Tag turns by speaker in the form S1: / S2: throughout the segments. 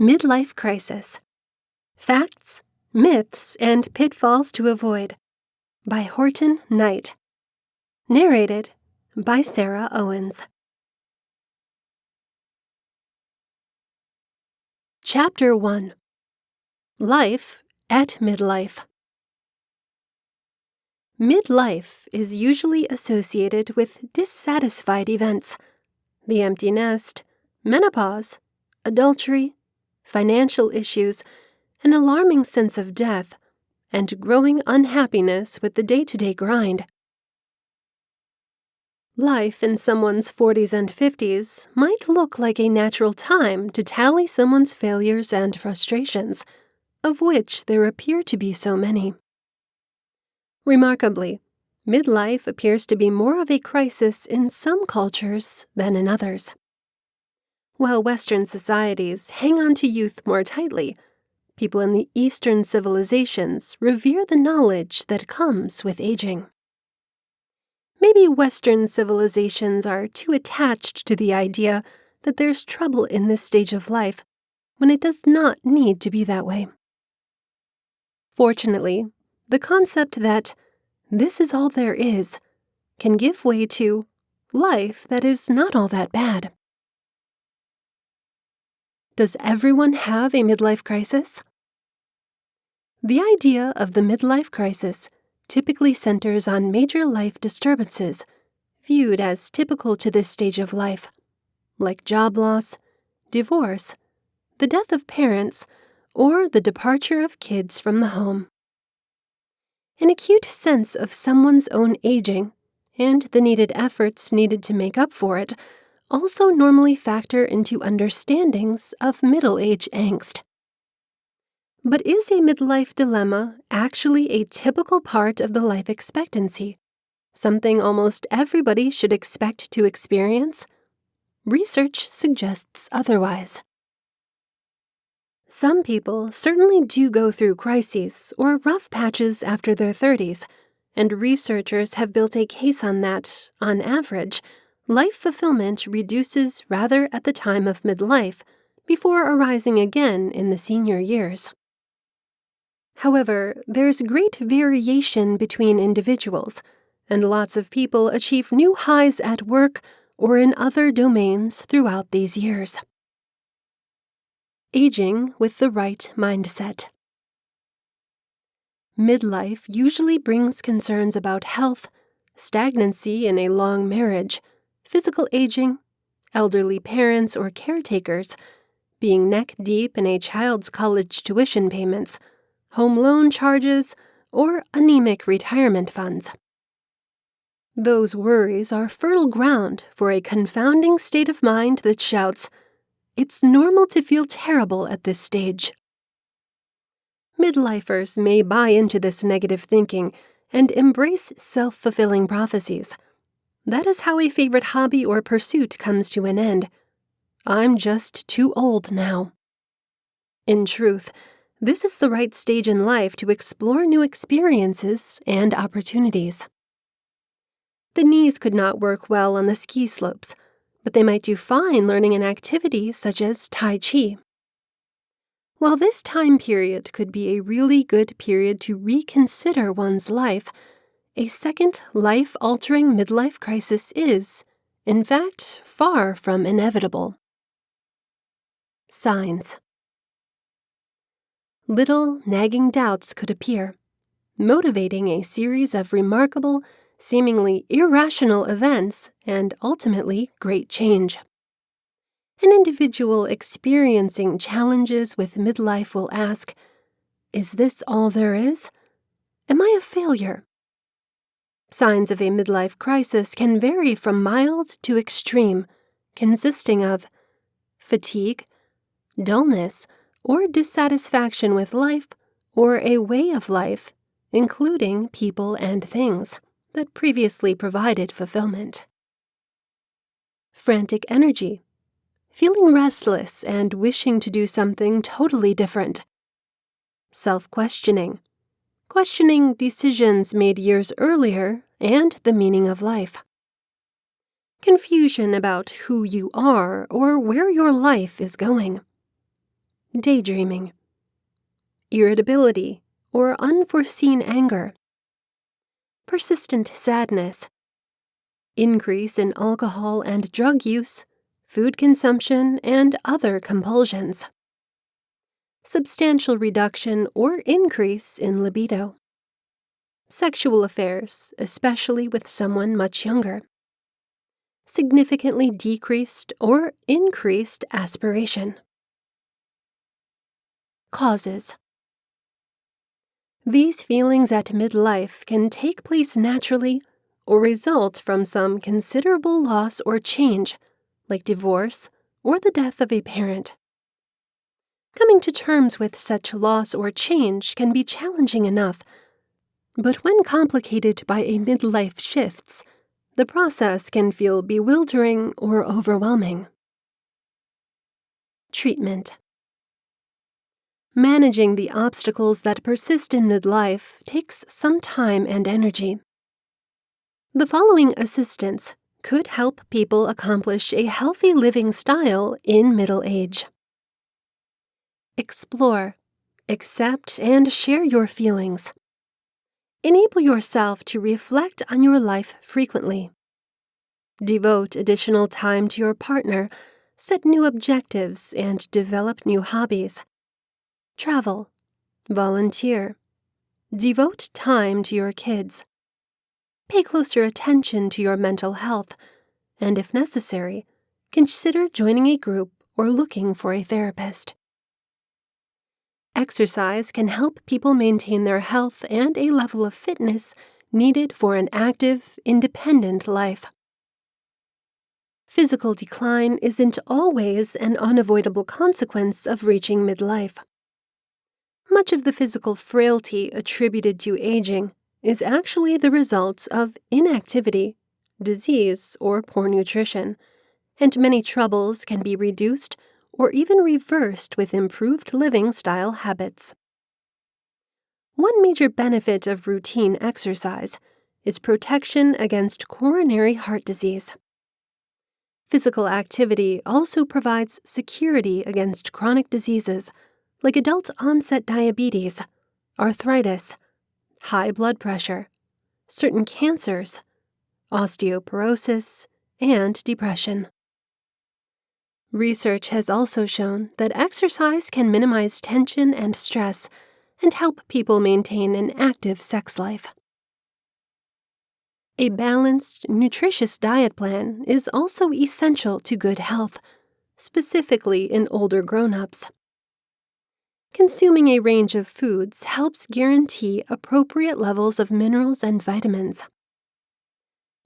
S1: Midlife Crisis: Facts, Myths, and Pitfalls to Avoid by Horton Knight. Narrated by Sarah Owens. Chapter 1: Life at Midlife. Midlife is usually associated with dissatisfied events: the empty nest, menopause, adultery, financial issues, an alarming sense of death, and growing unhappiness with the day-to-day grind. Life in someone's 40s and 50s might look like a natural time to tally someone's failures and frustrations, of which there appear to be so many. Remarkably, midlife appears to be more of a crisis in some cultures than in others. While Western societies hang on to youth more tightly, people in the Eastern civilizations revere the knowledge that comes with aging. Maybe Western civilizations are too attached to the idea that there's trouble in this stage of life, when it does not need to be that way. Fortunately, the concept that this is all there is can give way to life that is not all that bad. Does everyone have a midlife crisis? The idea of the midlife crisis typically centers on major life disturbances viewed as typical to this stage of life, like job loss, divorce, the death of parents, or the departure of kids from the home. An acute sense of someone's own aging and the needed efforts needed to make up for it also normally factor into understandings of middle-age angst. But is a midlife dilemma actually a typical part of the life expectancy, something almost everybody should expect to experience? Research suggests otherwise. Some people certainly do go through crises or rough patches after their 30s, and researchers have built a case on that, on average, life fulfillment reduces rather at the time of midlife, before arising again in the senior years. However, there's great variation between individuals, and lots of people achieve new highs at work or in other domains throughout these years. Aging with the right mindset. Midlife usually brings concerns about health, stagnancy in a long marriage, physical aging, elderly parents or caretakers, being neck-deep in a child's college tuition payments, home loan charges, or anemic retirement funds. Those worries are fertile ground for a confounding state of mind that shouts, "It's normal to feel terrible at this stage." Midlifers may buy into this negative thinking and embrace self-fulfilling prophecies. That is how a favorite hobby or pursuit comes to an end. I'm just too old now. In truth, this is the right stage in life to explore new experiences and opportunities. The knees could not work well on the ski slopes, but they might do fine learning an activity such as Tai Chi. While this time period could be a really good period to reconsider one's life, a second life-altering midlife crisis is, in fact, far from inevitable. Signs. Little nagging doubts could appear, motivating a series of remarkable, seemingly irrational events and ultimately great change. An individual experiencing challenges with midlife will ask, "Is this all there is? Am I a failure?" Signs of a midlife crisis can vary from mild to extreme, consisting of fatigue, dullness, or dissatisfaction with life or a way of life, including people and things, that previously provided fulfillment. Frantic energy, feeling restless and wishing to do something totally different. Self-questioning, questioning decisions made years earlier and the meaning of life. Confusion about who you are or where your life is going. daydreaming, irritability or unforeseen anger, persistent sadness, increase in alcohol and drug use, food consumption, and other compulsions, substantial reduction or increase in libido, sexual affairs, especially with someone much younger, significantly decreased or increased aspiration. Causes. These feelings at midlife can take place naturally or result from some considerable loss or change, like divorce or the death of a parent. Coming to terms with such loss or change can be challenging enough, but when complicated by a midlife shifts, the process can feel bewildering or overwhelming. Treatment. Managing the obstacles that persist in midlife takes some time and energy. The following assistance could help people accomplish a healthy living style in middle age. Explore, accept, and share your feelings. Enable yourself to reflect on your life frequently. Devote additional time to your partner, set new objectives, and develop new hobbies. Travel, volunteer, devote time to your kids. Pay closer attention to your mental health, and if necessary, consider joining a group or looking for a therapist. Exercise can help people maintain their health and a level of fitness needed for an active, independent life. Physical decline isn't always an unavoidable consequence of reaching midlife. Much of the physical frailty attributed to aging is actually the result of inactivity, disease, or poor nutrition, and many troubles can be reduced or even reversed with improved living style habits. One major benefit of routine exercise is protection against coronary heart disease. Physical activity also provides security against chronic diseases like adult-onset diabetes, arthritis, high blood pressure, certain cancers, osteoporosis, and depression. Research has also shown that exercise can minimize tension and stress and help people maintain an active sex life. A balanced, nutritious diet plan is also essential to good health, specifically in older grown-ups. Consuming a range of foods helps guarantee appropriate levels of minerals and vitamins.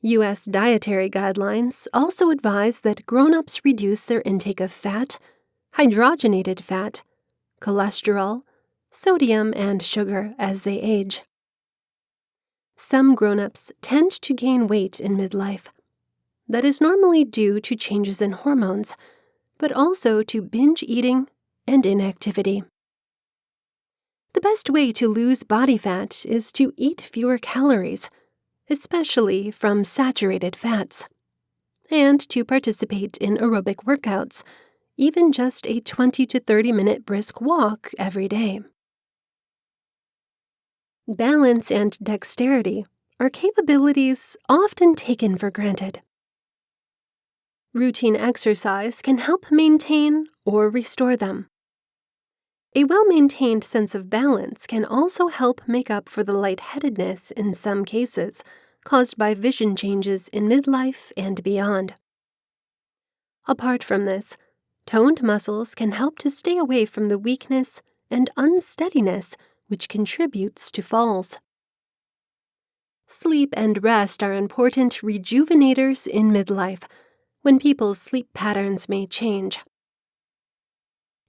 S1: U.S. dietary guidelines also advise that grown-ups reduce their intake of fat, hydrogenated fat, cholesterol, sodium, and sugar as they age. Some grown-ups tend to gain weight in midlife. That is normally due to changes in hormones, but also to binge eating and inactivity. The best way to lose body fat is to eat fewer calories, especially from saturated fats, and to participate in aerobic workouts, even just a 20 to 30-minute brisk walk every day. Balance and dexterity are capabilities often taken for granted. Routine exercise can help maintain or restore them. A well-maintained sense of balance can also help make up for the lightheadedness in some cases caused by vision changes in midlife and beyond. Apart from this, toned muscles can help to stay away from the weakness and unsteadiness which contributes to falls. Sleep and rest are important rejuvenators in midlife, when people's sleep patterns may change.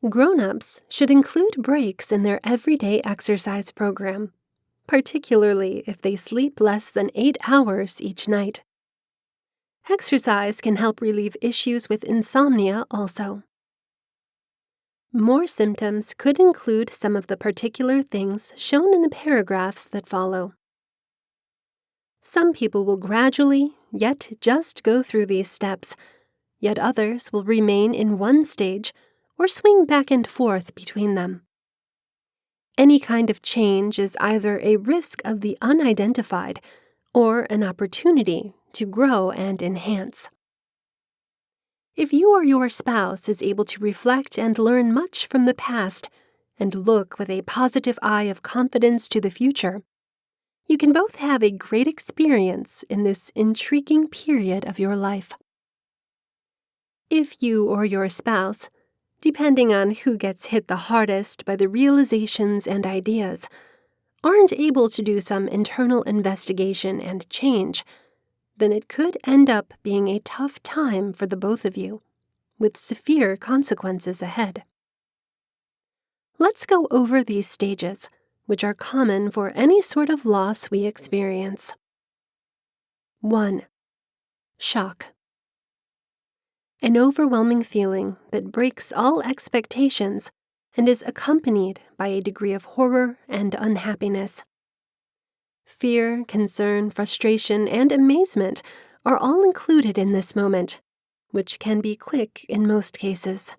S1: Grown-ups should include breaks in their everyday exercise program, particularly if they sleep less than 8 hours each night. Exercise can help relieve issues with insomnia also. More symptoms could include some of the particular things shown in the paragraphs that follow. Some people will gradually, yet just go through these steps, yet others will remain in one stage or swing back and forth between them. Any kind of change is either a risk of the unidentified or an opportunity to grow and enhance. If you or your spouse is able to reflect and learn much from the past and look with a positive eye of confidence to the future, you can both have a great experience in this intriguing period of your life. If you or your spouse, depending on who gets hit the hardest by the realizations and ideas, aren't able to do some internal investigation and change, then it could end up being a tough time for the both of you, with severe consequences ahead. Let's go over these stages, which are common for any sort of loss we experience. 1. Shock. An overwhelming feeling that breaks all expectations and is accompanied by a degree of horror and unhappiness. Fear, concern, frustration, and amazement are all included in this moment, which can be quick in most cases.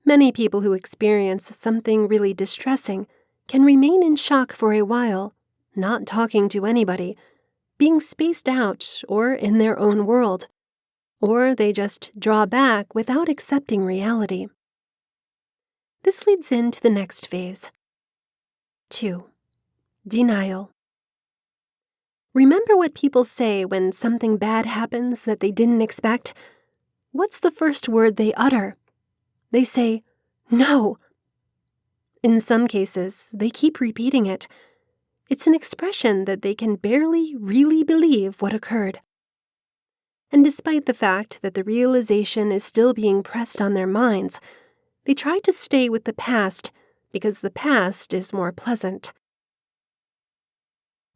S1: Many people who experience something really distressing can remain in shock for a while, not talking to anybody, being spaced out or in their own world, or they just draw back without accepting reality. This leads into the next phase. 2. Denial. Remember what people say when something bad happens that they didn't expect? What's the first word they utter? They say, "No." In some cases, they keep repeating it. It's an expression that they can barely really believe what occurred. And despite the fact that the realization is still being pressed on their minds, they try to stay with the past because the past is more pleasant.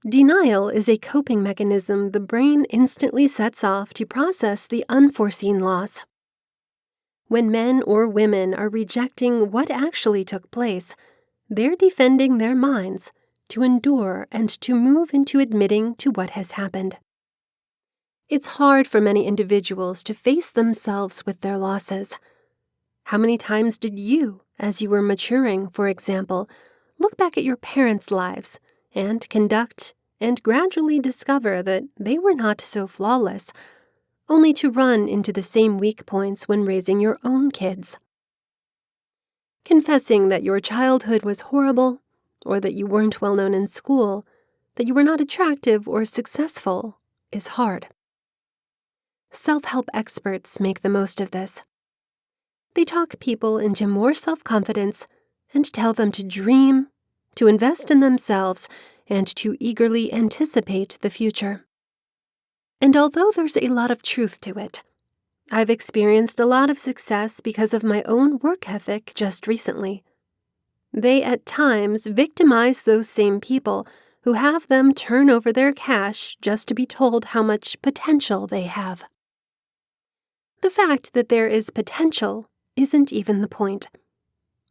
S1: Denial is a coping mechanism the brain instantly sets off to process the unforeseen loss. When men or women are rejecting what actually took place, they're defending their minds to endure and to move into admitting to what has happened. It's hard for many individuals to face themselves with their losses. How many times did you, as you were maturing, for example, look back at your parents' lives and conduct and gradually discover that they were not so flawless, only to run into the same weak points when raising your own kids? Confessing that your childhood was horrible, or that you weren't well known in school, that you were not attractive or successful, is hard. Self-help experts make the most of this. They talk people into more self-confidence and tell them to dream, to invest in themselves, and to eagerly anticipate the future. And although there's a lot of truth to it, I've experienced a lot of success because of my own work ethic just recently. They at times victimize those same people who have them turn over their cash just to be told how much potential they have. The fact that there is potential isn't even the point.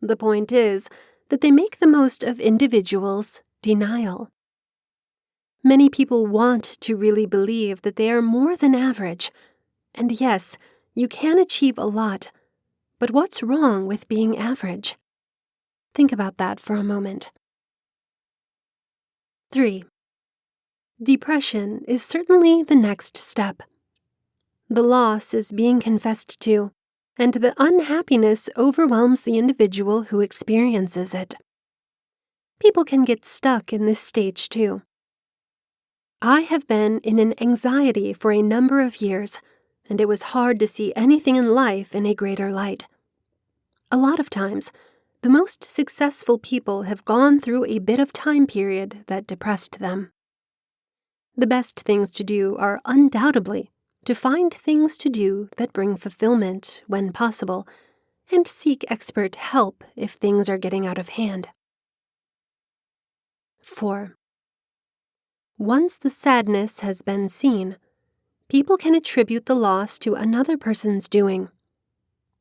S1: The point is that they make the most of individuals' denial. Many people want to really believe that they are more than average. And yes, you can achieve a lot. But what's wrong with being average? Think about that for a moment. 3. Depression is certainly the next step. The loss is being confessed to, and the unhappiness overwhelms the individual who experiences it. People can get stuck in this stage too. I have been in an anxiety for a number of years, and it was hard to see anything in life in a greater light. A lot of times, the most successful people have gone through a bit of time period that depressed them. The best things to do are undoubtedly to find things to do that bring fulfillment when possible, and seek expert help if things are getting out of hand. 4. Once the sadness has been seen, people can attribute the loss to another person's doing.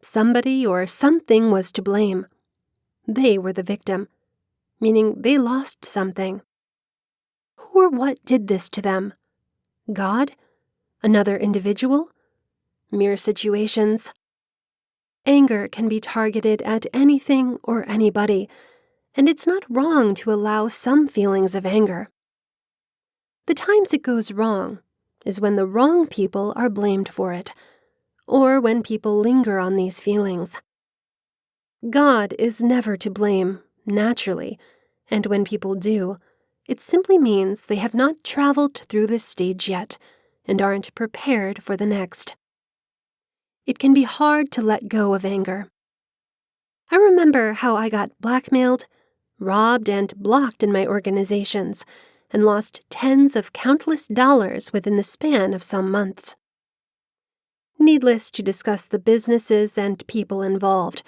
S1: Somebody or something was to blame. They were the victim, meaning they lost something. Who or what did this to them? God? Another individual? Mere situations? Anger can be targeted at anything or anybody, and it's not wrong to allow some feelings of anger. The times it goes wrong is when the wrong people are blamed for it, or when people linger on these feelings. God is never to blame, naturally, and when people do, it simply means they have not traveled through this stage yet and aren't prepared for the next. It can be hard to let go of anger. I remember how I got blackmailed, robbed, and blocked in my organizations, and lost tens of countless dollars within the span of some months. Needless to discuss the businesses and people involved,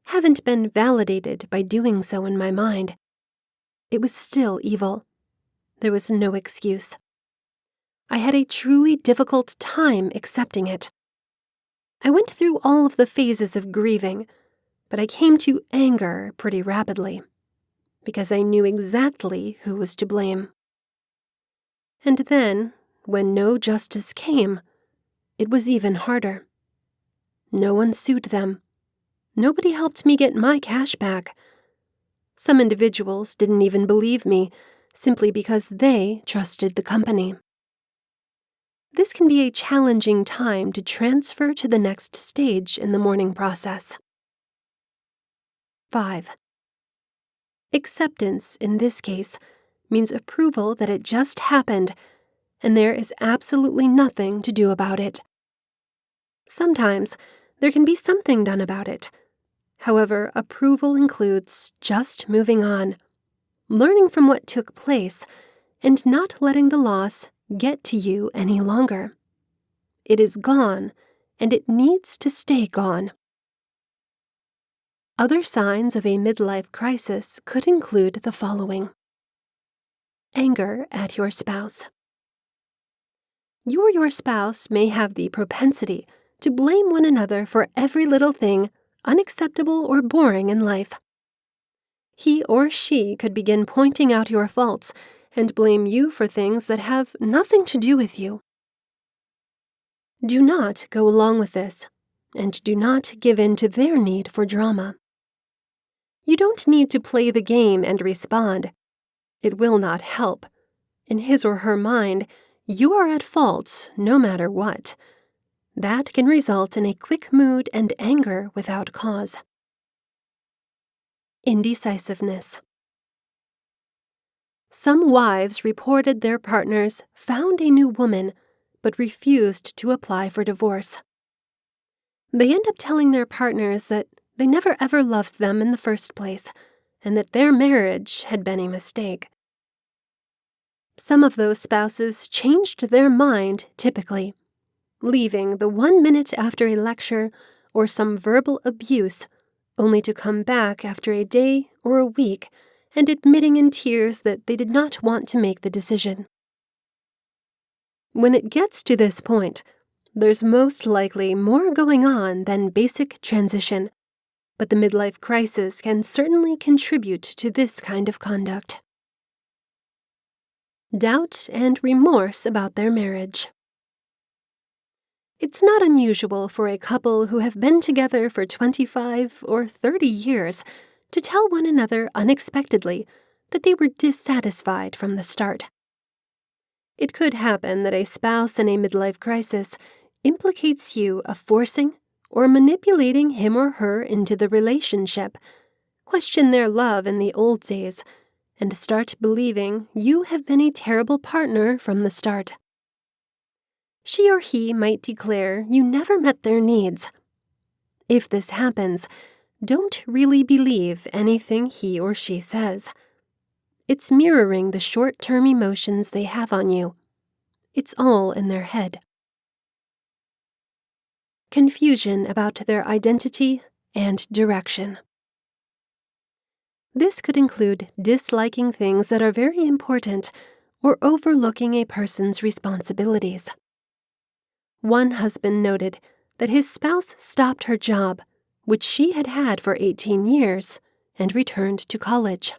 S1: haven't been validated by doing so in my mind. It was still evil. There was no excuse. I had a truly difficult time accepting it. I went through all of the phases of grieving, but I came to anger pretty rapidly, because I knew exactly who was to blame. And then, when no justice came, it was even harder. No one sued them. Nobody helped me get my cash back. Some individuals didn't even believe me, simply because they trusted the company. This can be a challenging time to transfer to the next stage in the mourning process. 5. Acceptance, in this case, means approval that it just happened, and there is absolutely nothing to do about it. Sometimes, there can be something done about it. However, approval includes just moving on, learning from what took place, and not letting the loss get to you any longer. It is gone, and it needs to stay gone. Other signs of a midlife crisis could include the following. Anger at your spouse. You or your spouse may have the propensity to blame one another for every little thing, unacceptable or boring in life. He or she could begin pointing out your faults and blame you for things that have nothing to do with you. Do not go along with this, and do not give in to their need for drama. You don't need to play the game and respond. It will not help. In his or her mind, you are at fault no matter what. That can result in a quick mood and anger without cause. Indecisiveness. Some wives reported their partners found a new woman, but refused to apply for divorce. They end up telling their partners that they never ever loved them in the first place, and that their marriage had been a mistake. Some of those spouses changed their mind typically, leaving the 1 minute after a lecture or some verbal abuse, only to come back after a day or a week and admitting in tears that they did not want to make the decision. When it gets to this point, there's most likely more going on than basic transition, but the midlife crisis can certainly contribute to this kind of conduct. Doubt and remorse about their marriage. It's not unusual for a couple who have been together for 25 or 30 years to tell one another unexpectedly that they were dissatisfied from the start. It could happen that a spouse in a midlife crisis implicates you of forcing or manipulating him or her into the relationship, question their love in the old days, and start believing you have been a terrible partner from the start. She or he might declare you never met their needs. If this happens, don't really believe anything he or she says. It's mirroring the short-term emotions they have on you. It's all in their head. Confusion about their identity and direction. This could include disliking things that are very important or overlooking a person's responsibilities. One husband noted that his spouse stopped her job, which she had had for 18 years, and returned to college.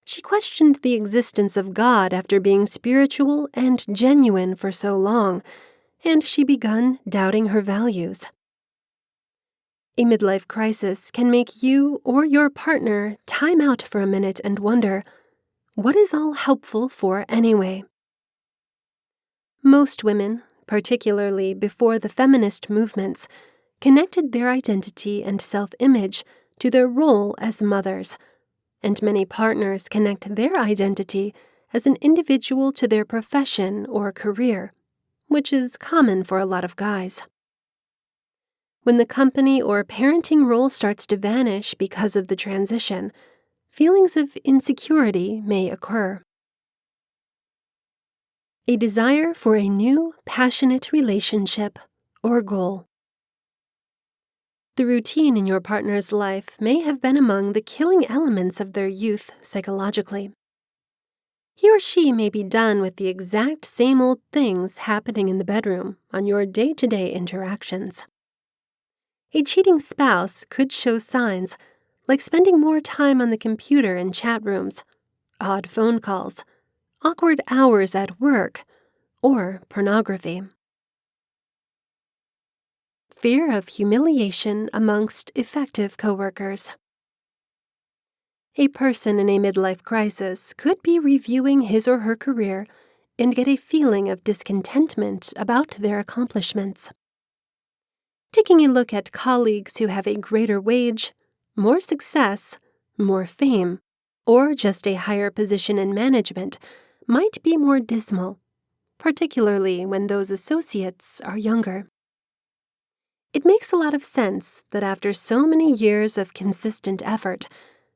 S1: She questioned the existence of God after being spiritual and genuine for so long, and she began doubting her values. A midlife crisis can make you or your partner time out for a minute and wonder, what is all helpful for anyway? Most women, particularly before the feminist movements, connected their identity and self-image to their role as mothers, and many partners connect their identity as an individual to their profession or career, which is common for a lot of guys. When the company or parenting role starts to vanish because of the transition, feelings of insecurity may occur. A desire for a new, passionate relationship or goal. The routine in your partner's life may have been among the killing elements of their youth psychologically. He or she may be done with the exact same old things happening in the bedroom on your day-to-day interactions. A cheating spouse could show signs like spending more time on the computer in chat rooms, odd phone calls, awkward hours at work, or pornography. Fear of humiliation amongst effective coworkers. A person in a midlife crisis could be reviewing his or her career and get a feeling of discontentment about their accomplishments. Taking a look at colleagues who have a greater wage, more success, more fame, or just a higher position in management might be more dismal, particularly when those associates are younger. It makes a lot of sense that after so many years of consistent effort,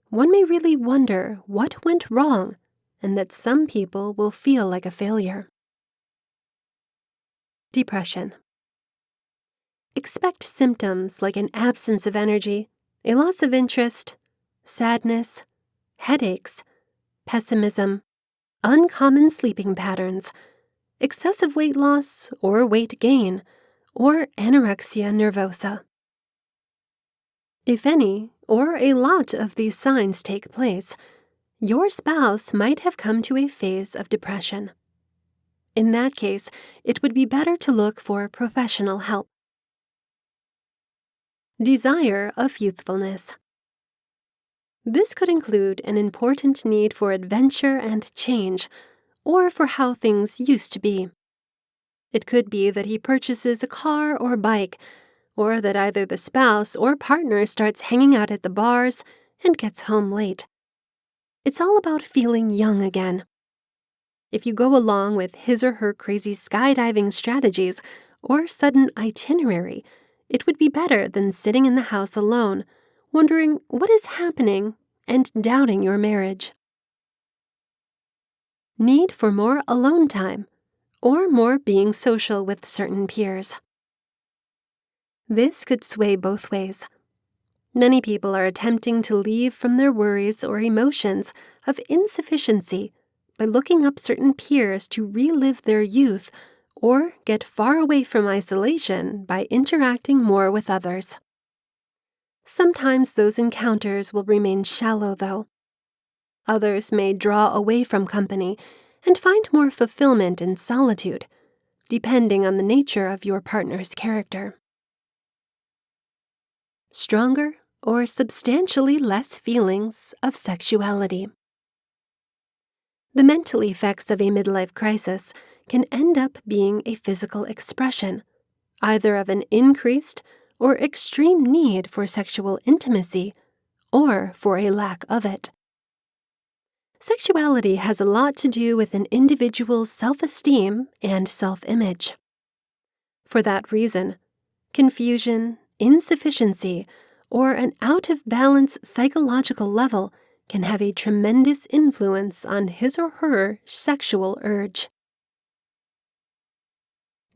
S1: one may really wonder what went wrong and that some people will feel like a failure. Depression. Expect symptoms like an absence of energy, a loss of interest, sadness, headaches, pessimism, uncommon sleeping patterns, excessive weight loss or weight gain, or anorexia nervosa. If any or a lot of these signs take place, your spouse might have come to a phase of depression. In that case, it would be better to look for professional help. Desire of youthfulness. This could include an important need for adventure and change, or for how things used to be. It could be that he purchases a car or bike, or that either the spouse or partner starts hanging out at the bars and gets home late. It's all about feeling young again. If you go along with his or her crazy skydiving strategies or sudden itinerary, it would be better than sitting in the house alone, wondering what is happening and doubting your marriage. Need for more alone time, or more being social with certain peers. This could sway both ways. Many people are attempting to leave from their worries or emotions of insufficiency by looking up certain peers to relive their youth or get far away from isolation by interacting more with others. Sometimes those encounters will remain shallow, though. Others may draw away from company and find more fulfillment in solitude, depending on the nature of your partner's character. Stronger or substantially less feelings of sexuality. The mental effects of a midlife crisis can end up being a physical expression, either of an increased or extreme need for sexual intimacy, or for a lack of it. Sexuality has a lot to do with an individual's self-esteem and self-image. For that reason, confusion, insufficiency, or an out-of-balance psychological level can have a tremendous influence on his or her sexual urge.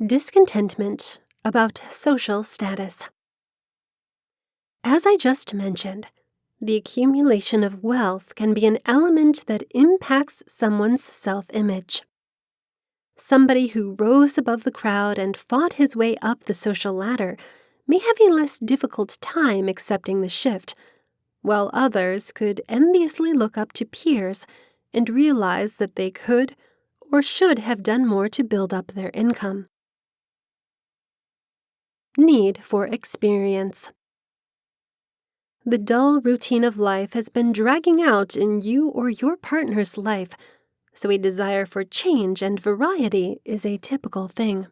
S1: Discontentment about social status. As I just mentioned, the accumulation of wealth can be an element that impacts someone's self-image. Somebody who rose above the crowd and fought his way up the social ladder may have a less difficult time accepting the shift, while others could enviously look up to peers and realize that they could or should have done more to build up their income. Need for experience. The dull routine of life has been dragging out in you or your partner's life, so a desire for change and variety is a typical thing.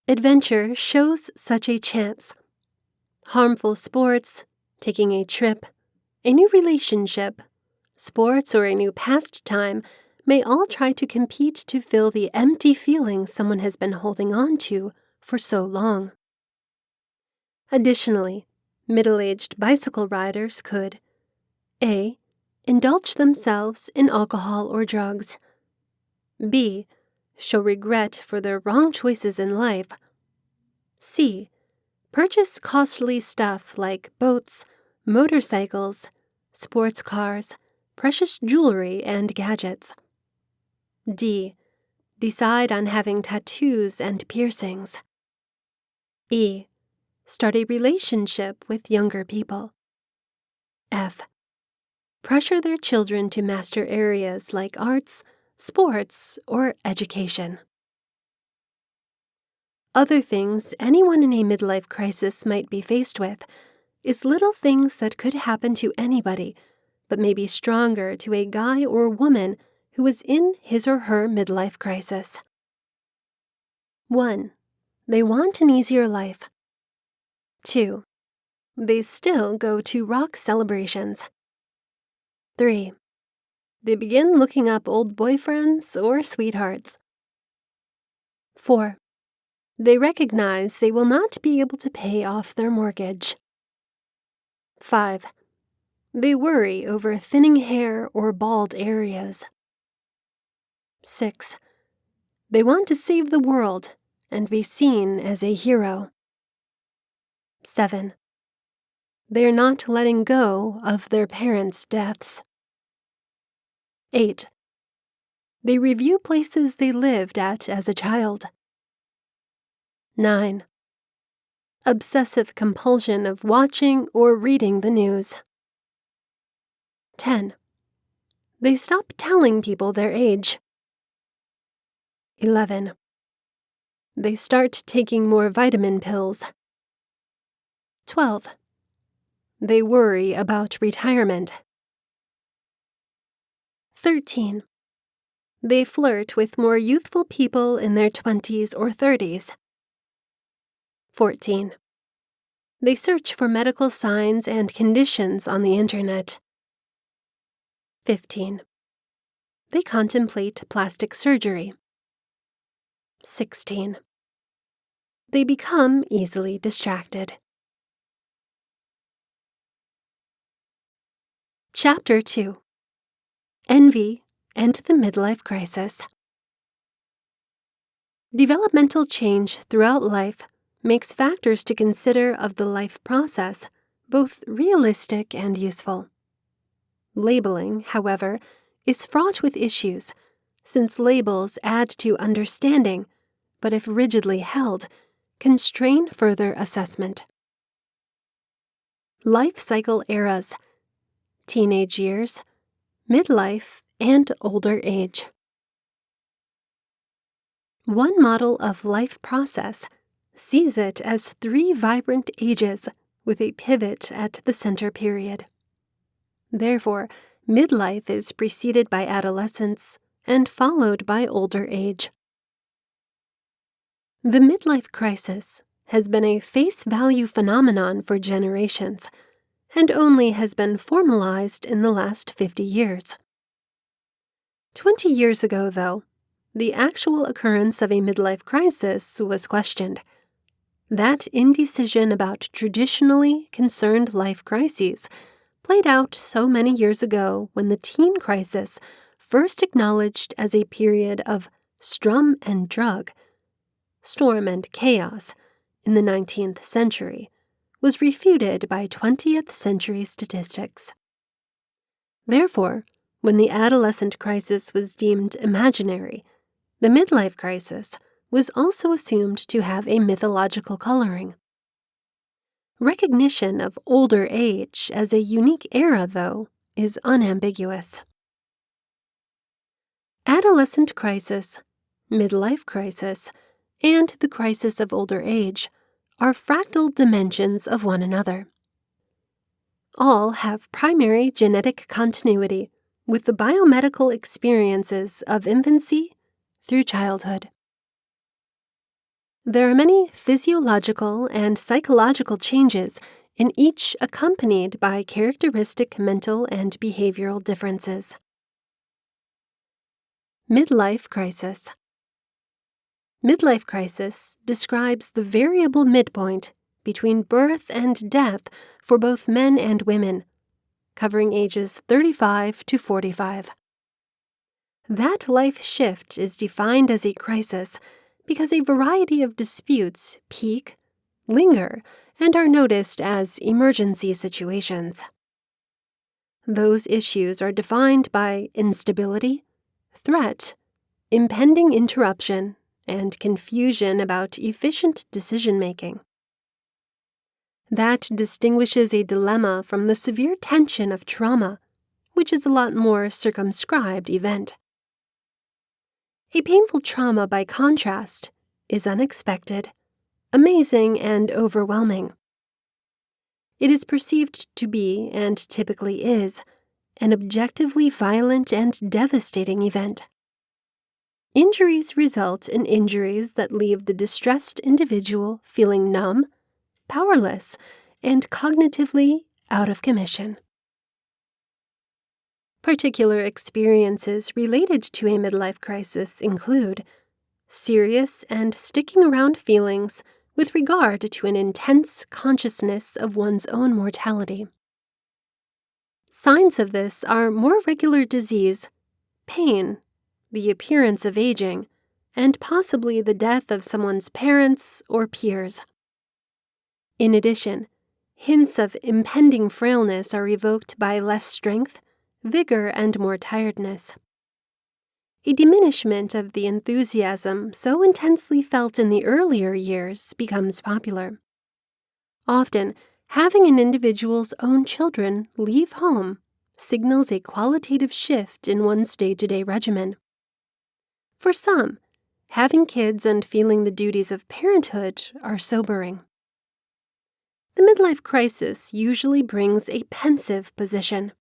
S1: Adventure shows such a chance. Harmful sports, taking a trip, a new relationship, sports, or a new pastime may all try to compete to fill the empty feeling someone has been holding on to for so long. Additionally, middle-aged bicycle riders could A. Indulge themselves in alcohol or drugs. B. Show regret for their wrong choices in life. C. Purchase costly stuff like boats, motorcycles, sports cars, precious jewelry, and gadgets. D. Decide on having tattoos and piercings. E. Start a relationship with younger people. F. Pressure their children to master areas like arts, sports, or education. Other things anyone in a midlife crisis might be faced with is little things that could happen to anybody, but may be stronger to a guy or woman who is in his or her midlife crisis. 1. They want an easier life. 2. They still go to rock celebrations. 3. They begin looking up old boyfriends or sweethearts. 4. They recognize they will not be able to pay off their mortgage. 5. They worry over thinning hair or bald areas. 6. They want to save the world and be seen as a hero. 7. They are not letting go of their parents' deaths. 8. They review places they lived at as a child. 9. Obsessive compulsion of watching or reading the news. 10. They stop telling people their age. 11. They start taking more vitamin pills. 12. They worry about retirement. 13. They flirt with more youthful people in their 20s or 30s. 14. They search for medical signs and conditions on the internet. 15. They contemplate plastic surgery. 16. They become easily distracted. Chapter 2. Envy and the Midlife Crisis. Developmental change throughout life makes factors to consider of the life process both realistic and useful. Labeling, however, is fraught with issues, since labels add to understanding, but if rigidly held, constrain further assessment. Life cycle eras: teenage years, midlife, and older age. One model of life process sees it as 3 vibrant ages with a pivot at the center period. Therefore, midlife is preceded by adolescence and followed by older age. The midlife crisis has been a face value phenomenon for generations, and only has been formalized in the last 50 years. 20 years ago, though, the actual occurrence of a midlife crisis was questioned. That indecision about traditionally concerned life crises played out so many years ago when the teen crisis, first acknowledged as a period of strum and drug, storm and chaos, in the 19th century, was refuted by 20th century statistics. Therefore, when the adolescent crisis was deemed imaginary, the midlife crisis was also assumed to have a mythological coloring. Recognition of older age as a unique era, though, is unambiguous. Adolescent crisis, midlife crisis, and the crisis of older age are fractal dimensions of one another. All have primary genetic continuity with the biomedical experiences of infancy through childhood. There are many physiological and psychological changes in each accompanied by characteristic mental and behavioral differences. Midlife crisis. Midlife crisis describes the variable midpoint between birth and death for both men and women, covering ages 35 to 45. That life shift is defined as a crisis because a variety of disputes peak, linger, and are noticed as emergency situations. Those issues are defined by instability, threat, impending interruption, and confusion about efficient decision-making. That distinguishes a dilemma from the severe tension of trauma, which is a lot more circumscribed event. A painful trauma, by contrast, is unexpected, amazing, and overwhelming. It is perceived to be, and typically is, an objectively violent and devastating event. Injuries result in injuries that leave the distressed individual feeling numb, powerless, and cognitively out of commission. Particular experiences related to a midlife crisis include serious and sticking around feelings with regard to an intense consciousness of one's own mortality. Signs of this are more regular disease, pain, the appearance of aging, and possibly the death of someone's parents or peers. In addition, hints of impending frailness are evoked by less strength, vigor, and more tiredness. A diminishment of the enthusiasm so intensely felt in the earlier years becomes popular. Often, having an individual's own children leave home signals a qualitative shift in one's day-to-day regimen. For some, having kids and feeling the duties of parenthood are sobering. The midlife crisis usually brings a pensive position.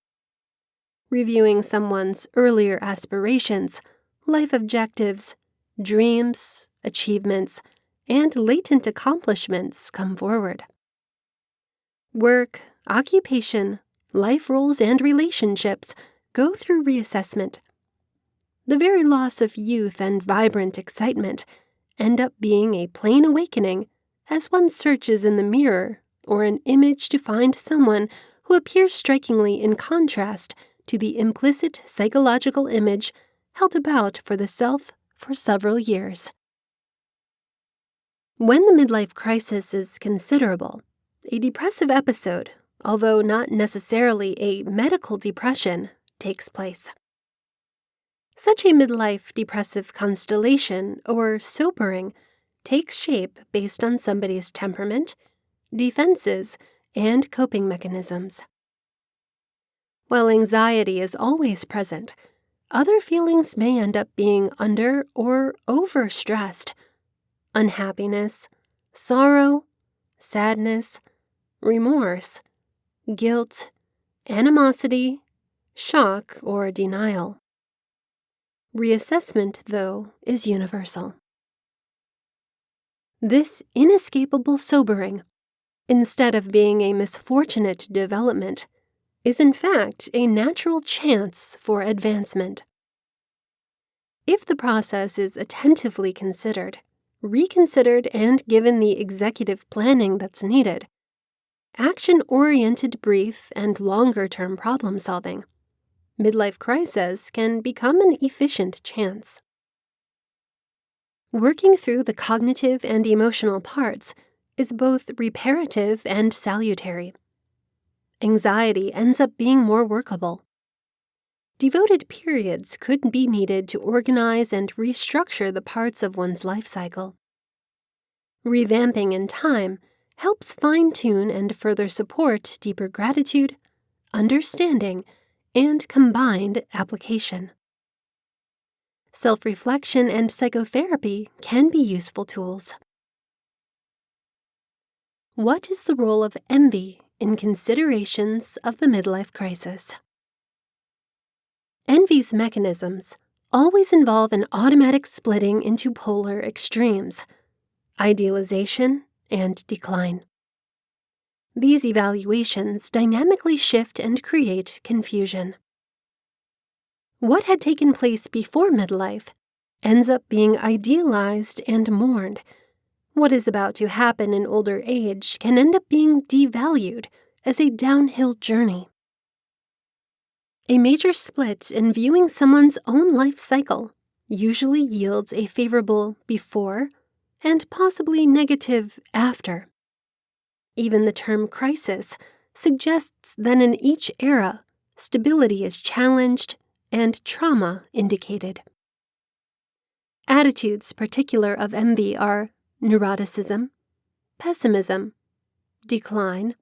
S1: Reviewing someone's earlier aspirations, life objectives, dreams, achievements, and latent accomplishments come forward. Work, occupation, life roles, and relationships go through reassessment. The very loss of youth and vibrant excitement end up being a plain awakening as one searches in the mirror or an image to find someone who appears strikingly in contrast to the implicit psychological image held about for the self for several years. When the midlife crisis is considerable, a depressive episode, although not necessarily a medical depression, takes place. Such a midlife depressive constellation, or sobering, takes shape based on somebody's temperament, defenses, and coping mechanisms. While anxiety is always present, other feelings may end up being under or overstressed. Unhappiness, sorrow, sadness, remorse, guilt, animosity, shock, or denial. Reassessment, though, is universal. This inescapable sobering, instead of being a misfortunate development, is in fact a natural chance for advancement. If the process is attentively considered, reconsidered, and given the executive planning that's needed, action-oriented brief and longer-term problem-solving, midlife crisis can become an efficient chance. Working through the cognitive and emotional parts is both reparative and salutary. Anxiety ends up being more workable. Devoted periods could be needed to organize and restructure the parts of one's life cycle. Revamping in time helps fine-tune and further support deeper gratitude, understanding, and combined application. Self-reflection and psychotherapy can be useful tools. What is the role of envy in Considerations of the Midlife Crisis. Envy's mechanisms always involve an automatic splitting into polar extremes, idealization and decline. These evaluations dynamically shift and create confusion. What had taken place before midlife ends up being idealized and mourned. What is about to happen in older age can end up being devalued as a downhill journey. A major split in viewing someone's own life cycle usually yields a favorable before and possibly negative after. Even the term crisis suggests that in each era, stability is challenged and trauma indicated. Attitudes particular of envy are neuroticism, pessimism, decline,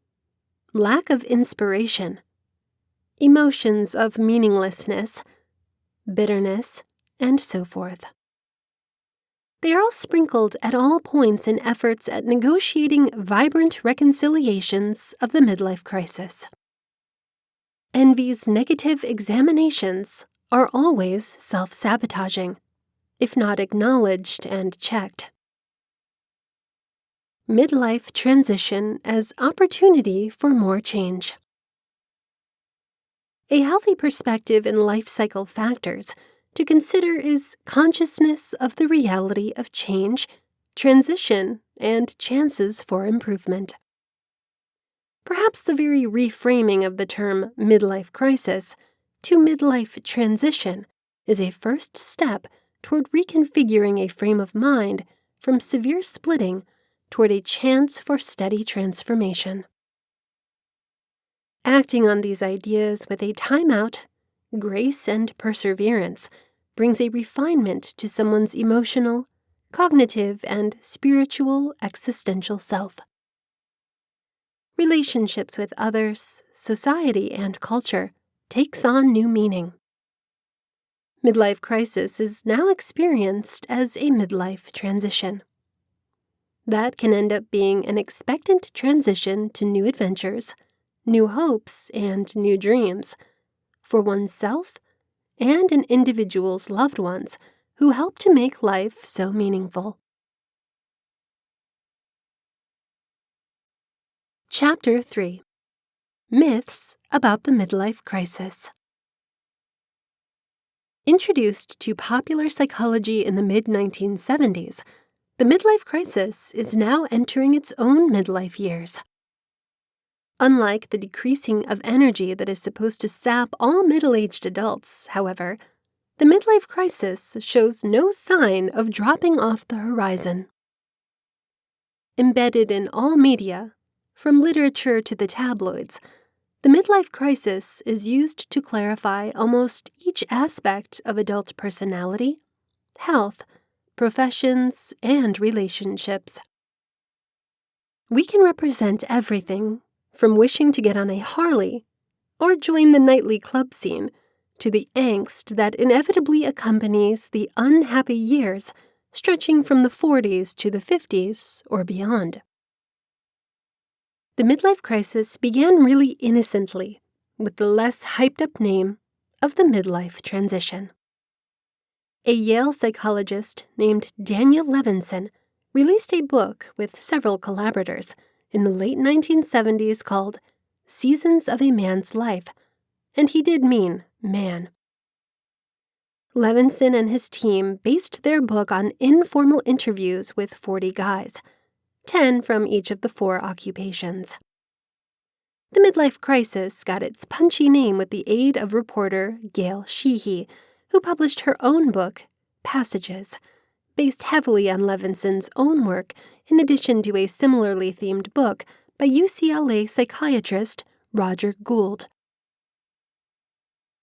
S1: lack of inspiration, emotions of meaninglessness, bitterness, and so forth. They are all sprinkled at all points in efforts at negotiating vibrant reconciliations of the midlife crisis. Envy's negative examinations are always self-sabotaging, if not acknowledged and checked. Midlife transition as opportunity for more change. A healthy perspective in life cycle factors to consider is consciousness of the reality of change, transition, and chances for improvement. Perhaps the very reframing of the term midlife crisis to midlife transition is a first step toward reconfiguring a frame of mind from severe splitting toward a chance for steady transformation. Acting on these ideas with a timeout, grace, and perseverance brings a refinement to someone's emotional, cognitive, and spiritual existential self. Relationships with others, society, and culture takes on new meaning. Midlife crisis is now experienced as a midlife transition. That can end up being an expectant transition to new adventures, new hopes, and new dreams for oneself and an individual's loved ones who help to make life so meaningful. Chapter 3. Myths about the Midlife Crisis. Introduced to popular psychology in the mid-1970s, the midlife crisis is now entering its own midlife years. Unlike the decreasing of energy that is supposed to sap all middle-aged adults, however, the midlife crisis shows no sign of dropping off the horizon. Embedded in all media, from literature to the tabloids, the midlife crisis is used to clarify almost each aspect of adult personality, health, professions, and relationships. We can represent everything from wishing to get on a Harley or join the nightly club scene to the angst that inevitably accompanies the unhappy years stretching from the 40s to the 50s or beyond. The midlife crisis began really innocently with the less hyped-up name of the midlife transition. A Yale psychologist named Daniel Levinson released a book with several collaborators in the late 1970s called Seasons of a Man's Life, and he did mean man. Levinson and his team based their book on informal interviews with 40 guys, 10 from each of the 4 occupations. The midlife crisis got its punchy name with the aid of reporter Gail Sheehy, who published her own book, Passages, based heavily on Levinson's own work in addition to a similarly themed book by UCLA psychiatrist Roger Gould.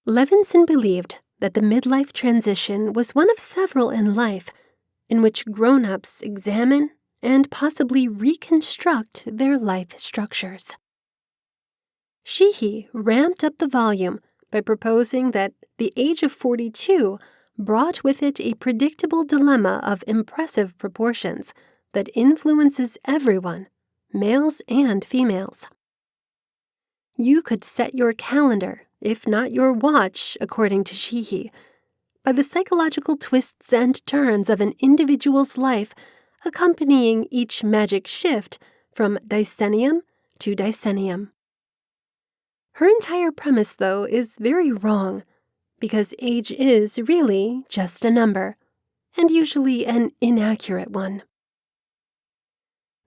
S1: Levinson believed that the midlife transition was one of several in life in which grown-ups examine and possibly reconstruct their life structures. Sheehy ramped up the volume by proposing that the age of 42 brought with it a predictable dilemma of impressive proportions that influences everyone, males and females. You could set your calendar, if not your watch, according to Sheehy, by the psychological twists and turns of an individual's life, accompanying each magic shift from decennium to decennium. Her entire premise, though, is very wrong, because age is really just a number, and usually an inaccurate one.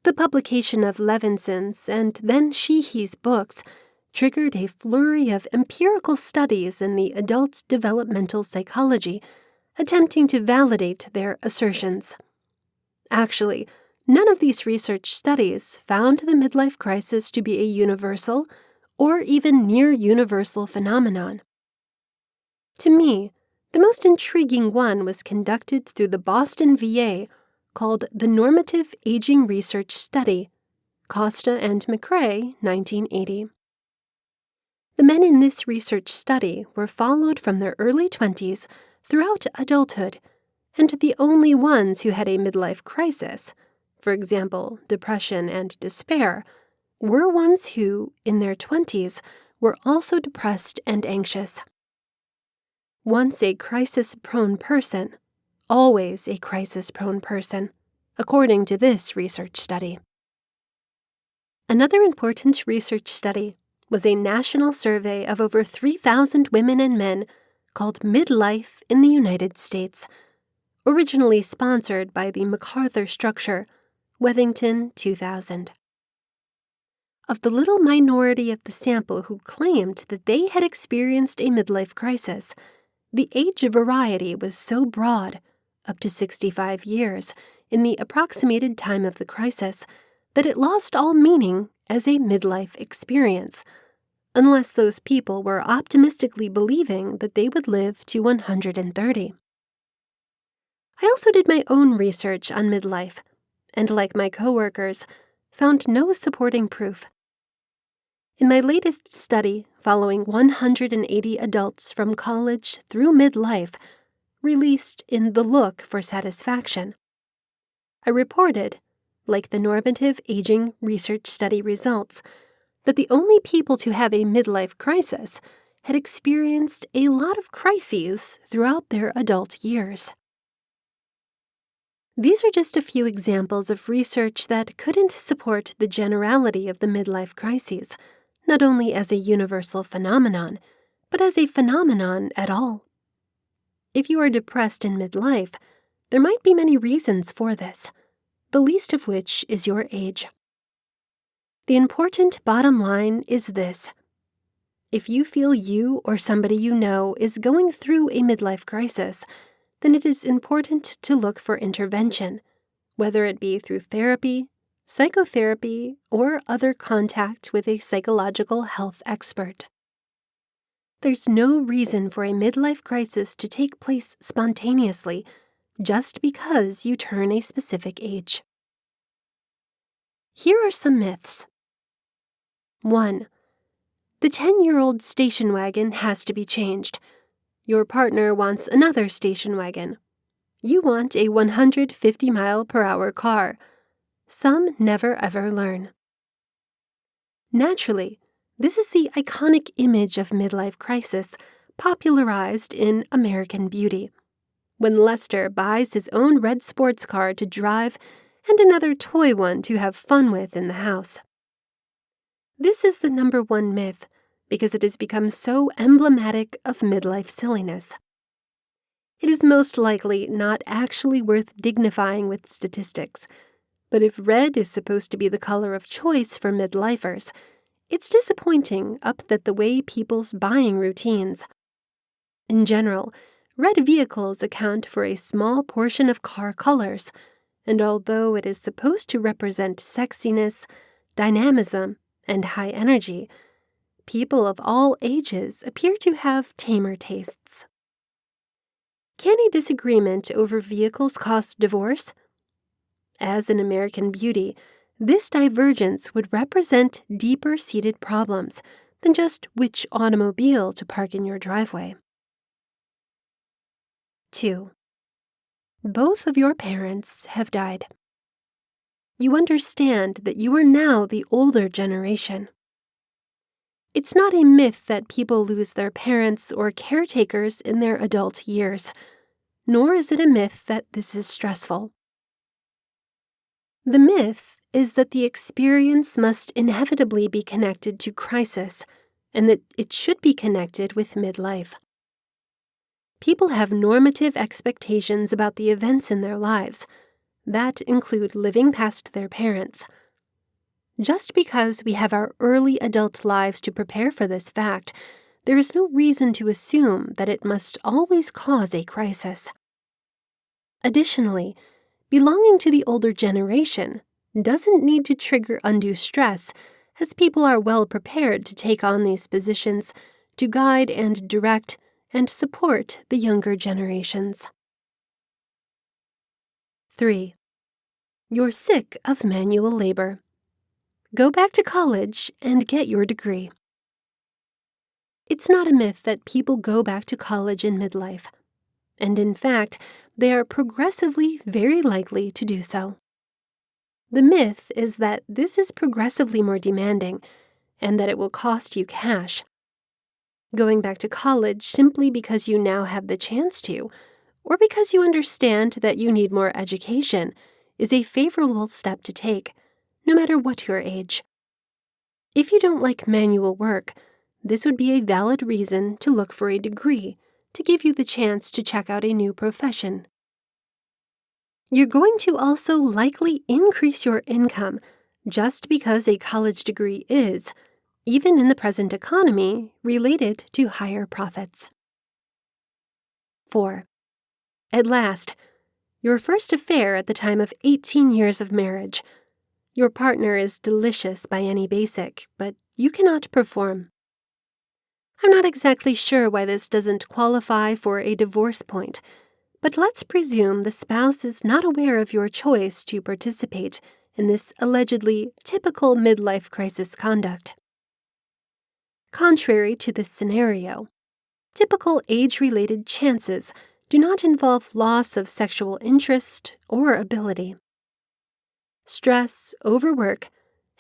S1: The publication of Levinson's and then Sheehy's books triggered a flurry of empirical studies in the adult developmental psychology, attempting to validate their assertions. Actually, none of these research studies found the midlife crisis to be a universal or even near-universal phenomenon. To me, the most intriguing one was conducted through the Boston VA, called the Normative Aging Research Study, Costa and McCrae, 1980. The men in this research study were followed from their early 20s throughout adulthood, and the only ones who had a midlife crisis, for example, depression and despair, were ones who, in their 20s, were also depressed and anxious. Once a crisis-prone person, always a crisis-prone person, according to this research study. Another important research study was a national survey of over 3,000 women and men called MIDLIFE in the United States, originally sponsored by the MacArthur Structure, Wethington, 2000. Of the little minority of the sample who claimed that they had experienced a midlife crisis, the age variety was so broad, up to 65 years, in the approximated time of the crisis, that it lost all meaning as a midlife experience, unless those people were optimistically believing that they would live to 130. I also did my own research on midlife, and like my coworkers, found no supporting proof. In my latest study, following 180 adults from college through midlife, released in The Look for Satisfaction, I reported, like the Normative Aging Research Study results, that the only people to have a midlife crisis had experienced a lot of crises throughout their adult years. These are just a few examples of research that couldn't support the generality of the midlife crises, not only as a universal phenomenon, but as a phenomenon at all. If you are depressed in midlife, there might be many reasons for this, the least of which is your age. The important bottom line is this: if you feel you or somebody you know is going through a midlife crisis, then it is important to look for intervention, whether it be through therapy, psychotherapy, or other contact with a psychological health expert. There's no reason for a midlife crisis to take place spontaneously just because you turn a specific age. Here are some myths. 1. The 10-year-old station wagon has to be changed. Your partner wants another station wagon. You want a 150-mile-per-hour car. Some never ever learn. Naturally, this is the iconic image of midlife crisis popularized in American Beauty, when Lester buys his own red sports car to drive and another toy one to have fun with in the house. This is the number one myth because it has become so emblematic of midlife silliness. It is most likely not actually worth dignifying with statistics, but if red is supposed to be the color of choice for midlifers, it's disappointing up that the way people's buying routines. In general, red vehicles account for a small portion of car colors, and although it is supposed to represent sexiness, dynamism, and high energy, people of all ages appear to have tamer tastes. Can a disagreement over vehicles cause divorce? As in American Beauty, this divergence would represent deeper-seated problems than just which automobile to park in your driveway. 2. Both of your parents have died. You understand that you are now the older generation. It's not a myth that people lose their parents or caretakers in their adult years, nor is it a myth that this is stressful. The myth is that the experience must inevitably be connected to crisis, and that it should be connected with midlife. People have normative expectations about the events in their lives that include living past their parents. Just because we have our early adult lives to prepare for this fact, there is no reason to assume that it must always cause a crisis. Additionally, belonging to the older generation doesn't need to trigger undue stress, as people are well prepared to take on these positions to guide and direct and support the younger generations. 3. You're sick of manual labor. Go back to college and get your degree. It's not a myth that people go back to college in midlife, and in fact, they are progressively very likely to do so. The myth is that this is progressively more demanding, and that it will cost you cash. Going back to college simply because you now have the chance to, or because you understand that you need more education, is a favorable step to take, no matter what your age. If you don't like manual work, this would be a valid reason to look for a degree to give you the chance to check out a new profession. You're going to also likely increase your income just because a college degree is, even in the present economy, related to higher profits. 4. At last, your first affair at the time of 18 years of marriage. Your partner is delicious by any basic, but you cannot perform. I'm not exactly sure why this doesn't qualify for a divorce point, but let's presume the spouse is not aware of your choice to participate in this allegedly typical midlife crisis conduct. Contrary to this scenario, typical age-related chances do not involve loss of sexual interest or ability. Stress, overwork,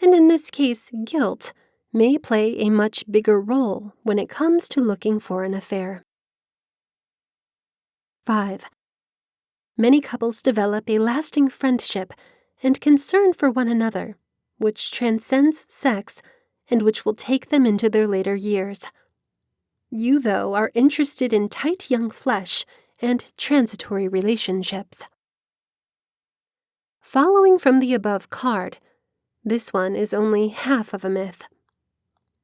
S1: and in this case, guilt, may play a much bigger role when it comes to looking for an affair. 5. Many couples develop a lasting friendship and concern for one another, which transcends sex and which will take them into their later years. You, though, are interested in tight young flesh and transitory relationships. Following from the above card, this one is only half of a myth.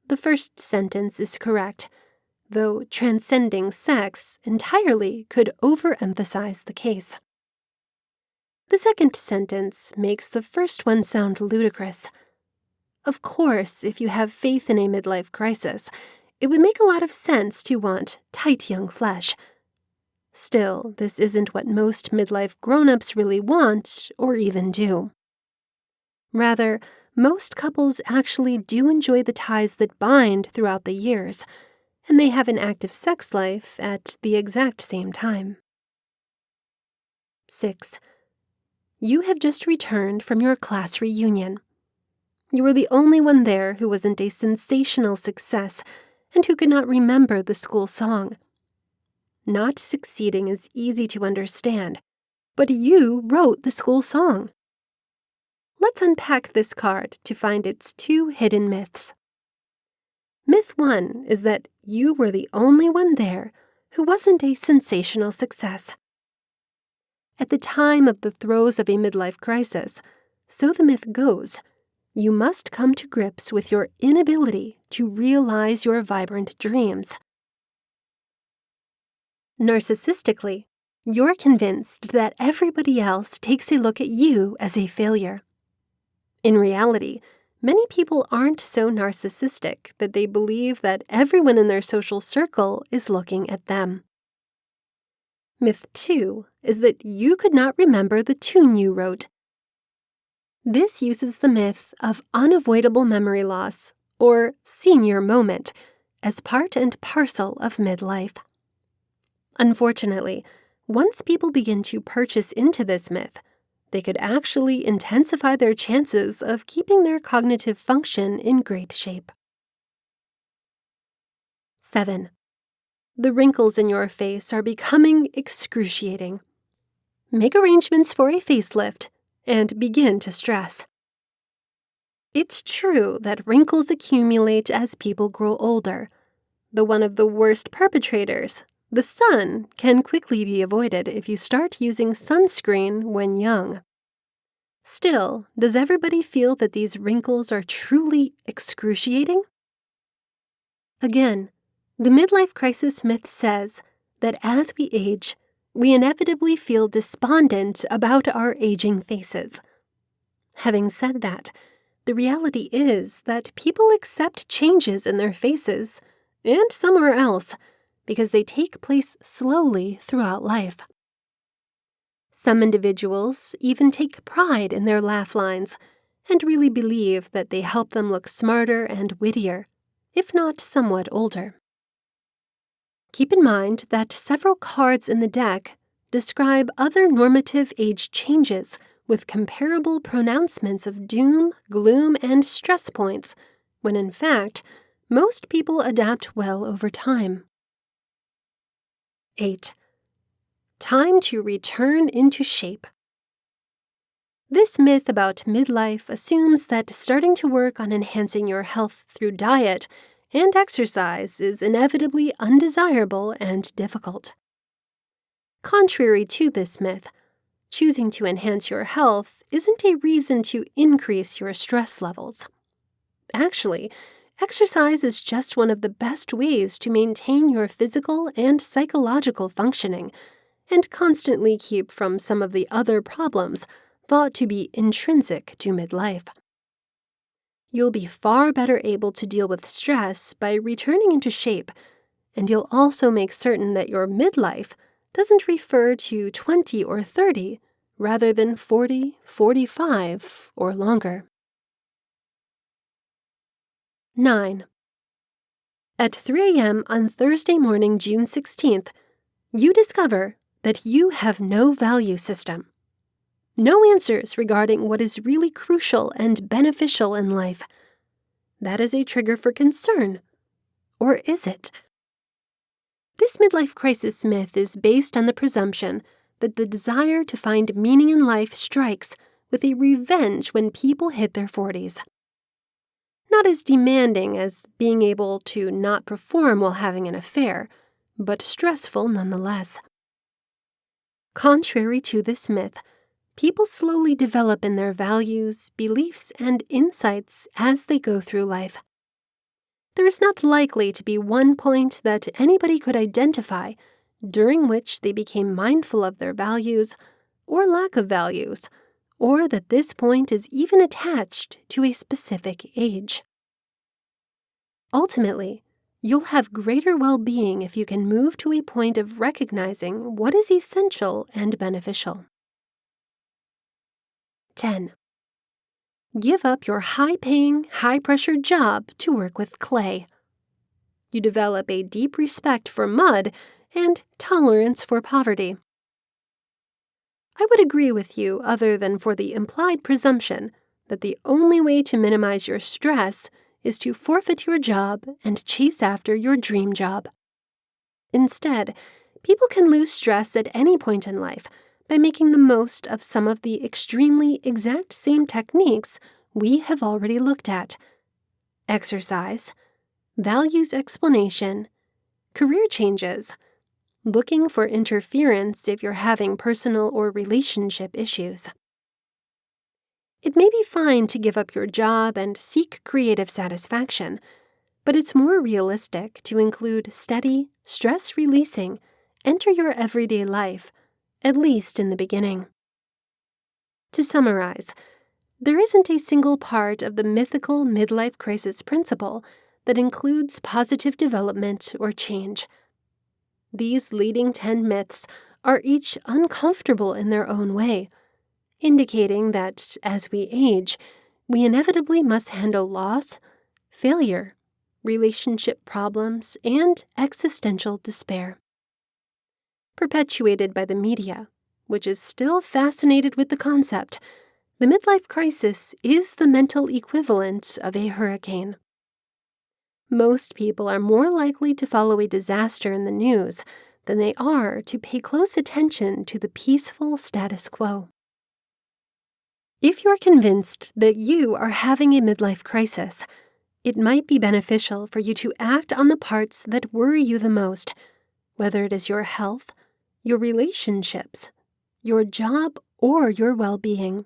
S1: The first sentence is correct, though transcending sex entirely could overemphasize the case. The second sentence makes the first one sound ludicrous. Of course, if you have faith in a midlife crisis, it would make a lot of sense to want tight young flesh. Still, this isn't what most midlife grown-ups really want or even do. Rather, most couples actually do enjoy the ties that bind throughout the years, and they have an active sex life at the exact same time. 6. You have just returned from your class reunion. You were the only one there who wasn't a sensational success and who could not remember the school song. Not succeeding is easy to understand, but you wrote the school song. Let's unpack this card to find its two hidden myths. Myth 1 is that you were the only one there who wasn't a sensational success. At the time of the throes of a midlife crisis, so the myth goes, you must come to grips with your inability to realize your vibrant dreams. Narcissistically, you're convinced that everybody else takes a look at you as a failure. In reality, many people aren't so narcissistic that they believe that everyone in their social circle is looking at them. Myth 2 is that you could not remember the tune you wrote. This uses the myth of unavoidable memory loss, or senior moment, as part and parcel of midlife. Unfortunately, once people begin to purchase into this myth, they could actually intensify their chances of keeping their cognitive function in great shape. 7. The wrinkles in your face are becoming excruciating. Make arrangements for a facelift and begin to stress. It's true that wrinkles accumulate as people grow older, though one of the worst perpetrators, the sun, can quickly be avoided if you start using sunscreen when young. Still, does everybody feel that these wrinkles are truly excruciating? Again, the midlife crisis myth says that as we age, we inevitably feel despondent about our aging faces. Having said that, the reality is that people accept changes in their faces and somewhere else because they take place slowly throughout life. Some individuals even take pride in their laugh lines and really believe that they help them look smarter and wittier, if not somewhat older. Keep in mind that several cards in the deck describe other normative age changes with comparable pronouncements of doom, gloom, and stress points, when in fact, most people adapt well over time. 8. Time to return into shape. This myth about midlife assumes that starting to work on enhancing your health through diet and exercise is inevitably undesirable and difficult. Contrary to this myth, choosing to enhance your health isn't a reason to increase your stress levels. Actually, exercise is just one of the best ways to maintain your physical and psychological functioning and constantly keep from some of the other problems thought to be intrinsic to midlife. You'll be far better able to deal with stress by returning into shape, and you'll also make certain that your midlife doesn't refer to 20 or 30 rather than 40, 45, or longer. 9. At 3 a.m. on Thursday morning, June 16th, you discover that you have no value system. No answers regarding what is really crucial and beneficial in life. That is a trigger for concern. Or is it? This midlife crisis myth is based on the presumption that the desire to find meaning in life strikes with a revenge when people hit their 40s. Not as demanding as being able to not perform while having an affair, but stressful nonetheless. Contrary to this myth, people slowly develop in their values, beliefs, and insights as they go through life. There is not likely to be one point that anybody could identify during which they became mindful of their values or lack of values, or that this point is even attached to a specific age. Ultimately, you'll have greater well-being if you can move to a point of recognizing what is essential and beneficial. 10. Give up your high-paying, high-pressure job to work with clay. You develop a deep respect for mud and tolerance for poverty. I would agree with you other than for the implied presumption that the only way to minimize your stress is to forfeit your job and chase after your dream job. Instead, people can lose stress at any point in life by making the most of some of the extremely exact same techniques we have already looked at: exercise, values explanation, career changes, looking for interference if you're having personal or relationship issues. It may be fine to give up your job and seek creative satisfaction, but it's more realistic to include steady, stress-releasing, enter your everyday life, at least in the beginning. To summarize, there isn't a single part of the mythical midlife crisis principle that includes positive development or change. These leading 10 myths are each uncomfortable in their own way, indicating that as we age, we inevitably must handle loss, failure, relationship problems, and existential despair. Perpetuated by the media, which is still fascinated with the concept, the midlife crisis is the mental equivalent of a hurricane. Most people are more likely to follow a disaster in the news than they are to pay close attention to the peaceful status quo. If you're convinced that you are having a midlife crisis, it might be beneficial for you to act on the parts that worry you the most, whether it is your health, your relationships, your job, or your well-being.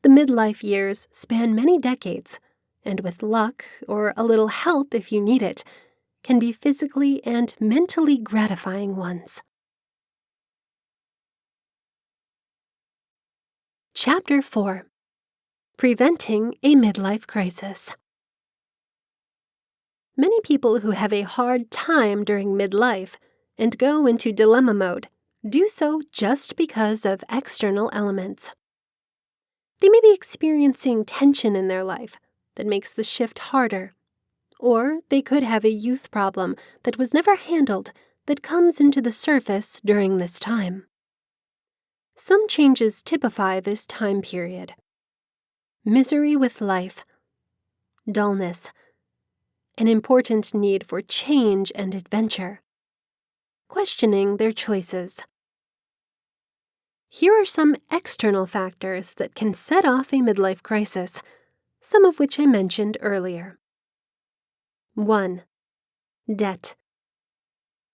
S1: The midlife years span many decades, and with luck, or a little help if you need it, can be physically and mentally gratifying ones. Chapter 4. Preventing a Midlife Crisis. Many people who have a hard time during midlife and go into dilemma mode do so just because of external elements. They may be experiencing tension in their life that makes the shift harder, or they could have a youth problem that was never handled that comes into the surface during this time. Some changes typify this time period: misery with life, dullness, an important need for change and adventure, questioning their choices. Here are some external factors that can set off a midlife crisis, some of which I mentioned earlier. 1. Debt.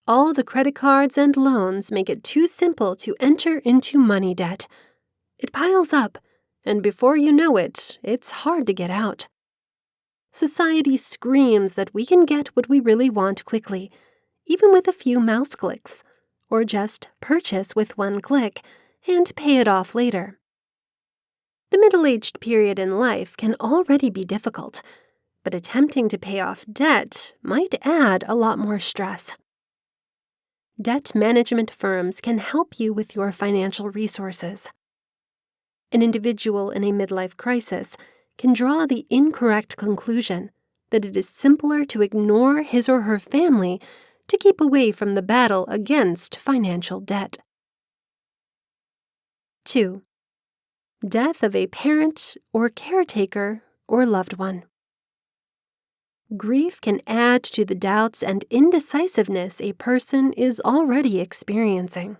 S1: All the credit cards and loans make it too simple to enter into money debt. It piles up, and before you know it, it's hard to get out. Society screams that we can get what we really want quickly, even with a few mouse clicks, or just purchase with one click and pay it off later. The middle-aged period in life can already be difficult, but attempting to pay off debt might add a lot more stress. Debt management firms can help you with your financial resources. An individual in a midlife crisis can draw the incorrect conclusion that it is simpler to ignore his or her family to keep away from the battle against financial debt. 2. Death of a parent or caretaker or loved one. Grief can add to the doubts and indecisiveness a person is already experiencing.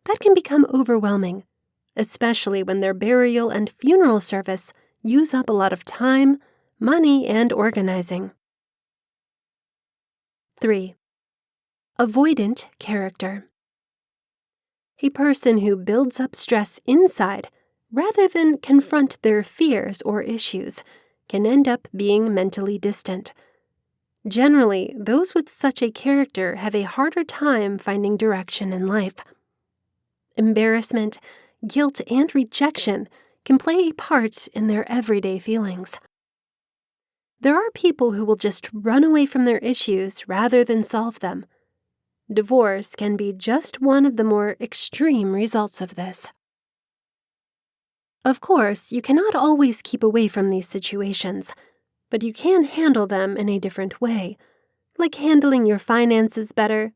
S1: That can become overwhelming, especially when their burial and funeral service use up a lot of time, money, and organizing. 3. Avoidant character. A person who builds up stress inside rather than confront their fears or issues can end up being mentally distant. Generally, those with such a character have a harder time finding direction in life. Embarrassment, guilt, and rejection can play a part in their everyday feelings. There are people who will just run away from their issues rather than solve them. Divorce can be just one of the more extreme results of this. Of course, you cannot always keep away from these situations, but you can handle them in a different way, like handling your finances better,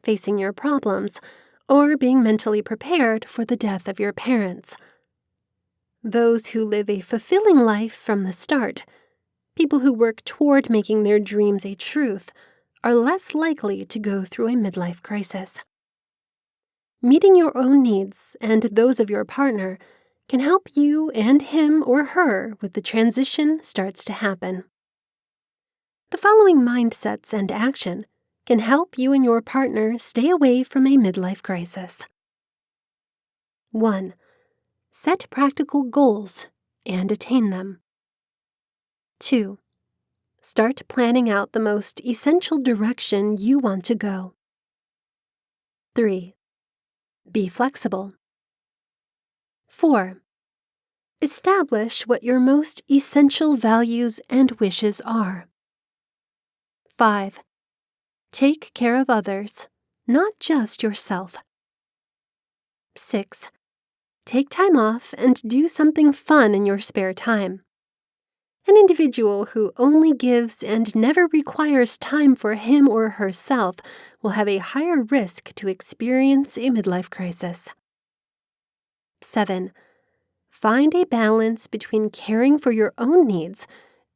S1: facing your problems, or being mentally prepared for the death of your parents. Those who live a fulfilling life from the start, people who work toward making their dreams a truth, are less likely to go through a midlife crisis. Meeting your own needs and those of your partner can help you and him or her with the transition starts to happen. The following mindsets and action can help you and your partner stay away from a midlife crisis. 1. Set practical goals and attain them. 2. Start planning out the most essential direction you want to go. 3. Be flexible. 4. Establish what your most essential values and wishes are. 5. Take care of others, not just yourself. 6. Take time off and do something fun in your spare time. An individual who only gives and never requires time for him or herself will have a higher risk to experience a midlife crisis. 7. Find a balance between caring for your own needs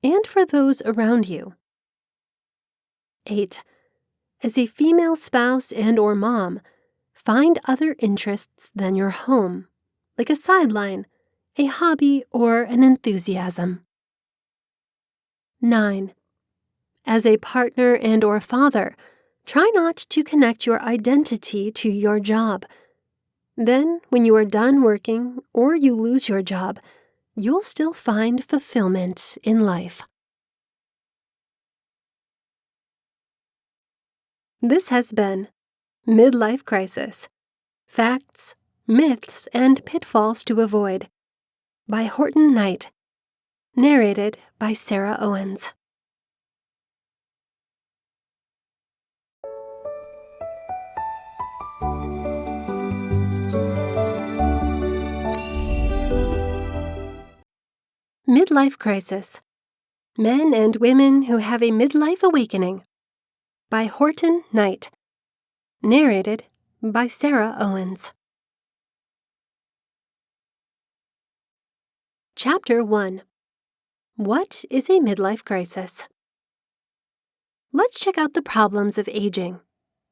S1: and for those around you 8. As a female spouse and/or mom, find other interests than your home, like a sideline, a hobby, or an enthusiasm. 9. As a partner and/or father, try not to connect your identity to your job. Then, when you are done working or you lose your job, you'll still find fulfillment in life. This has been Midlife Crisis: Facts, Myths, and Pitfalls to Avoid by Horton Knight. Narrated by Sarah Owens. Midlife Crisis: Men and Women Who Have a Midlife Awakening by Horton Knight. Narrated by Sarah Owens. Chapter 1. What is a midlife crisis? Let's check out the problems of aging,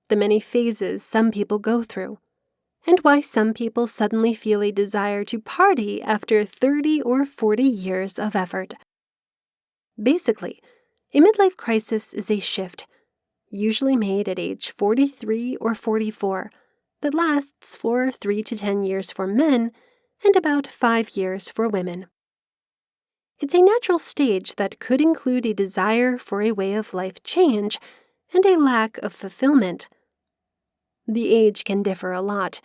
S1: the many phases some people go through, and why some people suddenly feel a desire to party after 30 or 40 years of effort. Basically, a midlife crisis is a shift, usually made at age 43 or 44, that lasts for 3 to 10 years for men and about 5 years for women. It's a natural stage that could include a desire for a way of life change and a lack of fulfillment. The age can differ a lot,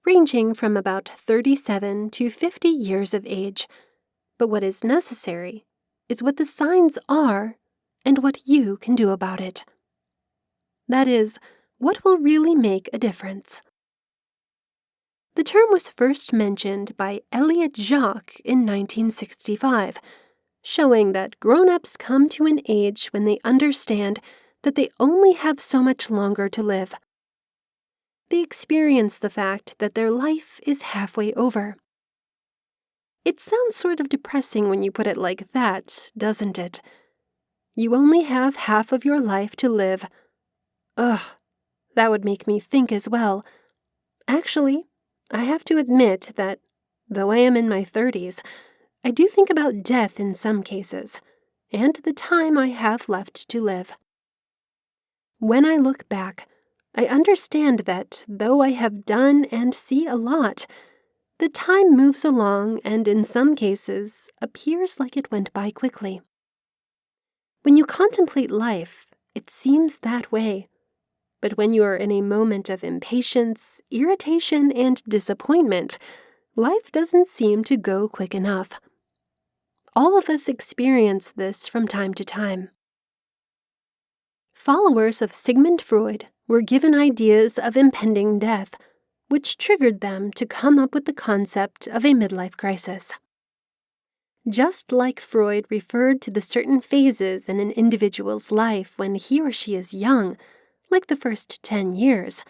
S1: ranging from about 37 to 50 years of age, but what is necessary is what the signs are and what you can do about it. That is, what will really make a difference. The term was first mentioned by Elliot Jacques in 1965, showing that grown-ups come to an age when they understand that they only have so much longer to live. They experience the fact that their life is halfway over. It sounds sort of depressing when you put it like that, doesn't it? You only have half of your life to live. Ugh, that would make me think as well. Actually, I have to admit that, though I am in my 30s, I do think about death in some cases, and the time I have left to live. When I look back, I understand that, though I have done and see a lot, the time moves along and in some cases appears like it went by quickly. When you contemplate life, it seems that way. But when you are in a moment of impatience, irritation, and disappointment, life doesn't seem to go quick enough. All of us experience this from time to time. Followers of Sigmund Freud were given ideas of impending death, which triggered them to come up with the concept of a midlife crisis. Just like Freud referred to the certain phases in an individual's life when he or she is young, like the first 10 years,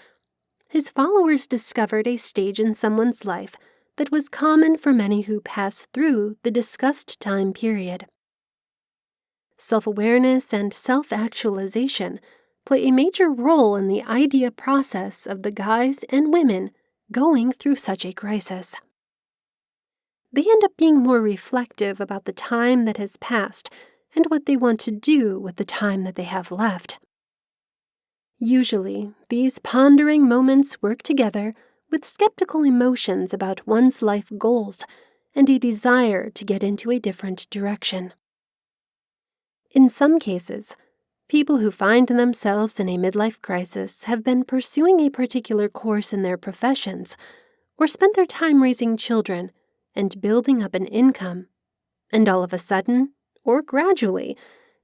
S1: his followers discovered a stage in someone's life that was common for many who pass through the discussed time period. Self-awareness and self-actualization play a major role in the idea process of the guys and women going through such a crisis. They end up being more reflective about the time that has passed and what they want to do with the time that they have left. Usually, these pondering moments work together with skeptical emotions about one's life goals and a desire to get into a different direction. In some cases, people who find themselves in a midlife crisis have been pursuing a particular course in their professions or spent their time raising children and building up an income, and all of a sudden, or gradually,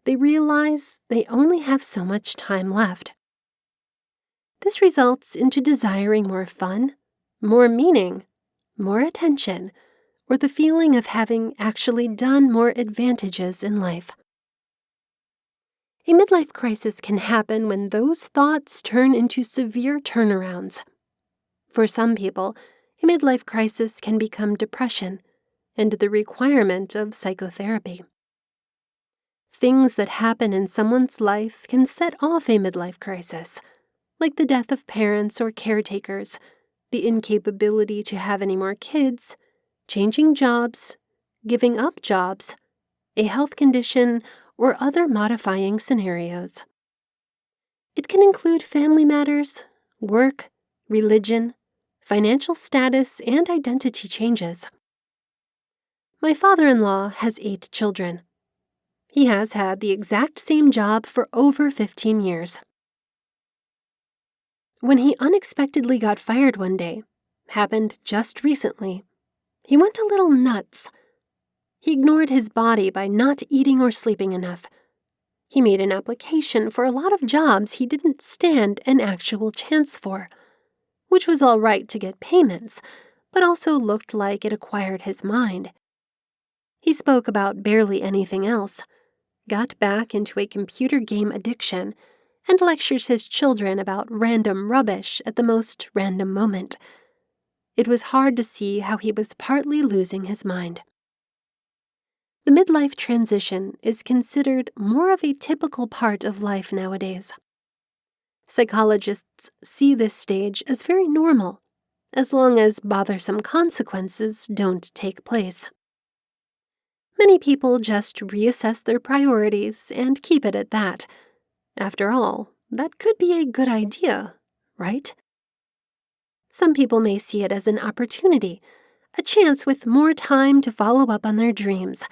S1: they realize they only have so much time left. This results into desiring more fun, more meaning, more attention, or the feeling of having actually done more advantages in life. A midlife crisis can happen when those thoughts turn into severe turnarounds. For some people, a midlife crisis can become depression and the requirement of psychotherapy. Things that happen in someone's life can set off a midlife crisis, like the death of parents or caretakers, the incapability to have any more kids, changing jobs, giving up jobs, a health condition, or other modifying scenarios. It can include family matters, work, religion, financial status, and identity changes. My father-in-law has 8 children. He has had the exact same job for over 15 years. When he unexpectedly got fired one day, happened just recently, he went a little nuts. He ignored his body by not eating or sleeping enough. He made an application for a lot of jobs he didn't stand an actual chance for, which was all right to get payments, but also looked like it acquired his mind. He spoke about barely anything else, got back into a computer game addiction, and lectures his children about random rubbish at the most random moment. It was hard to see how he was partly losing his mind. The midlife transition is considered more of a typical part of life nowadays. Psychologists see this stage as very normal, as long as bothersome consequences don't take place. Many people just reassess their priorities and keep it at that. After all, that could be a good idea, right? Some people may see it as an opportunity, a chance with more time to follow up on their dreams.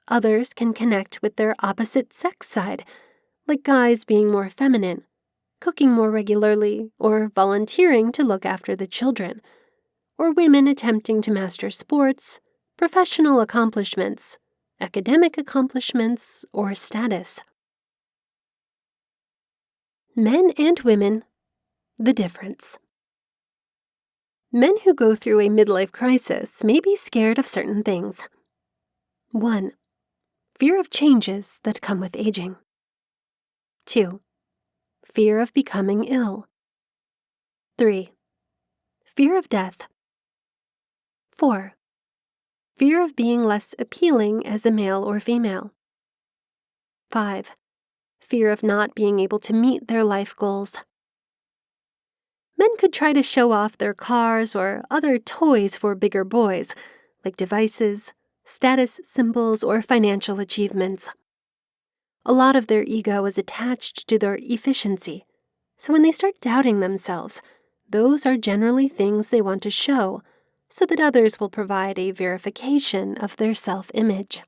S1: Others can connect with their opposite sex side, like guys being more feminine, cooking more regularly, or volunteering to look after the children, or women attempting to master sports, professional accomplishments, academic accomplishments, or status. Men and women, the difference. Men who go through a midlife crisis may be scared of certain things. 1. Fear of changes that come with aging. 2. Fear of becoming ill. 3. Fear of death. 4. Fear of being less appealing as a male or female. 5. Fear of not being able to meet their life goals. Men could try to show off their cars or other toys for bigger boys, like devices, status symbols, or financial achievements. A lot of their ego is attached to their efficiency, so when they start doubting themselves, those are generally things they want to show, so that others will provide a verification of their self-image.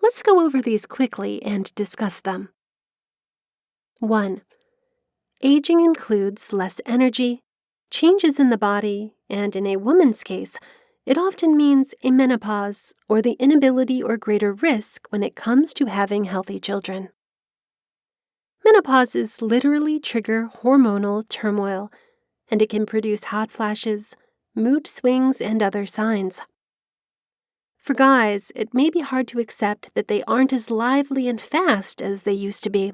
S1: Let's go over these quickly and discuss them. 1. Aging includes less energy, changes in the body, and in a woman's case, it often means a menopause or the inability or greater risk when it comes to having healthy children. Menopauses literally trigger hormonal turmoil, and it can produce hot flashes, mood swings, and other signs. For guys, it may be hard to accept that they aren't as lively and fast as they used to be.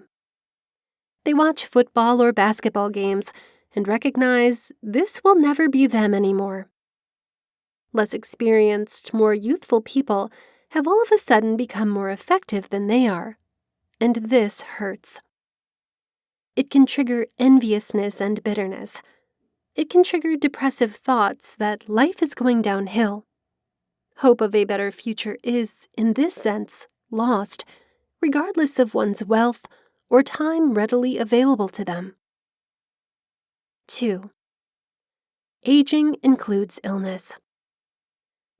S1: They watch football or basketball games and recognize this will never be them anymore. Less experienced, more youthful people have all of a sudden become more effective than they are, and this hurts. It can trigger enviousness and bitterness. It can trigger depressive thoughts that life is going downhill. Hope of a better future is, in this sense, lost, regardless of one's wealth or time readily available to them. 2. Aging includes illness.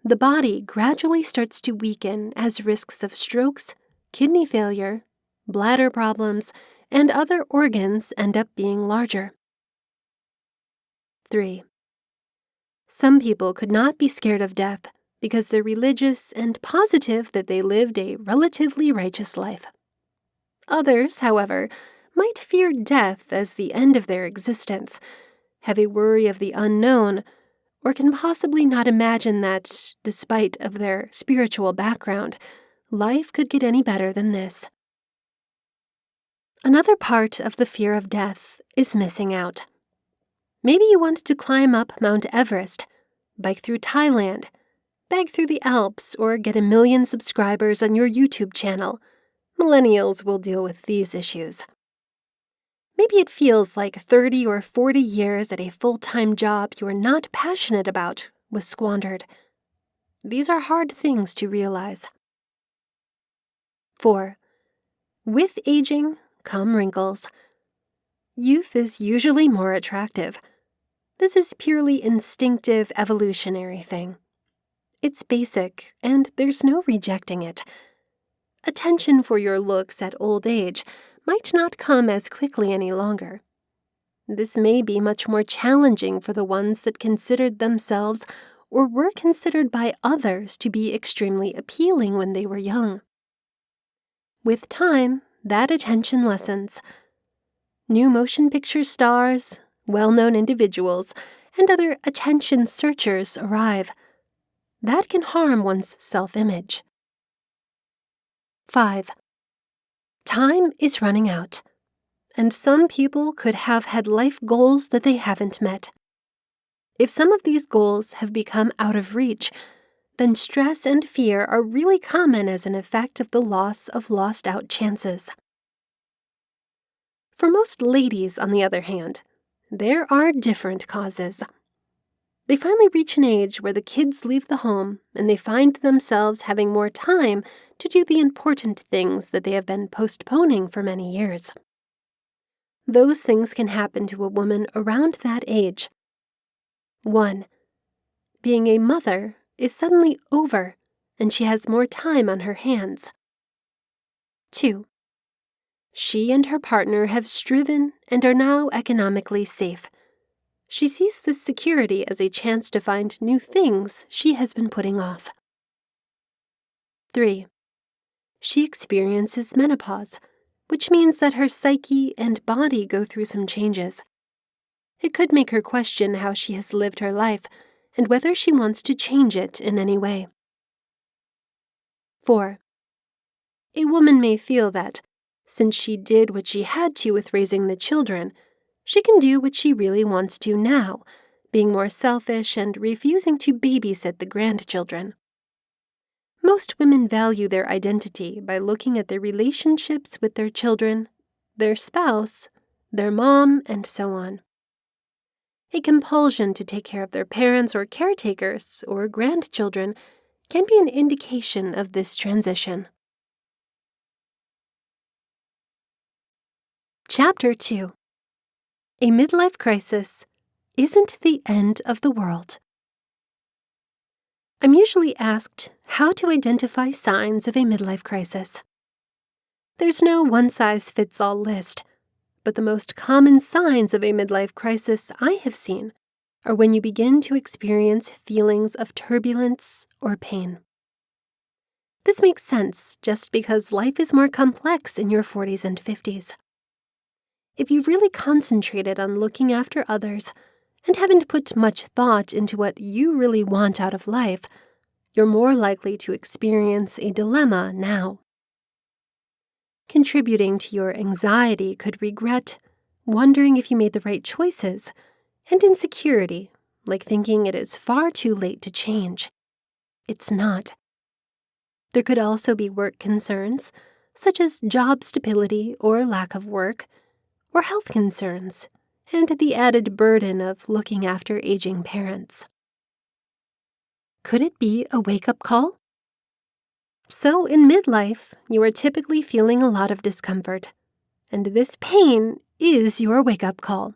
S1: The body gradually starts to weaken as risks of strokes, kidney failure, bladder problems, and other organs end up being larger. 3. Some people could not be scared of death because they're religious and positive that they lived a relatively righteous life. Others, however, might fear death as the end of their existence, have a worry of the unknown, or can possibly not imagine that, despite of their spiritual background, life could get any better than this. Another part of the fear of death is missing out. Maybe you want to climb up Mount Everest, bike through Thailand, beg through the Alps, or get 1,000,000 subscribers on your YouTube channel. Millennials will deal with these issues. Maybe it feels like 30 or 40 years at a full-time job you are not passionate about was squandered. These are hard things to realize. 4. With aging come wrinkles. Youth is usually more attractive. This is purely instinctive evolutionary thing. It's basic, and there's no rejecting it. Attention for your looks at old age might not come as quickly any longer. This may be much more challenging for the ones that considered themselves or were considered by others to be extremely appealing when they were young. With time, that attention lessens. New motion picture stars, well-known individuals, and other attention searchers arrive. That can harm one's self-image. 5. Time is running out, and some people could have had life goals that they haven't met. If some of these goals have become out of reach, then stress and fear are really common as an effect of the loss of lost-out chances. For most ladies, on the other hand, there are different causes. They finally reach an age where the kids leave the home and they find themselves having more time to do the important things that they have been postponing for many years. Those things can happen to a woman around that age. 1. Being a mother is suddenly over, and she has more time on her hands. 2. She and her partner have striven and are now economically safe. She sees this security as a chance to find new things she has been putting off. 3. She experiences menopause, which means that her psyche and body go through some changes. It could make her question how she has lived her life and whether she wants to change it in any way. 4. A woman may feel that, since she did what she had to with raising the children, she can do what she really wants to now, being more selfish and refusing to babysit the grandchildren. Most women value their identity by looking at their relationships with their children, their spouse, their mom, and so on. A compulsion to take care of their parents or caretakers or grandchildren can be an indication of this transition. Chapter 2. A midlife crisis isn't the end of the world. I'm usually asked how to identify signs of a midlife crisis. There's no one-size-fits-all list, but the most common signs of a midlife crisis I have seen are when you begin to experience feelings of turbulence or pain. This makes sense just because life is more complex in your 40s and 50s. If you've really concentrated on looking after others and haven't put much thought into what you really want out of life, you're more likely to experience a dilemma now. Contributing to your anxiety could regret, wondering if you made the right choices, and insecurity, like thinking it is far too late to change. It's not. There could also be work concerns, such as job stability or lack of work, or health concerns, and the added burden of looking after aging parents. Could it be a wake-up call? So in midlife, you are typically feeling a lot of discomfort, and this pain is your wake-up call.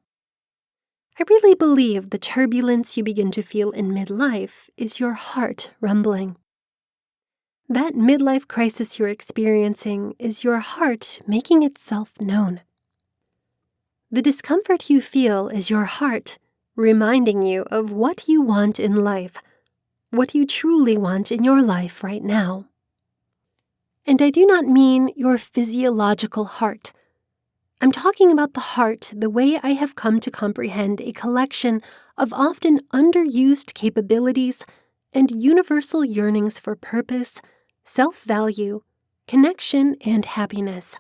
S1: I really believe the turbulence you begin to feel in midlife is your heart rumbling. That midlife crisis you're experiencing is your heart making itself known. The discomfort you feel is your heart reminding you of what you want in life, what you truly want in your life right now. And I do not mean your physiological heart. I'm talking about the heart the way I have come to comprehend a collection of often underused capabilities and universal yearnings for purpose, self-value, connection, and happiness.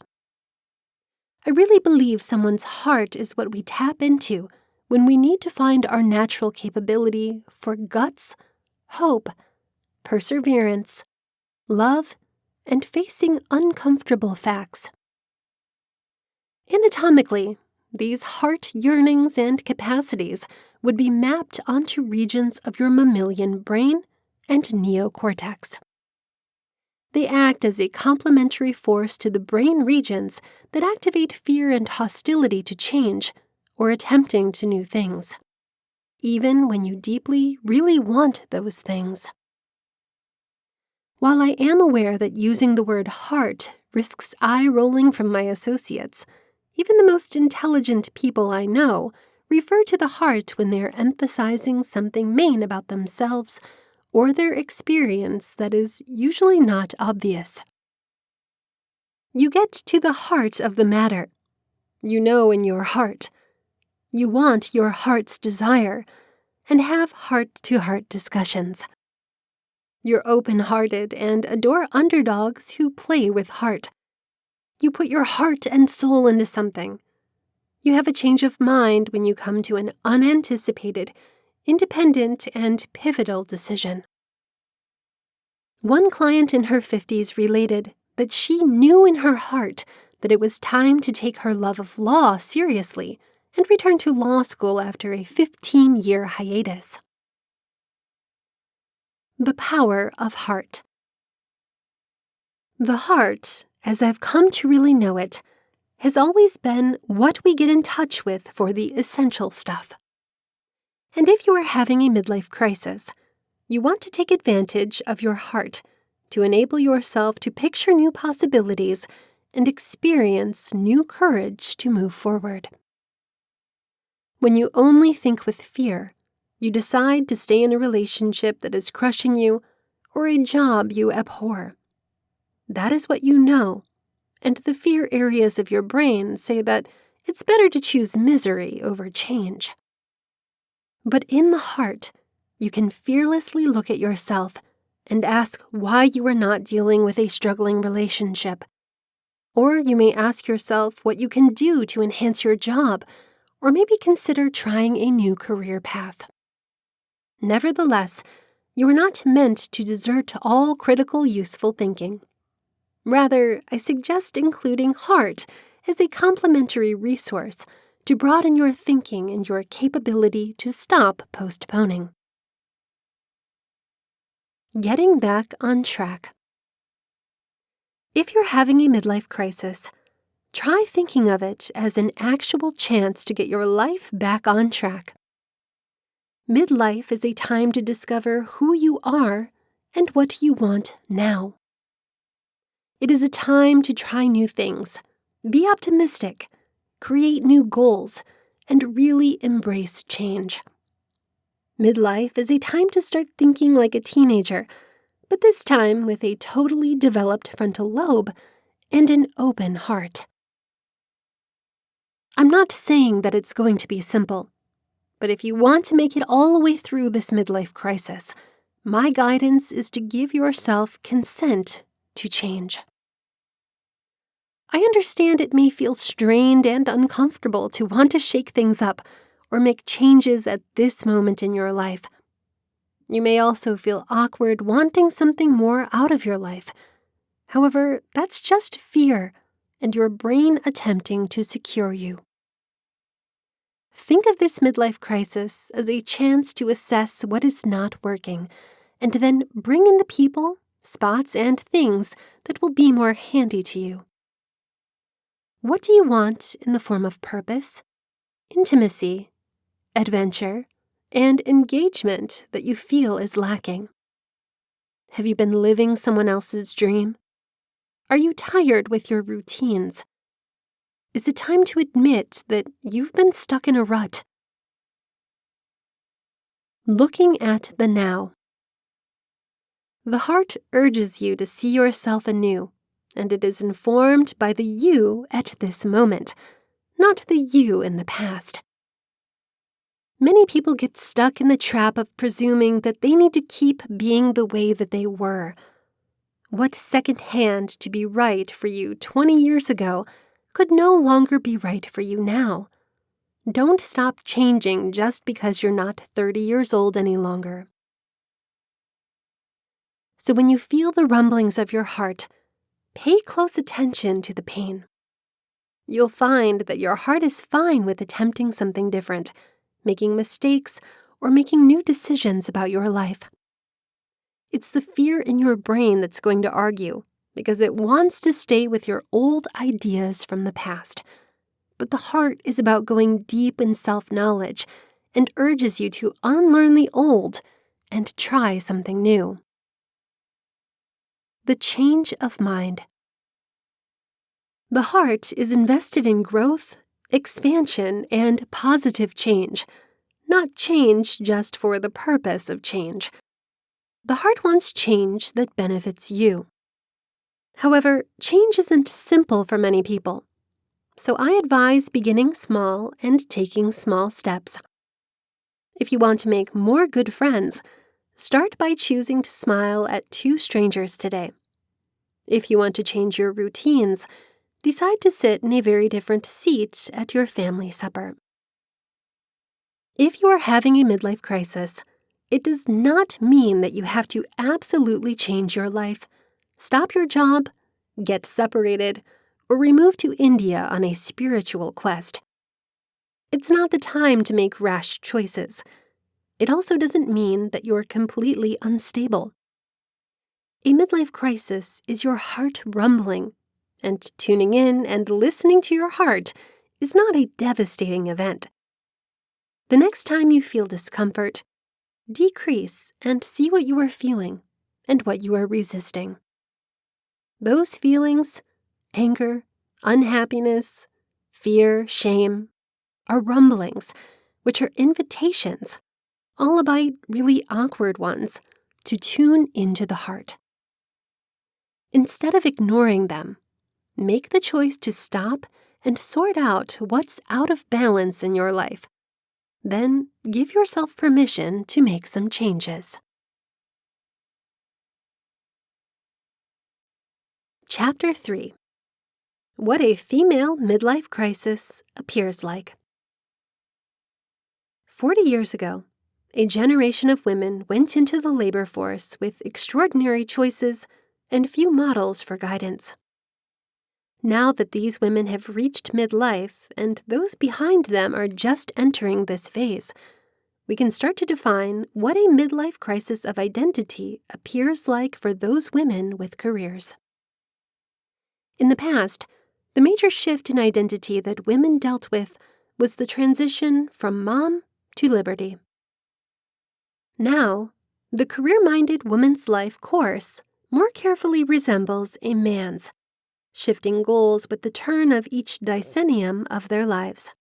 S1: I really believe someone's heart is what we tap into when we need to find our natural capability for guts, hope, perseverance, love, and facing uncomfortable facts. Anatomically, these heart yearnings and capacities would be mapped onto regions of your mammalian brain and neocortex. They act as a complementary force to the brain regions that activate fear and hostility to change or attempting to new things, even when you deeply, really want those things. While I am aware that using the word heart risks eye-rolling from my associates, even the most intelligent people I know refer to the heart when they are emphasizing something main about themselves or their experience that is usually not obvious. You get to the heart of the matter. You know in your heart. You want your heart's desire and have heart-to-heart discussions. You're open-hearted and adore underdogs who play with heart. You put your heart and soul into something. You have a change of mind when you come to an unanticipated, independent, and pivotal decision. One client in her 50s related that she knew in her heart that it was time to take her love of law seriously and return to law school after a 15-year hiatus. The power of heart. The heart, as I've come to really know it, has always been what we get in touch with for the essential stuff. And if you are having a midlife crisis, you want to take advantage of your heart to enable yourself to picture new possibilities and experience new courage to move forward. When you only think with fear, you decide to stay in a relationship that is crushing you or a job you abhor. That is what you know, and the fear areas of your brain say that it's better to choose misery over change. But in the heart, you can fearlessly look at yourself and ask why you are not dealing with a struggling relationship. Or you may ask yourself what you can do to enhance your job, or maybe consider trying a new career path. Nevertheless, you are not meant to desert all critical, useful thinking. Rather, I suggest including heart as a complementary resource to broaden your thinking and your capability to stop postponing. Getting back on track. If you're having a midlife crisis, try thinking of it as an actual chance to get your life back on track. Midlife is a time to discover who you are and what you want now. It is a time to try new things, be optimistic, create new goals, and really embrace change. Midlife is a time to start thinking like a teenager, but this time with a totally developed frontal lobe and an open heart. I'm not saying that it's going to be simple, but if you want to make it all the way through this midlife crisis, my guidance is to give yourself consent to change. I understand it may feel strained and uncomfortable to want to shake things up or make changes at this moment in your life. You may also feel awkward wanting something more out of your life. However, that's just fear and your brain attempting to secure you. Think of this midlife crisis as a chance to assess what is not working and then bring in the people, spots, and things that will be more handy to you. What do you want in the form of purpose, intimacy, adventure, and engagement that you feel is lacking? Have you been living someone else's dream? Are you tired with your routines? Is it time to admit that you've been stuck in a rut? Looking at the now. The heart urges you to see yourself anew, and it is informed by the you at this moment, not the you in the past. Many people get stuck in the trap of presuming that they need to keep being the way that they were. What second-hand to be right for you 20 years ago could no longer be right for you now. Don't stop changing just because you're not 30 years old any longer. So when you feel the rumblings of your heart, pay close attention to the pain. You'll find that your heart is fine with attempting something different, making mistakes, or making new decisions about your life. It's the fear in your brain that's going to argue, because it wants to stay with your old ideas from the past. But the heart is about going deep in self-knowledge and urges you to unlearn the old and try something new. The change of mind. The heart is invested in growth, expansion, and positive change, not change just for the purpose of change. The heart wants change that benefits you. However, change isn't simple for many people, so I advise beginning small and taking small steps. If you want to make more good friends, start by choosing to smile at 2 strangers today. If you want to change your routines, decide to sit in a very different seat at your family supper. If you are having a midlife crisis, it does not mean that you have to absolutely change your life, stop your job, get separated, or remove to India on a spiritual quest. It's not the time to make rash choices. It also doesn't mean that you're completely unstable. A midlife crisis is your heart rumbling, and tuning in and listening to your heart is not a devastating event. The next time you feel discomfort, decrease and see what you are feeling and what you are resisting. Those feelings, anger, unhappiness, fear, shame, are rumblings, which are invitations, albeit really awkward ones, to tune into the heart. Instead of ignoring them, make the choice to stop and sort out what's out of balance in your life. Then give yourself permission to make some changes. Chapter 3. What a female midlife crisis appears like. 40 years ago, a generation of women went into the labor force with extraordinary choices and few models for guidance. Now that these women have reached midlife and those behind them are just entering this phase, we can start to define what a midlife crisis of identity appears like for those women with careers. In the past, the major shift in identity that women dealt with was the transition from mom to liberty. Now, the career-minded woman's life course more carefully resembles a man's, shifting goals with the turn of each decennium of their lives.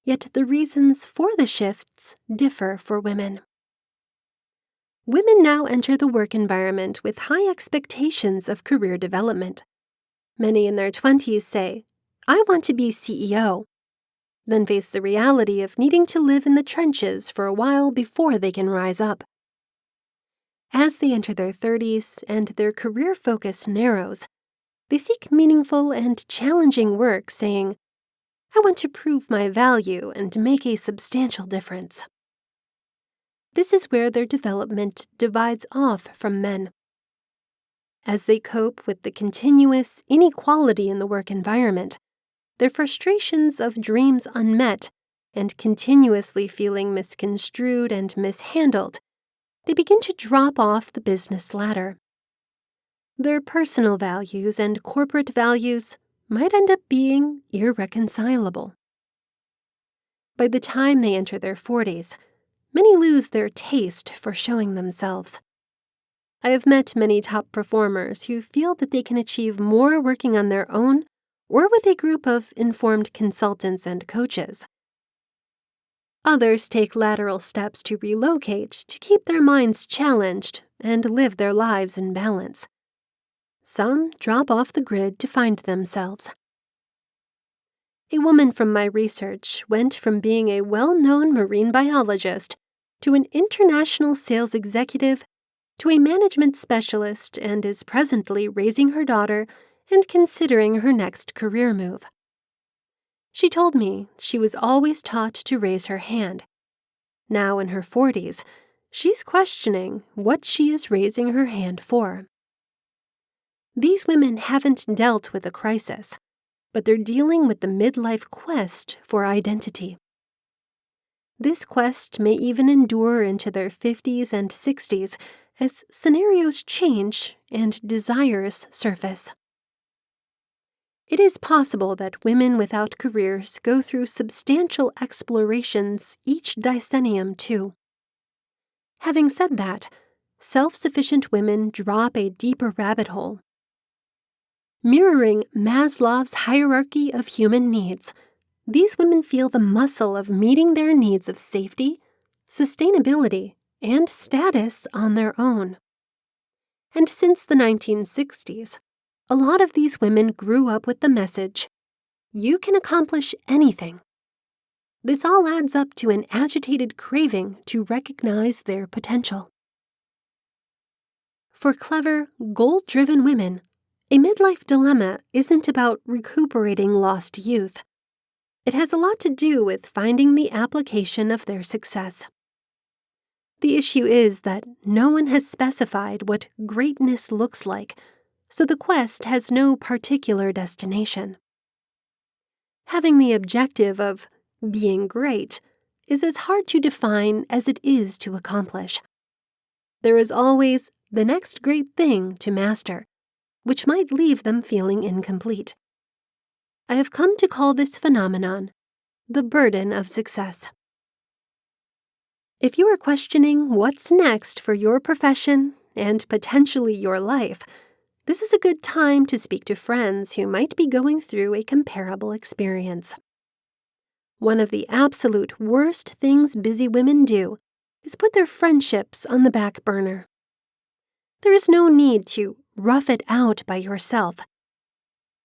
S1: Yet the reasons for the shifts differ for women. Women now enter the work environment with high expectations of career development. Many in their 20s say, "I want to be CEO," then face the reality of needing to live in the trenches for a while before they can rise up. As they enter their 30s and their career focus narrows, they seek meaningful and challenging work, saying, "I want to prove my value and make a substantial difference." This is where their development divides off from men. As they cope with the continuous inequality in the work environment, their frustrations of dreams unmet and continuously feeling misconstrued and mishandled, they begin to drop off the business ladder. Their personal values and corporate values might end up being irreconcilable. By the time they enter their 40s, many lose their taste for showing themselves. I have met many top performers who feel that they can achieve more working on their own or with a group of informed consultants and coaches. Others take lateral steps to relocate to keep their minds challenged and live their lives in balance. Some drop off the grid to find themselves. A woman from my research went from being a well-known marine biologist to an international sales executive to a management specialist and is presently raising her daughter and considering her next career move. She told me she was always taught to raise her hand. Now in her 40s, She's questioning what she is raising her hand for. These women haven't dealt with a crisis, but they're dealing with the midlife quest for identity. This quest may even endure into their 50s and 60s as scenarios change and desires surface. It is possible that women without careers go through substantial explorations each decennium, too. Having said that, self-sufficient women drop a deeper rabbit hole. Mirroring Maslow's hierarchy of human needs, these women feel the muscle of meeting their needs of safety, sustainability, and status on their own. And since the 1960s, a lot of these women grew up with the message, "You can accomplish anything." This all adds up to an agitated craving to recognize their potential. For clever, goal-driven women, a midlife dilemma isn't about recuperating lost youth. It has a lot to do with finding the application of their success. The issue is that no one has specified what greatness looks like, so the quest has no particular destination. Having the objective of being great is as hard to define as it is to accomplish. There is always the next great thing to master, which might leave them feeling incomplete. I have come to call this phenomenon the burden of success. If you are questioning what's next for your profession and potentially your life, this is a good time to speak to friends who might be going through a comparable experience. One of the absolute worst things busy women do is put their friendships on the back burner. There is no need to rough it out by yourself.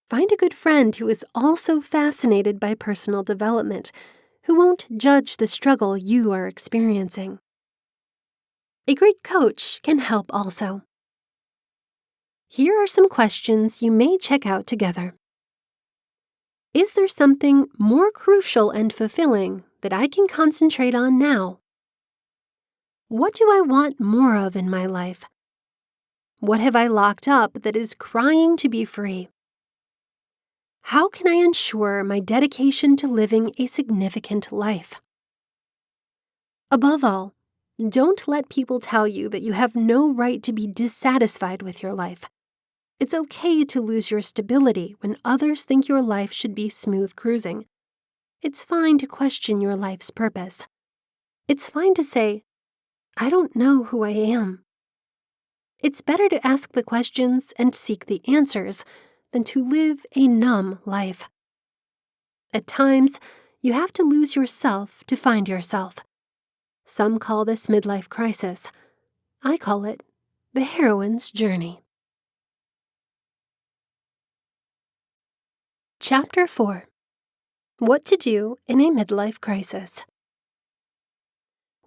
S1: Find a good friend who is also fascinated by personal development, who won't judge the struggle you are experiencing. A great coach can help also. Here are some questions you may check out together. Is there something more crucial and fulfilling that I can concentrate on now? What do I want more of in my life? What have I locked up that is crying to be free? How can I ensure my dedication to living a significant life? Above all, don't let people tell you that you have no right to be dissatisfied with your life. It's okay to lose your stability when others think your life should be smooth cruising. It's fine to question your life's purpose. It's fine to say, "I don't know who I am." It's better to ask the questions and seek the answers than to live a numb life. At times, you have to lose yourself to find yourself. Some call this midlife crisis. I call it the heroine's journey. Chapter 4. What to do in a midlife crisis.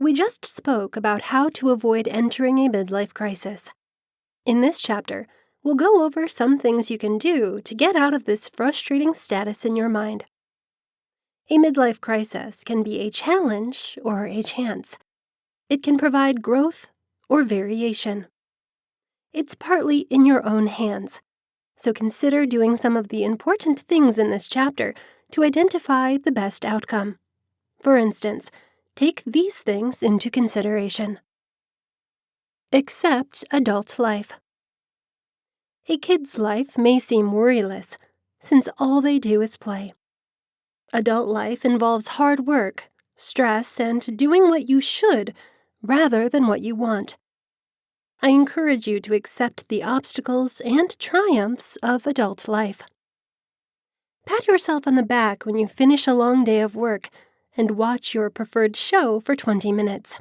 S1: We just spoke about how to avoid entering a midlife crisis. In this chapter, we'll go over some things you can do to get out of this frustrating status in your mind. A midlife crisis can be a challenge or a chance. It can provide growth or variation. It's partly in your own hands, so consider doing some of the important things in this chapter to identify the best outcome. For instance, take these things into consideration. Accept adult life. A kid's life may seem worryless, since all they do is play. Adult life involves hard work, stress, and doing what you should rather than what you want. I encourage you to accept the obstacles and triumphs of adult life. Pat yourself on the back when you finish a long day of work and watch your preferred show for 20 minutes.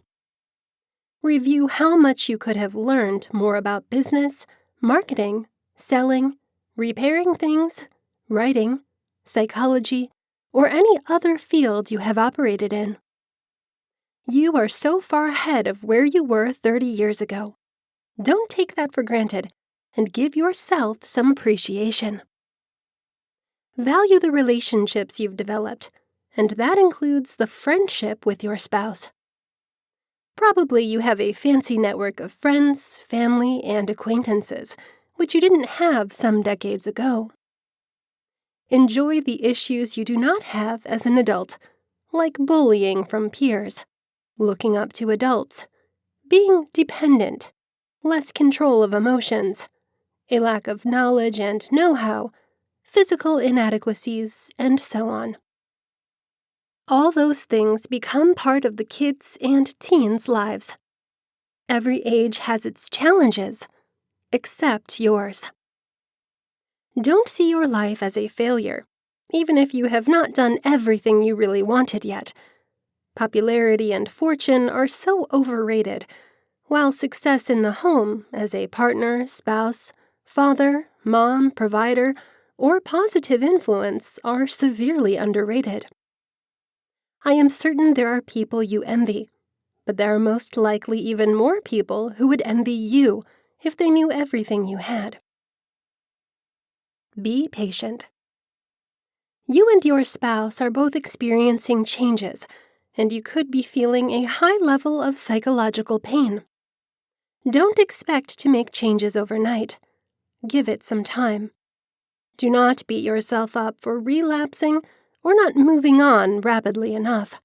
S1: Review how much you could have learned more about business, marketing, selling, repairing things, writing, psychology, or any other field you have operated in. You are so far ahead of where you were 30 years ago. Don't take that for granted, and give yourself some appreciation. Value the relationships you've developed, and that includes the friendship with your spouse. Probably you have a fancy network of friends, family, and acquaintances, which you didn't have some decades ago. Enjoy the issues you do not have as an adult, like bullying from peers, looking up to adults, being dependent, less control of emotions, a lack of knowledge and know-how, physical inadequacies, and so on. All those things become part of the kids' and teens' lives. Every age has its challenges, except yours. Don't see your life as a failure, even if you have not done everything you really wanted yet. Popularity and fortune are so overrated, while success in the home as a partner, spouse, father, mom, provider, or positive influence are severely underrated. I am certain there are people you envy, but there are most likely even more people who would envy you if they knew everything you had. Be patient. You and your spouse are both experiencing changes, and you could be feeling a high level of psychological pain. Don't expect to make changes overnight. Give it some time. Do not beat yourself up for relapsing or not moving on rapidly enough.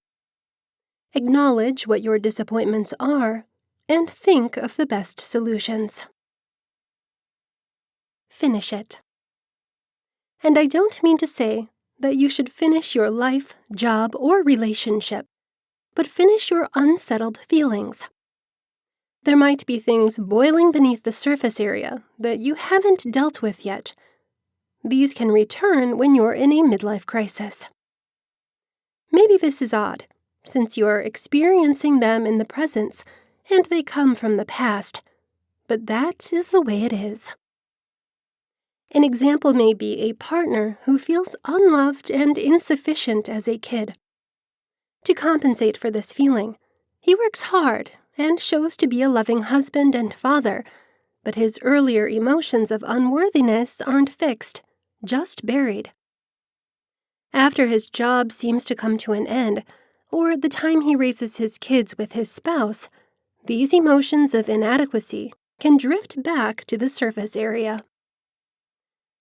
S1: Acknowledge what your disappointments are and think of the best solutions. Finish it. And I don't mean to say that you should finish your life, job, or relationship, but finish your unsettled feelings. There might be things boiling beneath the surface area that you haven't dealt with yet. These can return when you're in a midlife crisis. Maybe this is odd, since you're experiencing them in the present and they come from the past, but that is the way it is. An example may be a partner who feels unloved and insufficient as a kid. To compensate for this feeling, he works hard and shows to be a loving husband and father, but his earlier emotions of unworthiness aren't fixed, just buried. After his job seems to come to an end, or the time he raises his kids with his spouse, these emotions of inadequacy can drift back to the surface area.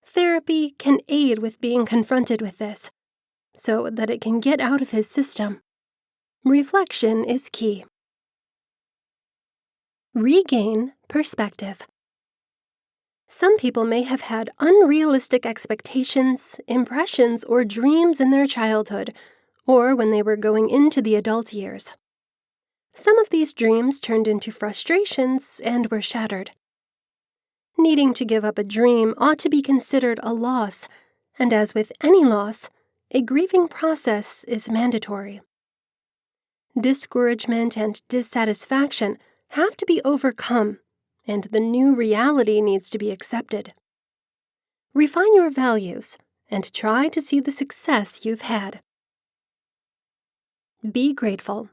S1: Therapy can aid with being confronted with this, so that it can get out of his system. Reflection is key. Regain perspective. Some people may have had unrealistic expectations, impressions, or dreams in their childhood, or when they were going into the adult years. Some of these dreams turned into frustrations and were shattered. Needing to give up a dream ought to be considered a loss, and as with any loss, a grieving process is mandatory. Discouragement and dissatisfaction have to be overcome, and the new reality needs to be accepted. Refine your values and try to see the success you've had. Be grateful.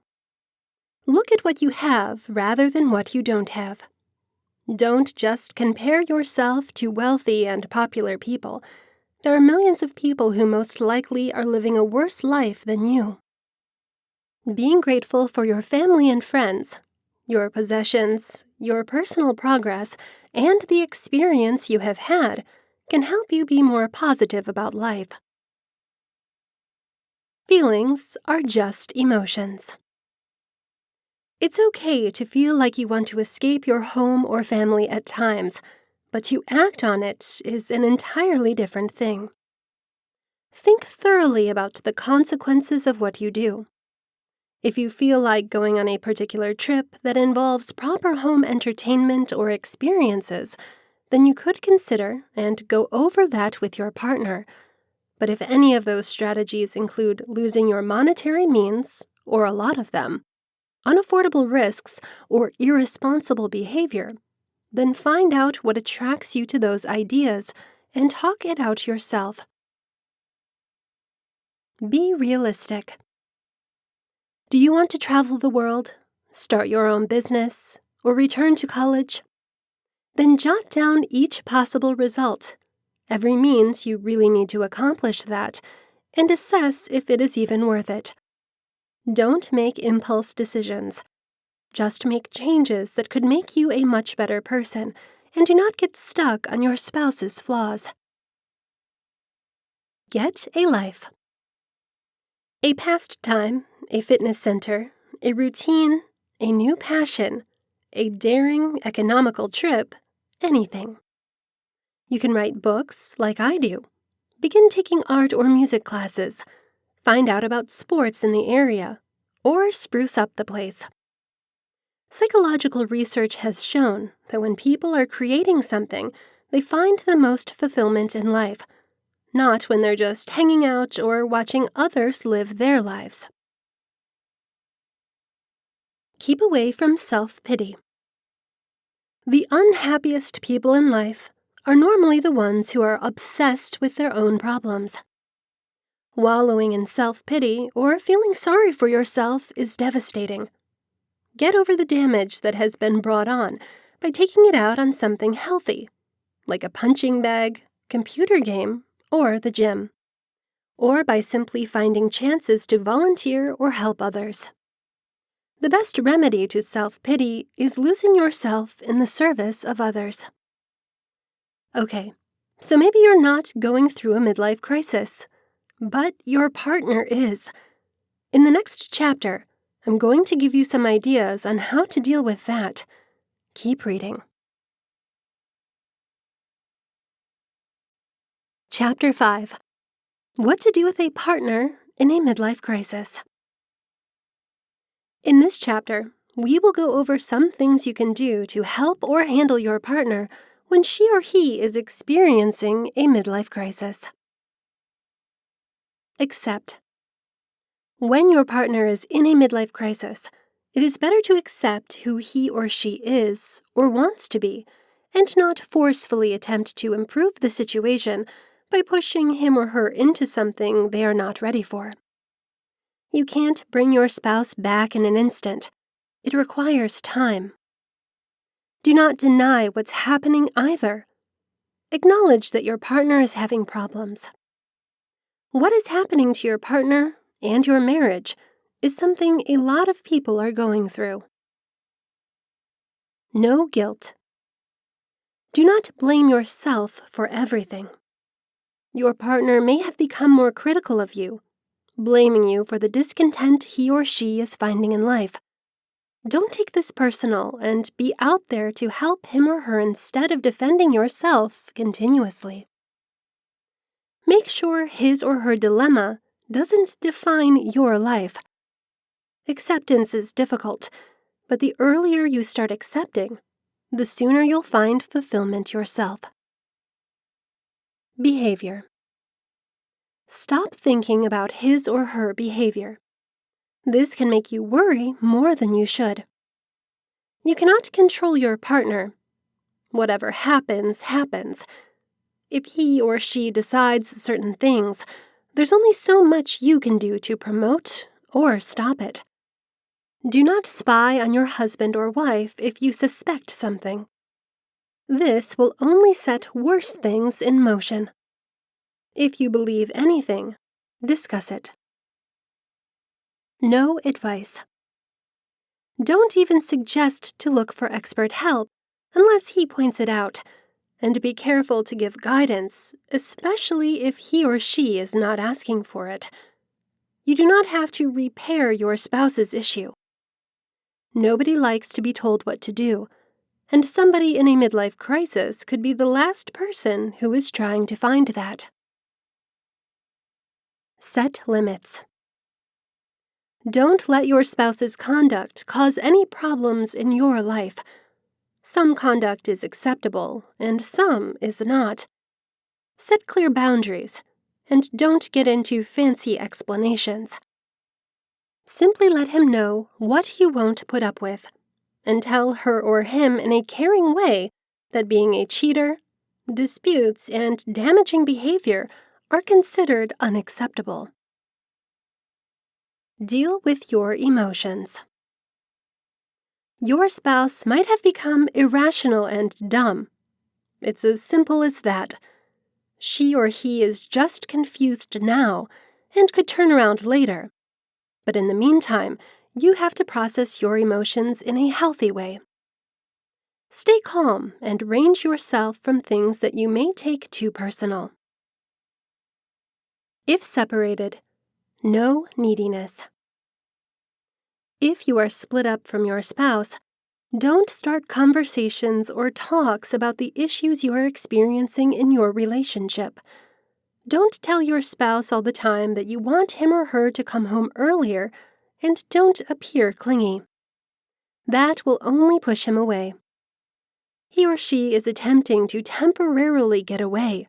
S1: Look at what you have rather than what you don't have. Don't just compare yourself to wealthy and popular people. There are millions of people who most likely are living a worse life than you. Being grateful for your family and friends, your possessions, your personal progress, and the experience you have had can help you be more positive about life. Feelings are just emotions. It's okay to feel like you want to escape your home or family at times, but to act on it is an entirely different thing. Think thoroughly about the consequences of what you do. If you feel like going on a particular trip that involves proper home entertainment or experiences, then you could consider and go over that with your partner. But if any of those strategies include losing your monetary means, or a lot of them, unaffordable risks, or irresponsible behavior, then find out what attracts you to those ideas and talk it out yourself. Be realistic. Do you want to travel the world, start your own business, or return to college? Then jot down each possible result, every means you really need to accomplish that, and assess if it is even worth it. Don't make impulse decisions. Just make changes that could make you a much better person, and do not get stuck on your spouse's flaws. Get a life. A pastime, a fitness center, a routine, a new passion, a daring, economical trip, anything. You can write books like I do. Begin taking art or music classes. Find out about sports in the area, or spruce up the place. Psychological research has shown that when people are creating something, they find the most fulfillment in life, not when they're just hanging out or watching others live their lives. Keep away from self-pity. The unhappiest people in life are normally the ones who are obsessed with their own problems. Wallowing in self-pity or feeling sorry for yourself is devastating. Get over the damage that has been brought on by taking it out on something healthy, like a punching bag, computer game, or the gym, or by simply finding chances to volunteer or help others. The best remedy to self-pity is losing yourself in the service of others. Okay, so maybe you're not going through a midlife crisis, but your partner is. In the next chapter, I'm going to give you some ideas on how to deal with that. Keep reading. Chapter 5. What to do with a partner in a midlife crisis. In this chapter, we will go over some things you can do to help or handle your partner when she or he is experiencing a midlife crisis. Accept. When your partner is in a midlife crisis, it is better to accept who he or she is or wants to be, and not forcefully attempt to improve the situation by pushing him or her into something they are not ready for. You can't bring your spouse back in an instant. It requires time. Do not deny what's happening either. Acknowledge that your partner is having problems. What is happening to your partner and your marriage is something a lot of people are going through. No guilt. Do not blame yourself for everything. Your partner may have become more critical of you, blaming you for the discontent he or she is finding in life. Don't take this personal and be out there to help him or her instead of defending yourself continuously. Make sure his or her dilemma doesn't define your life. Acceptance is difficult, but the earlier you start accepting, the sooner you'll find fulfillment yourself. Behavior. Stop thinking about his or her behavior. This can make you worry more than you should. You cannot control your partner. Whatever happens, happens. If he or she decides certain things, there's only so much you can do to promote or stop it. Do not spy on your husband or wife if you suspect something. This will only set worse things in motion. If you believe anything, discuss it. No advice. Don't even suggest to look for expert help unless he points it out, and be careful to give guidance, especially if he or she is not asking for it. You do not have to repair your spouse's issue. Nobody likes to be told what to do, and somebody in a midlife crisis could be the last person who is trying to find that. Set limits. Don't let your spouse's conduct cause any problems in your life. Some conduct is acceptable, and some is not. Set clear boundaries, and don't get into fancy explanations. Simply let him know what you won't put up with, and tell her or him in a caring way that being a cheater, disputes, and damaging behavior are considered unacceptable. Deal with your emotions. Your spouse might have become irrational and dumb. It's as simple as that. She or he is just confused now and could turn around later. But in the meantime, You have to process your emotions in a healthy way. Stay calm and range yourself from things that you may take too personal. If separated, no neediness. If you are split up from your spouse, don't start conversations or talks about the issues you are experiencing in your relationship. Don't tell your spouse all the time that you want him or her to come home earlier, and don't appear clingy. That will only push him away. He or she is attempting to temporarily get away.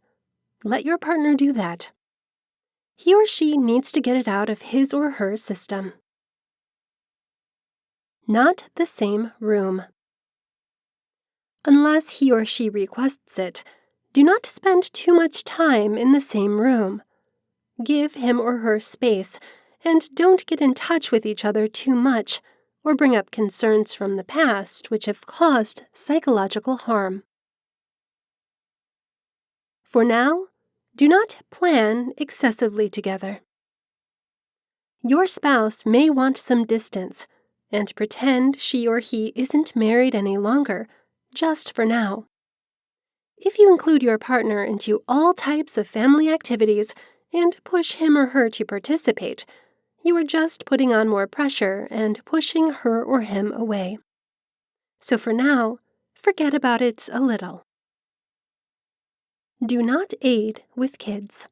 S1: Let your partner do that. He or she needs to get it out of his or her system. Not the same room. Unless he or she requests it, do not spend too much time in the same room. Give him or her space, and don't get in touch with each other too much, or bring up concerns from the past which have caused psychological harm. For now, do not plan excessively together. Your spouse may want some distance, and pretend she or he isn't married any longer, just for now. If you include your partner into all types of family activities and push him or her to participate, you are just putting on more pressure and pushing her or him away. So for now, forget about it a little. Do not aid with kids.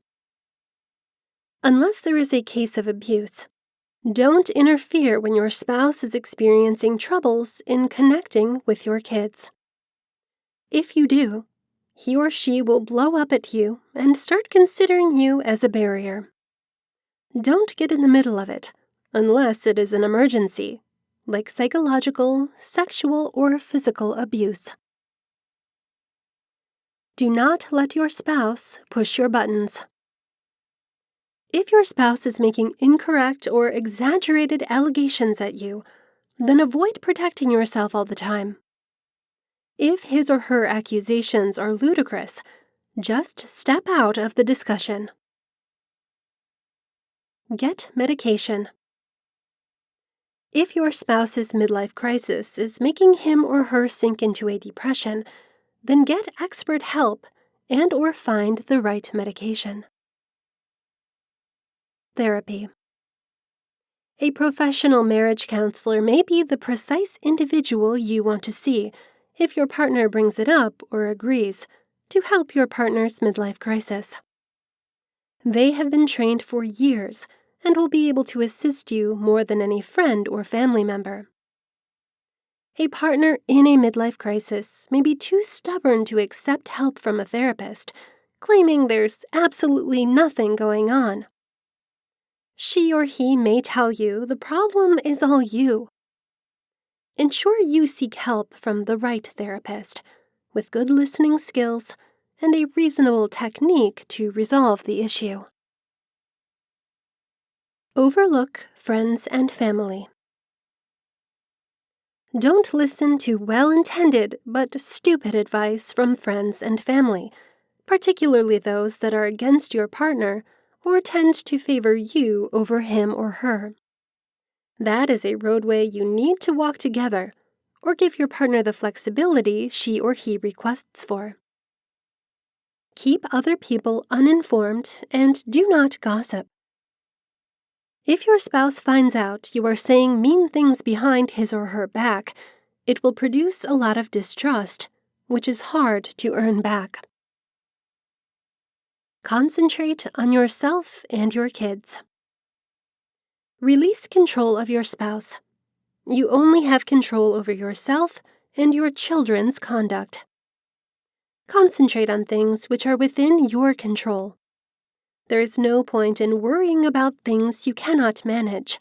S1: Unless there is a case of abuse, don't interfere when your spouse is experiencing troubles in connecting with your kids. If you do, he or she will blow up at you and start considering you as a barrier. Don't get in the middle of it, unless it is an emergency, like psychological, sexual, or physical abuse. Do not let your spouse push your buttons. If your spouse is making incorrect or exaggerated allegations at you, then avoid protecting yourself all the time. If his or her accusations are ludicrous, just step out of the discussion. Get medication. If your spouse's midlife crisis is making him or her sink into a depression, then get expert help and/or find the right medication. Therapy. A professional marriage counselor may be the precise individual you want to see if your partner brings it up or agrees to help your partner's midlife crisis. They have been trained for years and will be able to assist you more than any friend or family member. A partner in a midlife crisis may be too stubborn to accept help from a therapist, claiming there's absolutely nothing going on. She or he may tell you the problem is all you. Ensure you seek help from the right therapist, with good listening skills and a reasonable technique to resolve the issue. Overlook friends and family. Don't listen to well-intended but stupid advice from friends and family, particularly those that are against your partner or tend to favor you over him or her. That is a roadway you need to walk together, or give your partner the flexibility she or he requests for. Keep other people uninformed and do not gossip. If your spouse finds out you are saying mean things behind his or her back, it will produce a lot of distrust, which is hard to earn back. Concentrate on yourself and your kids. Release control of your spouse. You only have control over yourself and your children's conduct. Concentrate on things which are within your control. There is no point in worrying about things you cannot manage.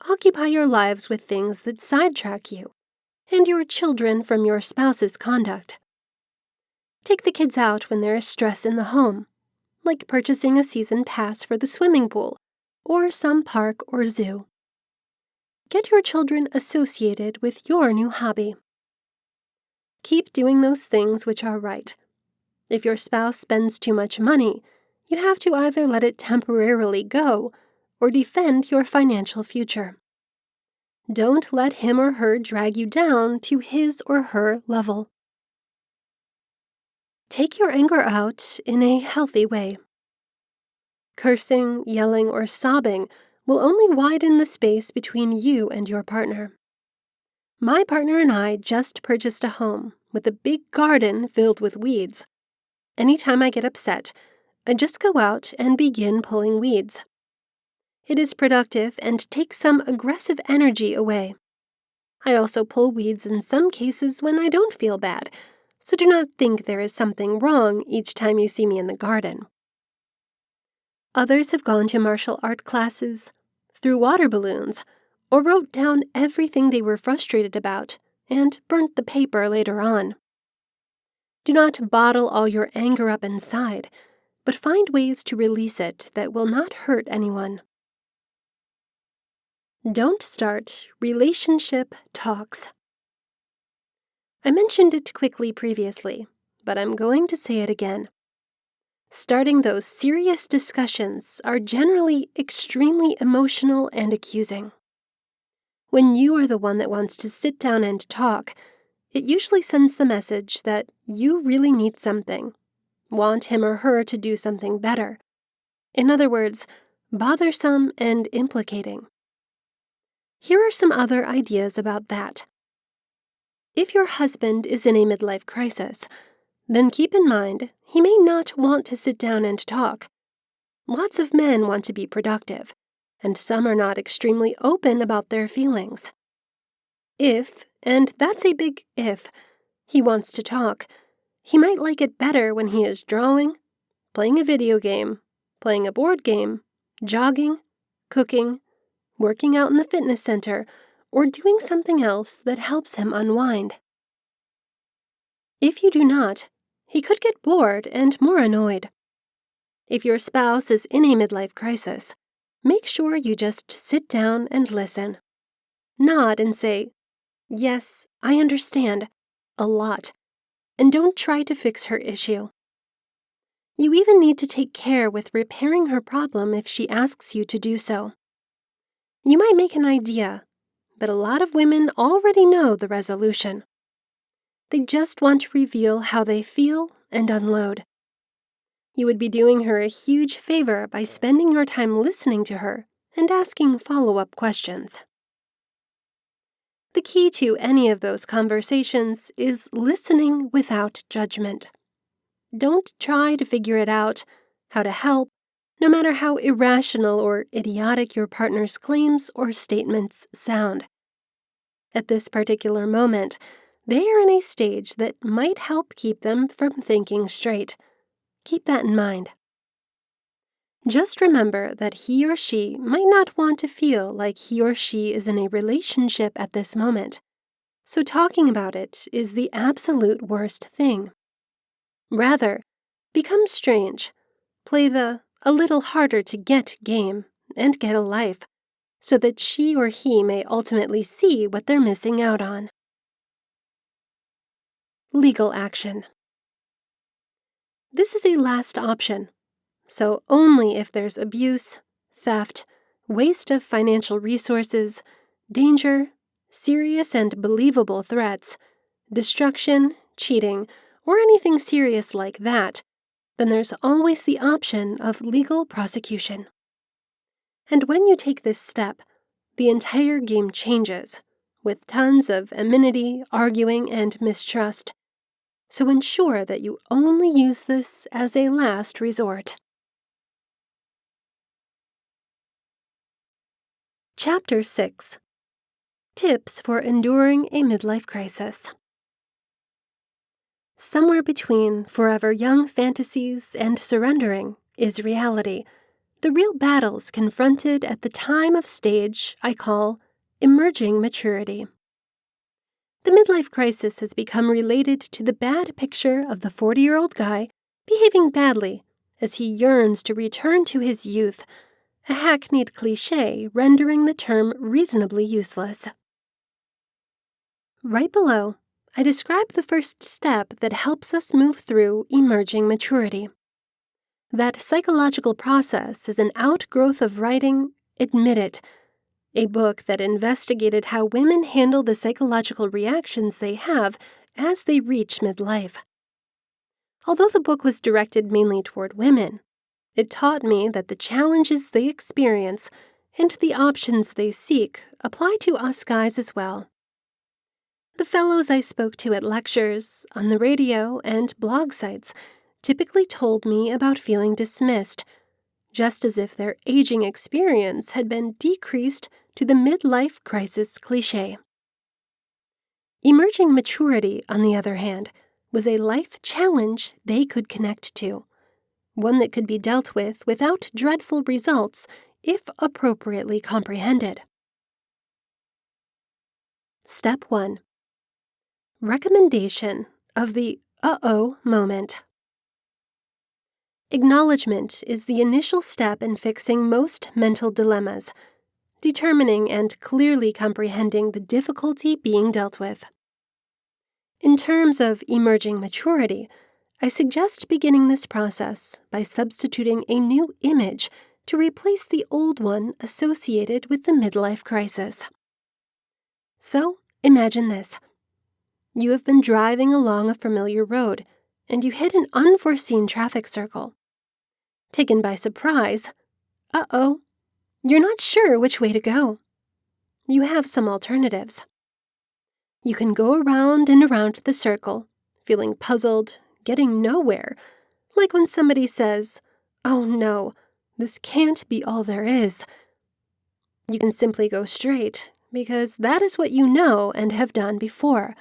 S1: Occupy your lives with things that sidetrack you and your children from your spouse's conduct. Take the kids out when there is stress in the home, like purchasing a season pass for the swimming pool or some park or zoo. Get your children associated with your new hobby. Keep doing those things which are right. If your spouse spends too much money, you have to either let it temporarily go or defend your financial future. Don't let him or her drag you down to his or her level. Take your anger out in a healthy way. Cursing, yelling, or sobbing will only widen the space between you and your partner. My partner and I just purchased a home with a big garden filled with weeds. Anytime I get upset, I just go out and begin pulling weeds. It is productive and takes some aggressive energy away. I also pull weeds in some cases when I don't feel bad, so do not think there is something wrong each time you see me in the garden. Others have gone to martial art classes, threw water balloons, or wrote down everything they were frustrated about and burnt the paper later on. Do not bottle all your anger up inside, but find ways to release it that will not hurt anyone. Don't start relationship talks. I mentioned it quickly previously, but I'm going to say it again. Starting those serious discussions are generally extremely emotional and accusing. When you are the one that wants to sit down and talk, it usually sends the message that you really need something, want him or her to do something better. In other words, bothersome and implicating. Here are some other ideas about that. If your husband is in a midlife crisis, then keep in mind he may not want to sit down and talk. Lots of men want to be productive, and some are not extremely open about their feelings. If, and that's a big if, he wants to talk, he might like it better when he is drawing, playing a video game, playing a board game, jogging, cooking, working out in the fitness center, or doing something else that helps him unwind. If you do not, he could get bored and more annoyed. If your spouse is in a midlife crisis, make sure you just sit down and listen. Nod and say, "Yes, I understand," a lot, and don't try to fix her issue. You even need to take care with repairing her problem if she asks you to do so. You might make an idea, but a lot of women already know the resolution. They just want to reveal how they feel and unload. You would be doing her a huge favor by spending your time listening to her and asking follow-up questions. The key to any of those conversations is listening without judgment. Don't try to figure it out, how to help, no matter how irrational or idiotic your partner's claims or statements sound. At this particular moment, they are in a stage that might help keep them from thinking straight. Keep that in mind. Just remember that he or she might not want to feel like he or she is in a relationship at this moment, so talking about it is the absolute worst thing. Rather, become strange, play the a little harder to get game, and get a life, so that she or he may ultimately see what they're missing out on. Legal action. This is a last option, so only if there's abuse, theft, waste of financial resources, danger, serious and believable threats, destruction, cheating, or anything serious like that, then there's always the option of legal prosecution. And when you take this step, the entire game changes, with tons of amenity, arguing, and mistrust. So ensure that you only use this as a last resort. Chapter 6. Tips for Enduring a Midlife Crisis. Somewhere between forever young fantasies and surrendering is reality, the real battles confronted at the time of stage I call emerging maturity. The midlife crisis has become related to the bad picture of the 40-year-old guy behaving badly as he yearns to return to his youth, a hackneyed cliché rendering the term reasonably useless. Right below, I describe the first step that helps us move through emerging maturity. That psychological process is an outgrowth of writing, admit it, a book that investigated how women handle the psychological reactions they have as they reach midlife. Although the book was directed mainly toward women, it taught me that the challenges they experience and the options they seek apply to us guys as well. The fellows I spoke to at lectures, on the radio, and blog sites typically told me about feeling dismissed, just as if their aging experience had been decreased to the midlife crisis cliché. Emerging maturity, on the other hand, was a life challenge they could connect to, one that could be dealt with without dreadful results if appropriately comprehended. Step 1. Recommendation of the uh-oh moment. Acknowledgement is the initial step in fixing most mental dilemmas, determining and clearly comprehending the difficulty being dealt with. In terms of emerging maturity, I suggest beginning this process by substituting a new image to replace the old one associated with the midlife crisis. So, imagine this. You have been driving along a familiar road, and you hit an unforeseen traffic circle. Taken by surprise, uh-oh, you're not sure which way to go. You have some alternatives. You can go around and around the circle, feeling puzzled, getting nowhere, like when somebody says, "Oh no, this can't be all there is." You can simply go straight, because that is what you know and have done before.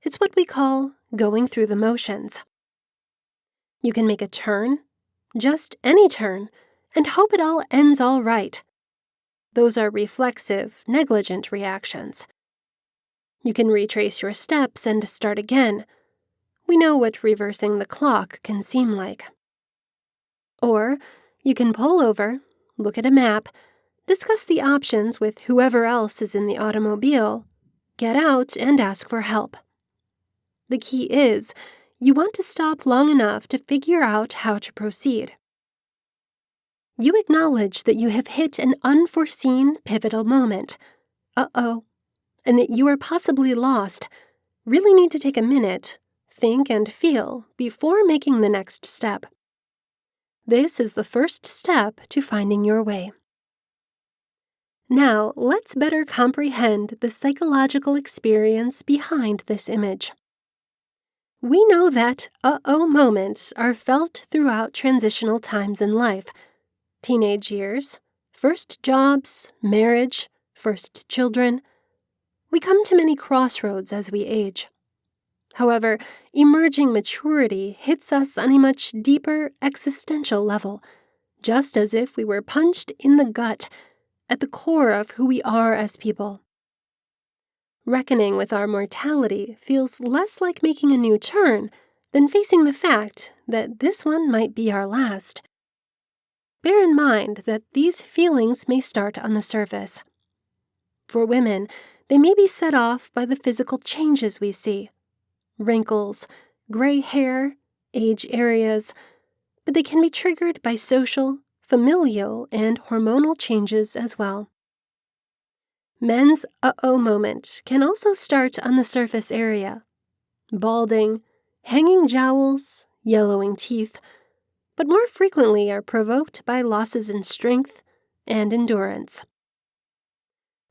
S1: It's what we call going through the motions. You can make a turn, just any turn, and hope it all ends all right. Those are reflexive, negligent reactions. You can retrace your steps and start again. We know what reversing the clock can seem like. Or you can pull over, look at a map, discuss the options with whoever else is in the automobile, get out and ask for help. The key is, you want to stop long enough to figure out how to proceed. You acknowledge that you have hit an unforeseen pivotal moment, uh-oh, and that you are possibly lost, really need to take a minute, think and feel before making the next step. This is the first step to finding your way. Now, let's better comprehend the psychological experience behind this image. We know that uh-oh moments are felt throughout transitional times in life. Teenage years, first jobs, marriage, first children. We come to many crossroads as we age. However, emerging maturity hits us on a much deeper existential level, just as if we were punched in the gut, at the core of who we are as people. Reckoning with our mortality feels less like making a new turn than facing the fact that this one might be our last. Bear in mind that these feelings may start on the surface. For women, they may be set off by the physical changes we see. Wrinkles, gray hair, age areas, but they can be triggered by social, familial, and hormonal changes as well. Men's uh-oh moment can also start on the surface area. Balding, hanging jowls, yellowing teeth, but more frequently are provoked by losses in strength and endurance.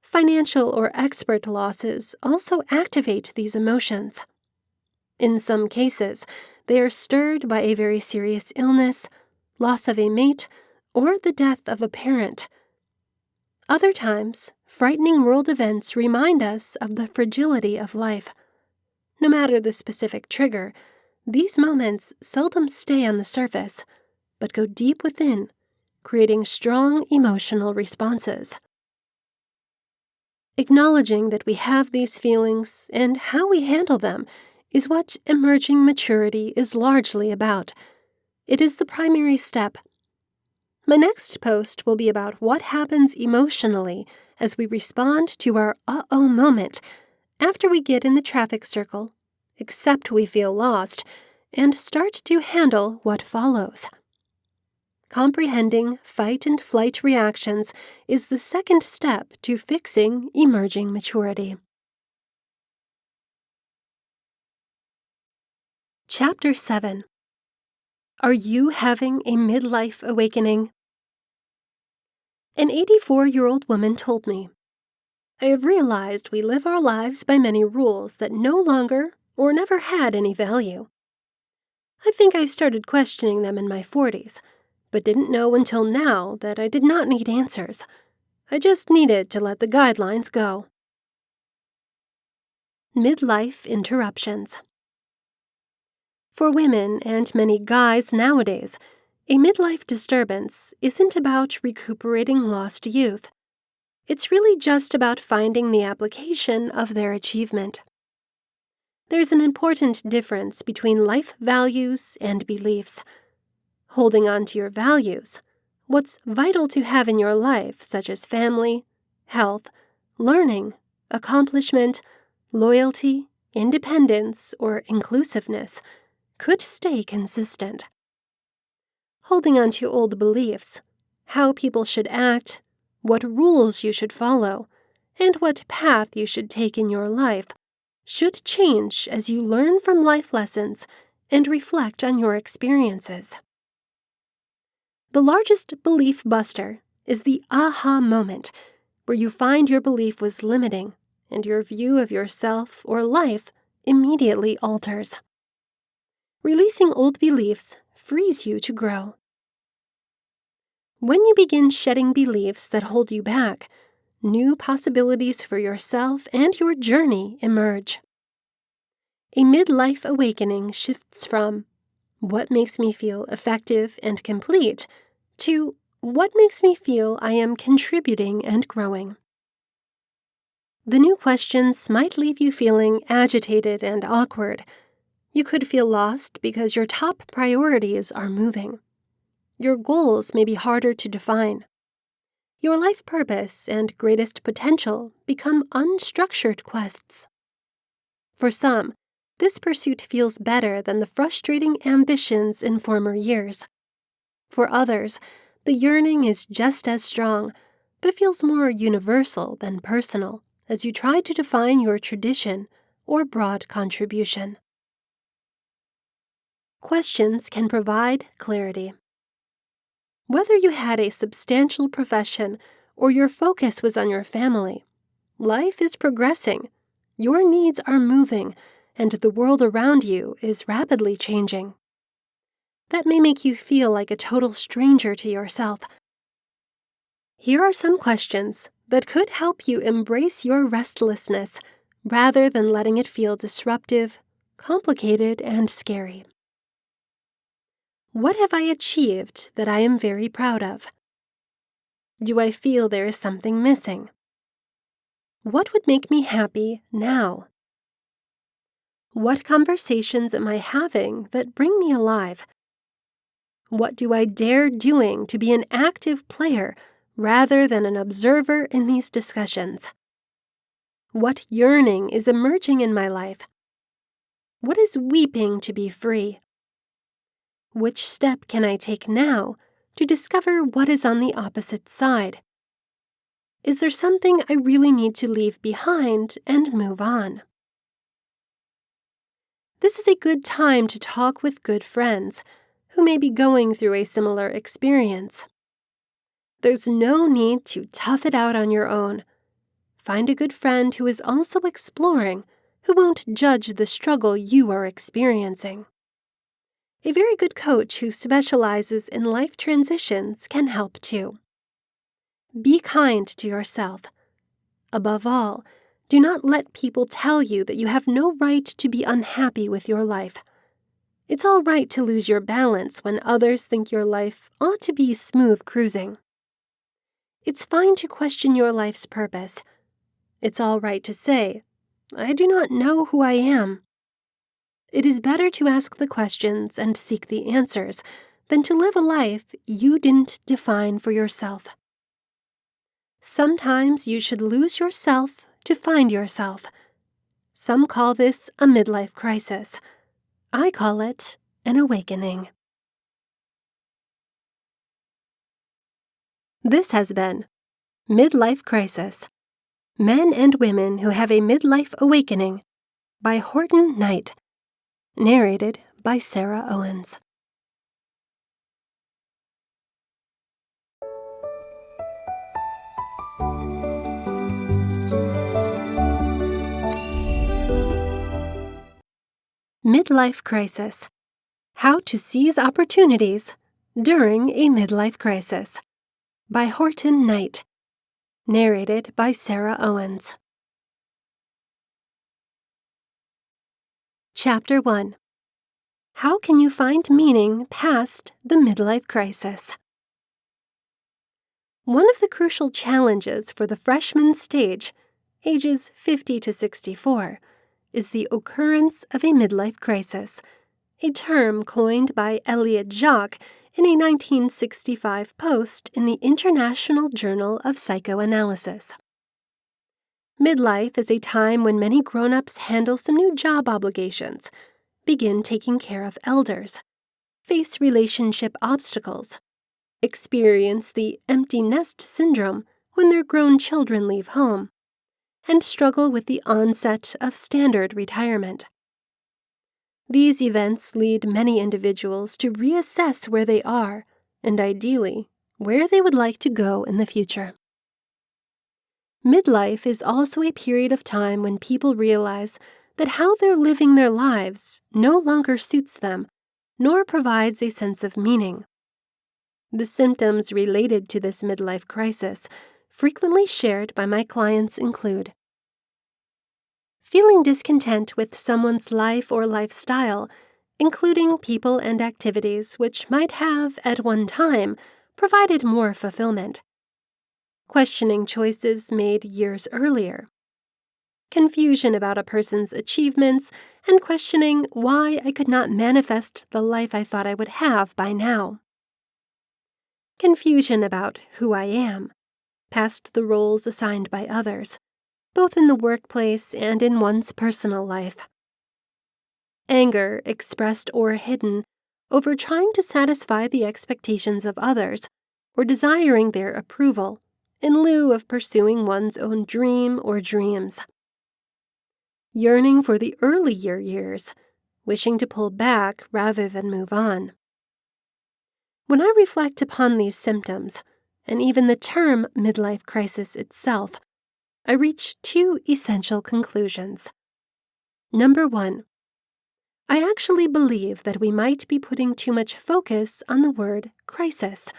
S1: Financial or expert losses also activate these emotions. In some cases, they are stirred by a very serious illness, loss of a mate, or the death of a parent. Other times, frightening world events remind us of the fragility of life. No matter the specific trigger, these moments seldom stay on the surface, but go deep within, creating strong emotional responses. Acknowledging that we have these feelings and how we handle them is what emerging maturity is largely about. It is the primary step. My next post will be about what happens emotionally as we respond to our uh-oh moment after we get in the traffic circle, accept we feel lost, and start to handle what follows. Comprehending fight and flight reactions is the second step to fixing emerging maturity. Chapter 7. Are you having a midlife awakening? An 84-year-old woman told me, "I have realized we live our lives by many rules that no longer or never had any value. I think I started questioning them in my 40s, but didn't know until now that I did not need answers. I just needed to let the guidelines go." Midlife interruptions. For women and many guys nowadays, a midlife disturbance isn't about recuperating lost youth. It's really just about finding the application of their achievement. There's an important difference between life values and beliefs. Holding on to your values, what's vital to have in your life, such as family, health, learning, accomplishment, loyalty, independence, or inclusiveness, could stay consistent. Holding on to old beliefs, how people should act, what rules you should follow, and what path you should take in your life, should change as you learn from life lessons and reflect on your experiences. The largest belief buster is the aha moment, where you find your belief was limiting and your view of yourself or life immediately alters. Releasing old beliefs frees you to grow. When you begin shedding beliefs that hold you back, new possibilities for yourself and your journey emerge. A midlife awakening shifts from "what makes me feel effective and complete" to "what makes me feel I am contributing and growing." The new questions might leave you feeling agitated and awkward. You could feel lost because your top priorities are moving. Your goals may be harder to define. Your life purpose and greatest potential become unstructured quests. For some, this pursuit feels better than the frustrating ambitions in former years. For others, the yearning is just as strong, but feels more universal than personal as you try to define your tradition or broad contribution. Questions can provide clarity. Whether you had a substantial profession or your focus was on your family, life is progressing, your needs are moving, and the world around you is rapidly changing. That may make you feel like a total stranger to yourself. Here are some questions that could help you embrace your restlessness rather than letting it feel disruptive, complicated, and scary. What have I achieved that I am very proud of? Do I feel there is something missing? What would make me happy now? What conversations am I having that bring me alive? What do I dare doing to be an active player rather than an observer in these discussions? What yearning is emerging in my life? What is weeping to be free? Which step can I take now to discover what is on the opposite side? Is there something I really need to leave behind and move on? This is a good time to talk with good friends who may be going through a similar experience. There's no need to tough it out on your own. Find a good friend who is also exploring, who won't judge the struggle you are experiencing. A very good coach who specializes in life transitions can help too. Be kind to yourself. Above all, do not let people tell you that you have no right to be unhappy with your life. It's all right to lose your balance when others think your life ought to be smooth cruising. It's fine to question your life's purpose. It's all right to say, "I do not know who I am." It is better to ask the questions and seek the answers than to live a life you didn't define for yourself. Sometimes you should lose yourself to find yourself. Some call this a midlife crisis. I call it an awakening. This has been Midlife Crisis: Men and Women Who Have a Midlife Awakening by Horton Knight, narrated by Sarah Owens. Midlife Crisis: How to Seize Opportunities During a Midlife Crisis by Horton Knight, narrated by Sarah Owens. Chapter 1. How can you find meaning past the midlife crisis? One of the crucial challenges for the freshman stage, ages 50 to 64, is the occurrence of a midlife crisis, a term coined by Elliot Jacques in a 1965 post in the International Journal of Psychoanalysis. Midlife is a time when many grown-ups handle some new job obligations, begin taking care of elders, face relationship obstacles, experience the empty nest syndrome when their grown children leave home, and struggle with the onset of standard retirement. These events lead many individuals to reassess where they are, and ideally, where they would like to go in the future. Midlife is also a period of time when people realize that how they're living their lives no longer suits them, nor provides a sense of meaning. The symptoms related to this midlife crisis, frequently shared by my clients, include feeling discontent with someone's life or lifestyle, including people and activities which might have, at one time, provided more fulfillment. Questioning choices made years earlier. Confusion about a person's achievements and questioning why I could not manifest the life I thought I would have by now. Confusion about who I am, past the roles assigned by others, both in the workplace and in one's personal life. Anger, expressed or hidden, over trying to satisfy the expectations of others or desiring their approval in lieu of pursuing one's own dream or dreams. Yearning for the earlier years, wishing to pull back rather than move on. When I reflect upon these symptoms, and even the term midlife crisis itself, I reach two essential conclusions. Number 1, I actually believe that we might be putting too much focus on the word crisis,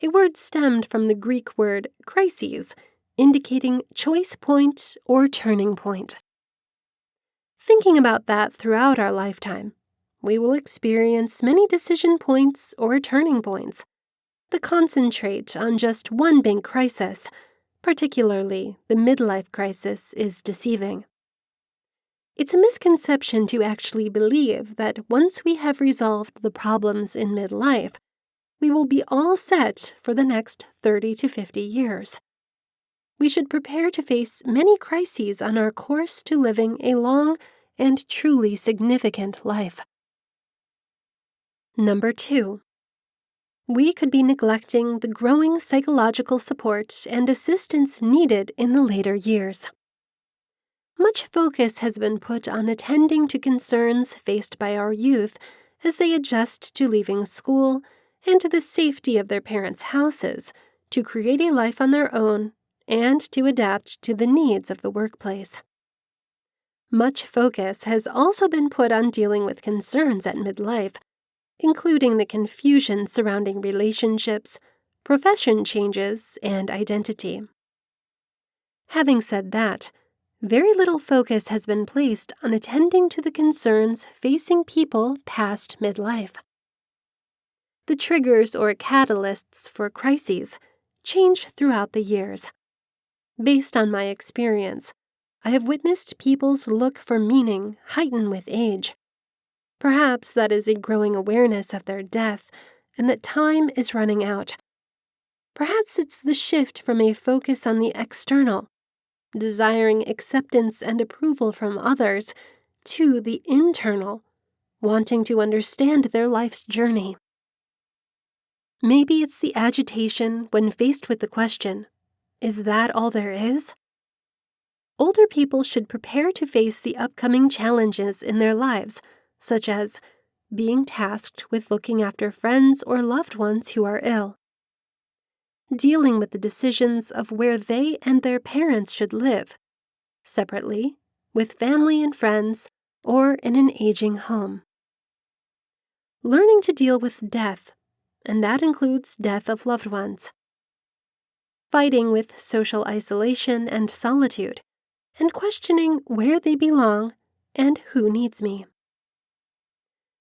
S1: a word stemmed from the Greek word krisis, indicating choice point or turning point. Thinking about that throughout our lifetime, we will experience many decision points or turning points that concentrate on just one big crisis. Particularly, the midlife crisis is deceiving. It's a misconception to actually believe that once we have resolved the problems in midlife, we will be all set for the next 30 to 50 years. We should prepare to face many crises on our course to living a long and truly significant life. Number 2, we could be neglecting the growing psychological support and assistance needed in the later years. Much focus has been put on attending to concerns faced by our youth as they adjust to leaving school and to the safety of their parents' houses to create a life on their own and to adapt to the needs of the workplace. Much focus has also been put on dealing with concerns at midlife, including the confusion surrounding relationships, profession changes, and identity. Having said that, very little focus has been placed on attending to the concerns facing people past midlife. The triggers or catalysts for crises change throughout the years. Based on my experience, I have witnessed people's look for meaning heighten with age. Perhaps that is a growing awareness of their death and that time is running out. Perhaps it's the shift from a focus on the external, desiring acceptance and approval from others, to the internal, wanting to understand their life's journey. Maybe it's the agitation when faced with the question, is that all there is? Older people should prepare to face the upcoming challenges in their lives, such as being tasked with looking after friends or loved ones who are ill, dealing with the decisions of where they and their parents should live, separately, with family and friends, or in an aging home. Learning to deal with death, and that includes death of loved ones. Fighting with social isolation and solitude, and questioning where they belong and who needs me.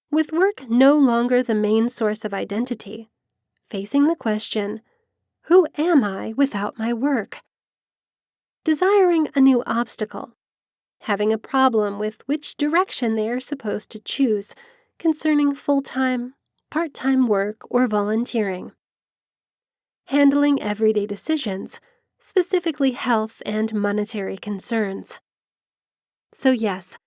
S1: With work no longer the main source of identity, facing the question, who am I without my work? Desiring a new obstacle, having a problem with which direction they are supposed to choose concerning full-time, part-time work, or volunteering. Handling everyday decisions, specifically health and monetary concerns. So yes,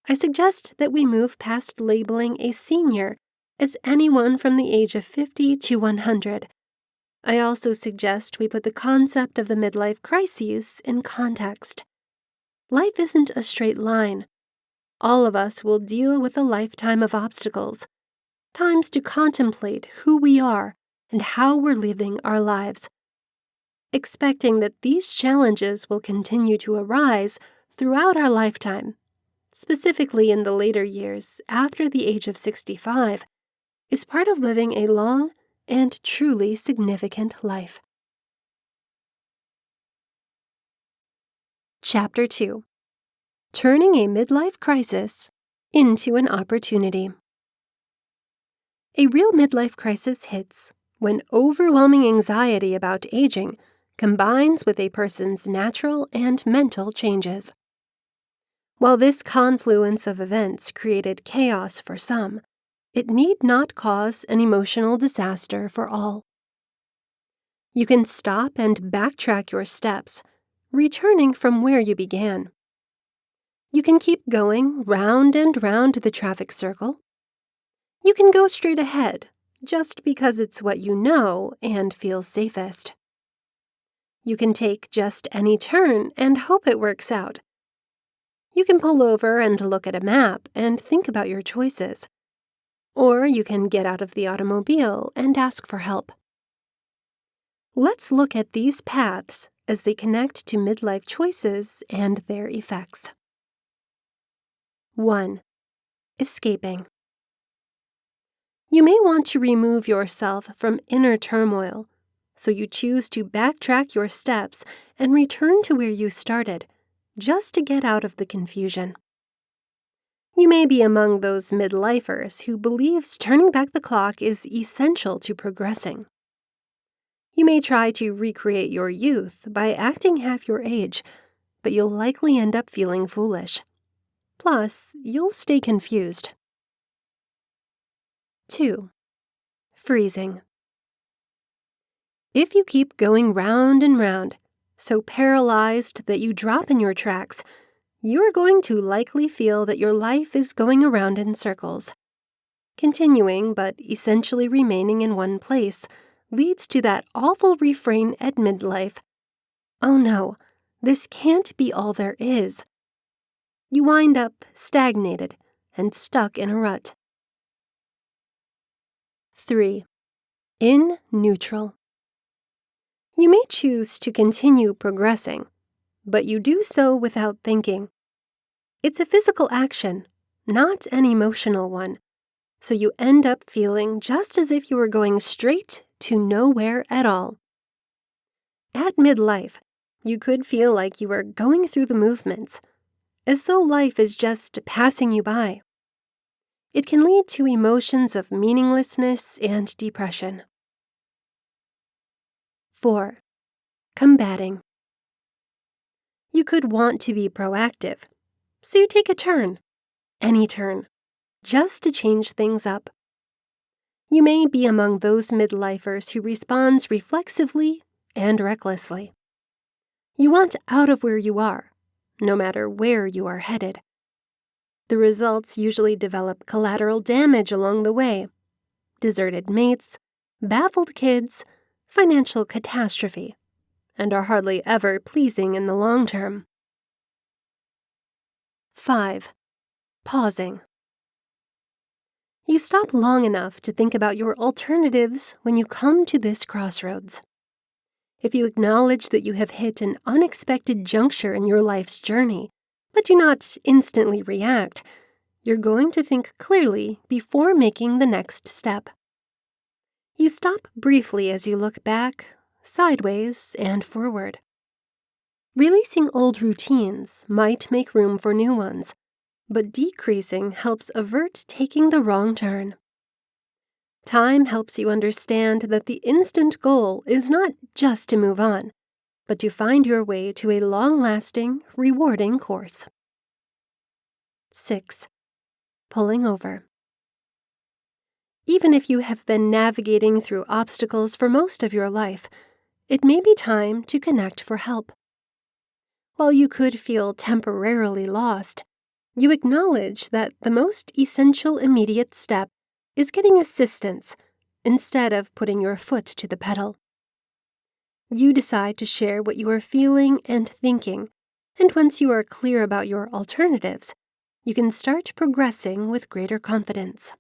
S1: I suggest that we move past labeling a senior as anyone from the age of 50 to 100. I also suggest we put the concept of the midlife crises in context. Life isn't a straight line. All of us will deal with a lifetime of obstacles, times to contemplate who we are and how we're living our lives, expecting that these challenges will continue to arise throughout our lifetime, specifically in the later years after the age of 65, is part of living a long and truly significant life. Chapter 2. Turning a midlife crisis into an opportunity. A real midlife crisis hits when overwhelming anxiety about aging combines with a person's natural and mental changes. While this confluence of events created chaos for some, it need not cause an emotional disaster for all. You can stop and backtrack your steps, returning from where you began. You can keep going round and round the traffic circle. You can go straight ahead, just because it's what you know and feels safest. You can take just any turn and hope it works out. You can pull over and look at a map and think about your choices. Or you can get out of the automobile and ask for help. Let's look at these paths as they connect to midlife choices and their effects. 1. Escaping. You may want to remove yourself from inner turmoil, so you choose to backtrack your steps and return to where you started, just to get out of the confusion. You may be among those midlifers who believes turning back the clock is essential to progressing. You may try to recreate your youth by acting half your age, but you'll likely end up feeling foolish. Plus, you'll stay confused. 2. Freezing. If you keep going round and round, so paralyzed that you drop in your tracks, you are going to likely feel that your life is going around in circles. Continuing, but essentially remaining in one place, leads to that awful refrain at midlife, "Oh no, this can't be all there is." You wind up stagnated and stuck in a rut. 3. In neutral. You may choose to continue progressing, but you do so without thinking. It's a physical action, not an emotional one, so you end up feeling just as if you were going straight to nowhere at all. At midlife, you could feel like you were going through the movements, as though life is just passing you by. It can lead to emotions of meaninglessness and depression. 4. Combating. You could want to be proactive, so you take a turn, any turn, just to change things up. You may be among those midlifers who responds reflexively and recklessly. You want out of where you are, no matter where you are headed. The results usually develop collateral damage along the way: deserted mates, baffled kids, financial catastrophe, and are hardly ever pleasing in the long term. 5. Pausing. You stop long enough to think about your alternatives when you come to this crossroads. If you acknowledge that you have hit an unexpected juncture in your life's journey, but do not instantly react, you're going to think clearly before making the next step. You stop briefly as you look back, sideways, and forward. Releasing old routines might make room for new ones, but decreasing helps avert taking the wrong turn. Time helps you understand that the instant goal is not just to move on, but to find your way to a long-lasting, rewarding course. 6. Pulling over. Even if you have been navigating through obstacles for most of your life, it may be time to connect for help. While you could feel temporarily lost, you acknowledge that the most essential immediate step is getting assistance instead of putting your foot to the pedal. You decide to share what you are feeling and thinking, and once you are clear about your alternatives, you can start progressing with greater confidence.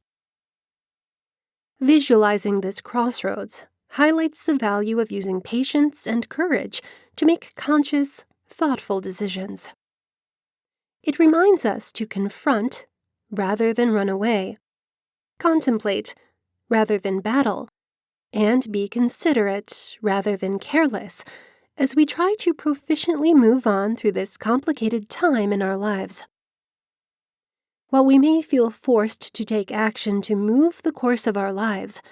S1: Visualizing this crossroads highlights the value of using patience and courage to make conscious, thoughtful decisions. It reminds us to confront rather than run away, contemplate rather than battle, and be considerate rather than careless as we try to proficiently move on through this complicated time in our lives. While we may feel forced to take action to move the course of our lives,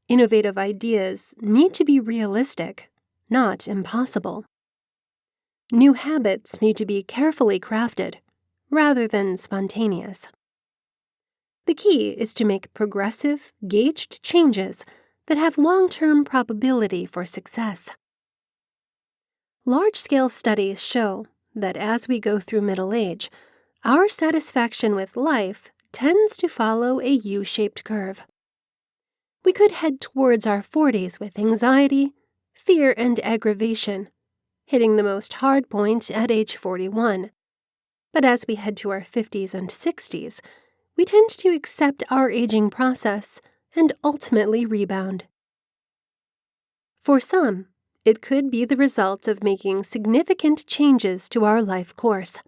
S1: innovative ideas need to be realistic, not impossible. New habits need to be carefully crafted, rather than spontaneous. The key is to make progressive, gauged changes that have long-term probability for success. Large-scale studies show that as we go through middle age, our satisfaction with life tends to follow a U-shaped curve. We could head towards our 40s with anxiety, fear, and aggravation, hitting the most hard point at age 41. But as we head to our 50s and 60s, we tend to accept our aging process and ultimately rebound. For some, it could be the result of making significant changes to our life course.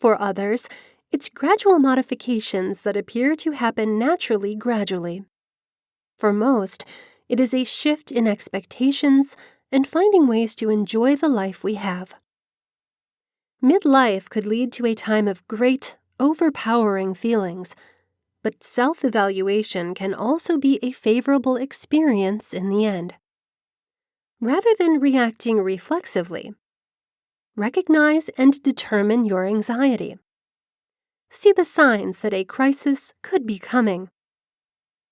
S1: For others, it's gradual modifications that appear to happen naturally gradually. For most, it is a shift in expectations and finding ways to enjoy the life we have. Midlife could lead to a time of great, overpowering feelings, but self-evaluation can also be a favorable experience in the end. Rather than reacting reflexively, recognize and determine your anxiety. See the signs that a crisis could be coming.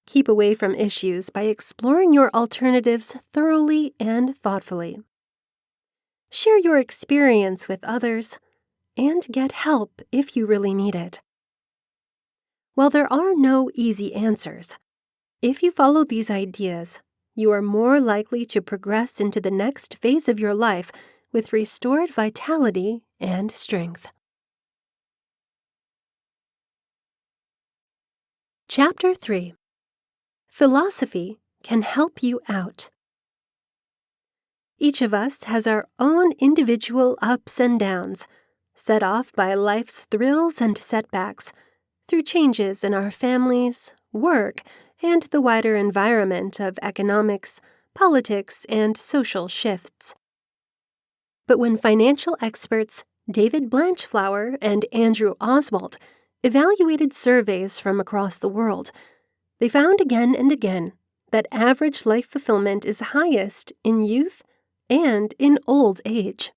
S1: Keep away from issues by exploring your alternatives thoroughly and thoughtfully. Share your experience with others, and get help if you really need it. While there are no easy answers, if you follow these ideas, you are more likely to progress into the next phase of your life with restored vitality and strength. Chapter 3. Philosophy can help you out. Each of us has our own individual ups and downs, set off by life's thrills and setbacks, through changes in our families, work, and the wider environment of economics, politics, and social shifts. But when financial experts David Blanchflower and Andrew Oswalt evaluated surveys from across the world, they found again and again that average life fulfillment is highest in youth and in old age,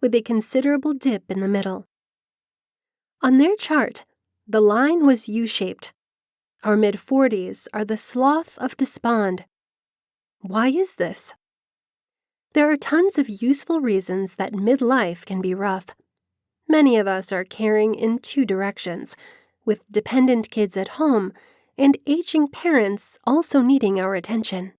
S1: with a considerable dip in the middle. On their chart, the line was U-shaped. Our mid-40s are the sloth of despond. Why is this? There are tons of useful reasons that midlife can be rough. Many of us are carrying in two directions, with dependent kids at home and aging parents also needing our attention.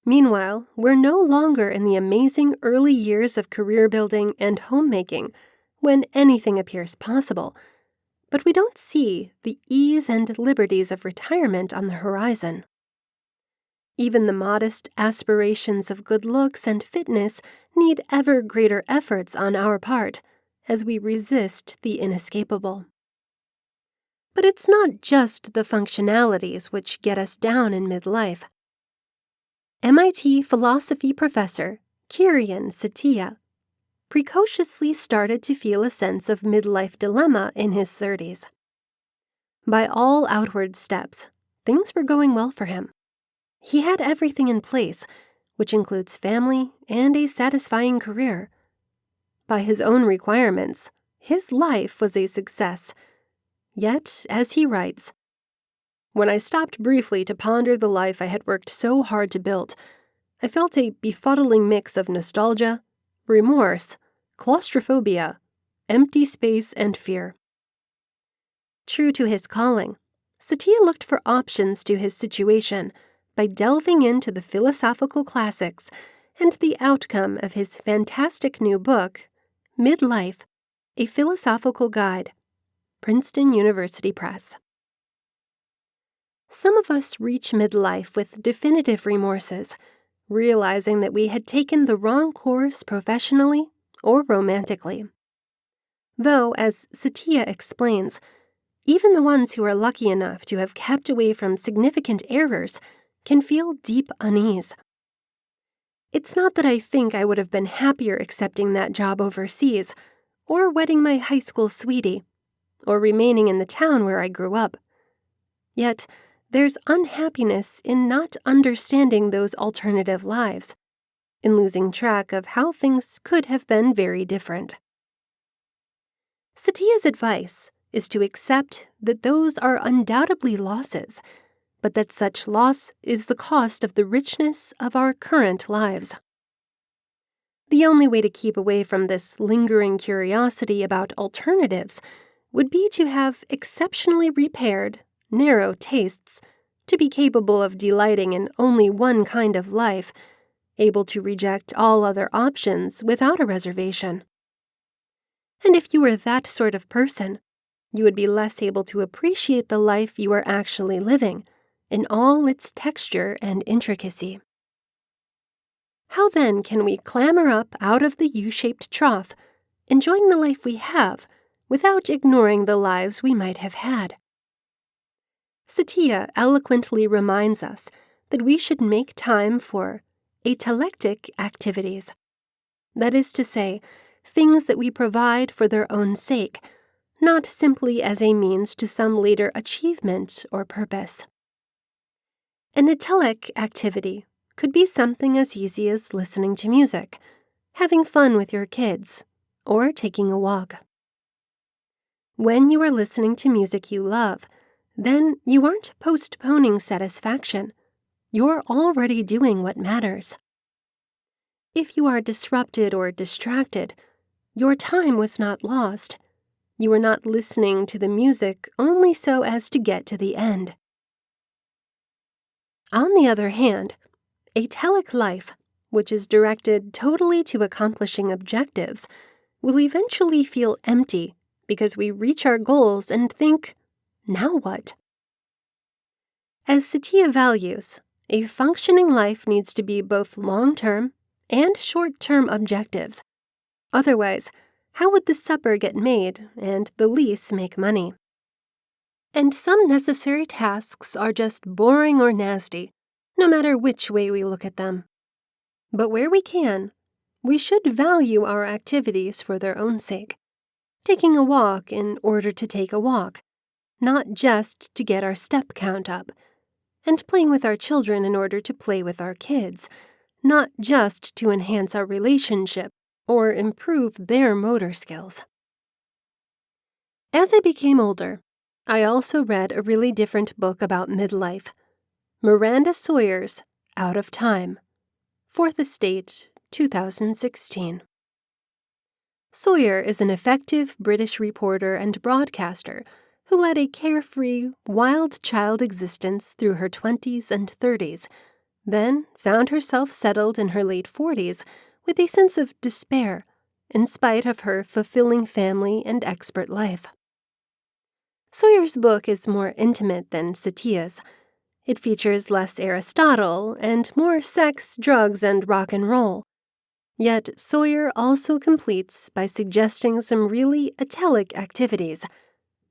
S1: Meanwhile, we're no longer in the amazing early years of career building and homemaking, when anything appears possible, but we don't see the ease and liberties of retirement on the horizon. Even the modest aspirations of good looks and fitness need ever greater efforts on our part as we resist the inescapable. But it's not just the functionalities which get us down in midlife. MIT philosophy professor Kirian Satya precociously started to feel a sense of midlife dilemma in his 30s. By all outward steps, things were going well for him. He had everything in place, which includes family and a satisfying career. By his own requirements, his life was a success. Yet, as he writes, "When I stopped briefly to ponder the life I had worked so hard to build, I felt a befuddling mix of nostalgia, remorse, claustrophobia, empty space, and fear." True to his calling, Satya looked for options to his situation by delving into the philosophical classics, and the outcome of his fantastic new book, MIDLIFE, A Philosophical Guide, Princeton University Press. Some of us reach midlife with definitive remorses, realizing that we had taken the wrong course professionally or romantically. Though, as Satya explains, even the ones who are lucky enough to have kept away from significant errors can feel deep unease. It's not that I think I would have been happier accepting that job overseas, or wedding my high school sweetie, or remaining in the town where I grew up. Yet, there's unhappiness in not understanding those alternative lives, in losing track of how things could have been very different. Satya's advice is to accept that those are undoubtedly losses, but that such loss is the cost of the richness of our current lives. The only way to keep away from this lingering curiosity about alternatives would be to have exceptionally repaired, narrow tastes, to be capable of delighting in only one kind of life, able to reject all other options without a reservation. And if you were that sort of person, you would be less able to appreciate the life you are actually living, in all its texture and intricacy. How then can we clamber up out of the U-shaped trough, enjoying the life we have, without ignoring the lives we might have had? Satya eloquently reminds us that we should make time for atelectic activities. That is to say, things that we provide for their own sake, not simply as a means to some later achievement or purpose. An atelic activity could be something as easy as listening to music, having fun with your kids, or taking a walk. When you are listening to music you love, then you aren't postponing satisfaction. You're already doing what matters. If you are disrupted or distracted, your time was not lost. You were not listening to the music only so as to get to the end. On the other hand, a telic life, which is directed totally to accomplishing objectives, will eventually feel empty because we reach our goals and think, now what? As Satya values, a functioning life needs to be both long-term and short-term objectives. Otherwise, how would the supper get made and the lease make money? And some necessary tasks are just boring or nasty, no matter which way we look at them. But where we can, we should value our activities for their own sake, taking a walk in order to take a walk, not just to get our step count up, and playing with our children in order to play with our kids, not just to enhance our relationship or improve their motor skills. As I became older, I also read a really different book about midlife, Miranda Sawyer's Out of Time, 4th Estate, 2016. Sawyer is an effective British reporter and broadcaster who led a carefree, wild child existence through her 20s and 30s, then found herself settled in her late 40s with a sense of despair in spite of her fulfilling family and expert life. Sawyer's book is more intimate than Satia's. It features less Aristotle and more sex, drugs, and rock and roll. Yet Sawyer also completes by suggesting some really italic activities: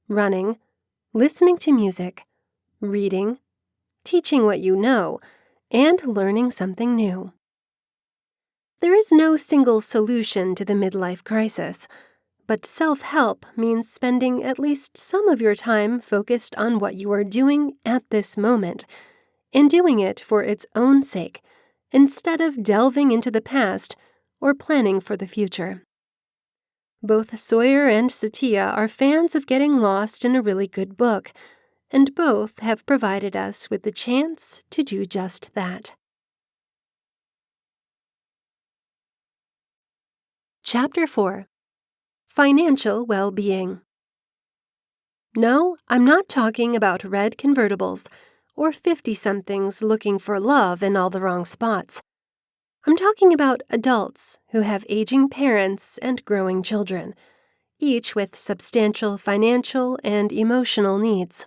S1: running, listening to music, reading, teaching what you know, and learning something new. There is no single solution to the midlife crisis, but self-help means spending at least some of your time focused on what you are doing at this moment, and doing it for its own sake, instead of delving into the past or planning for the future. Both Sawyer and Satia are fans of getting lost in a really good book, and both have provided us with the chance to do just that. Chapter 4. Financial Well-Being. No, I'm not talking about red convertibles or 50-somethings looking for love in all the wrong spots. I'm talking about adults who have aging parents and growing children, each with substantial financial and emotional needs.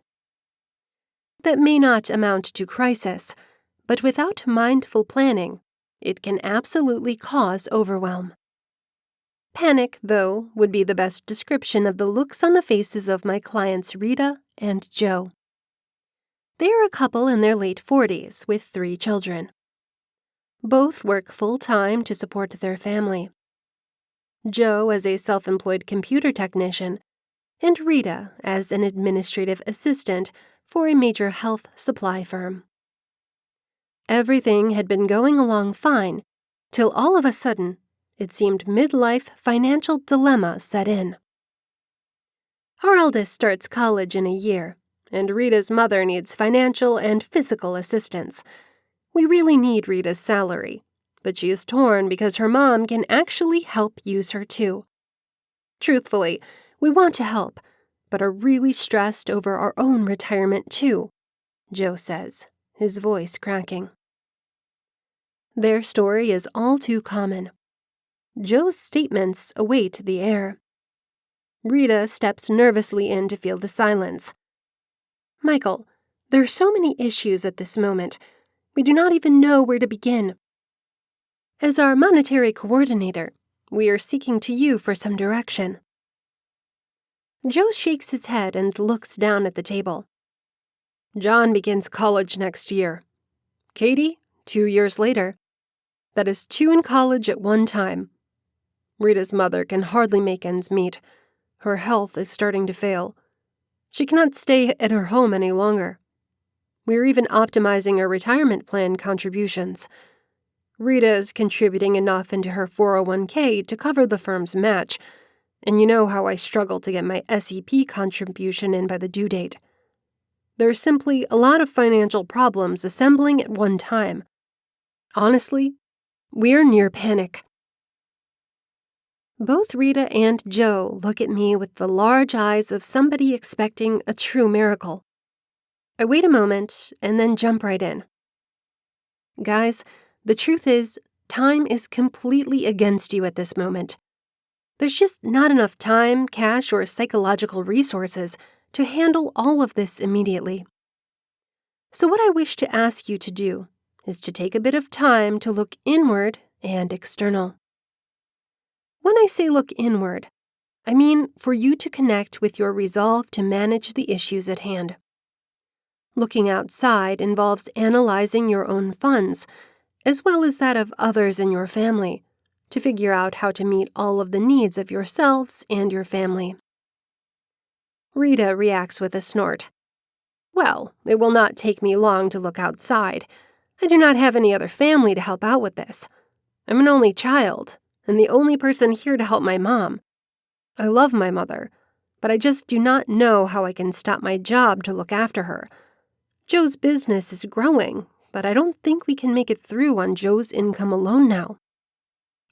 S1: That may not amount to crisis, but without mindful planning, it can absolutely cause overwhelm. Panic, though, would be the best description of the looks on the faces of my clients Rita and Joe. They are a couple in their late 40s with 3 children. Both work full-time to support their family. Joe as a self-employed computer technician, and Rita as an administrative assistant for a major health supply firm. Everything had been going along fine, till all of a sudden, it seemed midlife financial dilemma set in. Our eldest starts college in a year, and Rita's mother needs financial and physical assistance. We really need Rita's salary, but she is torn because her mom can actually help use her too. Truthfully, we want to help, but are really stressed over our own retirement too, Joe says, his voice cracking. Their story is all too common. Joe's statements await the air. Rita steps nervously in to feel the silence. Michael, there are so many issues at this moment. We do not even know where to begin. As our monetary coordinator, we are seeking to you for some direction. Joe shakes his head and looks down at the table. John begins college next year. Katie, 2 years later. That is 2 in college at one time. Rita's mother can hardly make ends meet. Her health is starting to fail. She cannot stay at her home any longer. We are even optimizing our retirement plan contributions. Rita is contributing enough into her 401k to cover the firm's match, and you know how I struggle to get my SEP contribution in by the due date. There are simply a lot of financial problems assembling at one time. Honestly, we are near panic. Both Rita and Joe look at me with the large eyes of somebody expecting a true miracle. I wait a moment and then jump right in. Guys, the truth is, time is completely against you at this moment. There's just not enough time, cash, or psychological resources to handle all of this immediately. So what I wish to ask you to do is to take a bit of time to look inward and external. When I say look inward, I mean for you to connect with your resolve to manage the issues at hand. Looking outside involves analyzing your own funds, as well as that of others in your family, to figure out how to meet all of the needs of yourselves and your family. Rita reacts with a snort. Well, it will not take me long to look outside. I do not have any other family to help out with this. I'm an only child, and the only person here to help my mom. I love my mother, but I just do not know how I can stop my job to look after her. Joe's business is growing, but I don't think we can make it through on Joe's income alone now.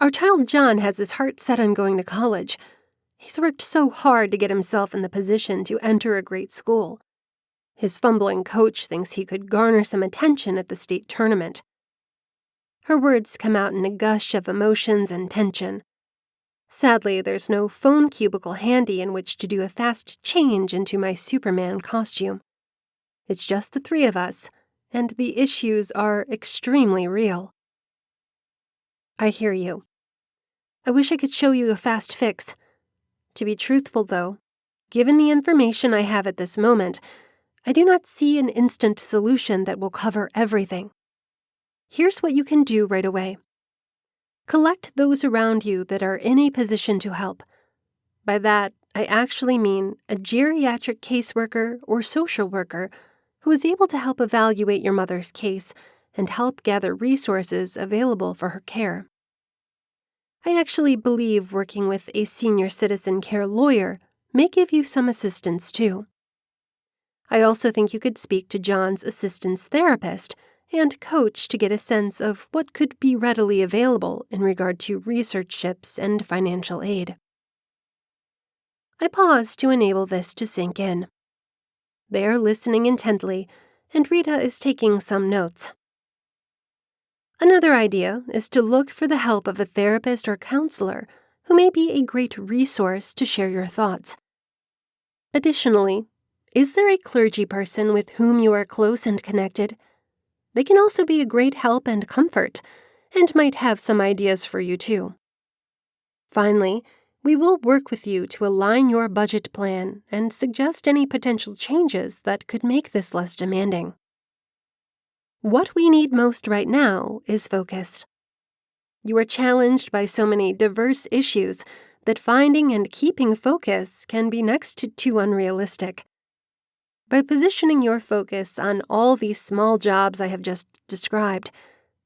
S1: Our child John has his heart set on going to college. He's worked so hard to get himself in the position to enter a great school. His fumbling coach thinks he could garner some attention at the state tournament. Her words come out in a gush of emotions and tension. Sadly, there's no phone cubicle handy in which to do a fast change into my Superman costume. It's just the three of us, and the issues are extremely real. I hear you. I wish I could show you a fast fix. To be truthful, though, given the information I have at this moment, I do not see an instant solution that will cover everything. Here's what you can do right away. Collect those around you that are in a position to help. By that, I actually mean a geriatric caseworker or social worker who is able to help evaluate your mother's case and help gather resources available for her care. I actually believe working with a senior citizen care lawyer may give you some assistance too. I also think you could speak to John's assistance therapist and coach to get a sense of what could be readily available in regard to researchships and financial aid. I pause to enable this to sink in. They are listening intently, and Rita is taking some notes. Another idea is to look for the help of a therapist or counselor who may be a great resource to share your thoughts. Additionally, is there a clergy person with whom you are close and connected? They can also be a great help and comfort, and might have some ideas for you too. Finally, we will work with you to align your budget plan and suggest any potential changes that could make this less demanding. What we need most right now is focus. You are challenged by so many diverse issues that finding and keeping focus can be next to unrealistic. By positioning your focus on all these small jobs I have just described,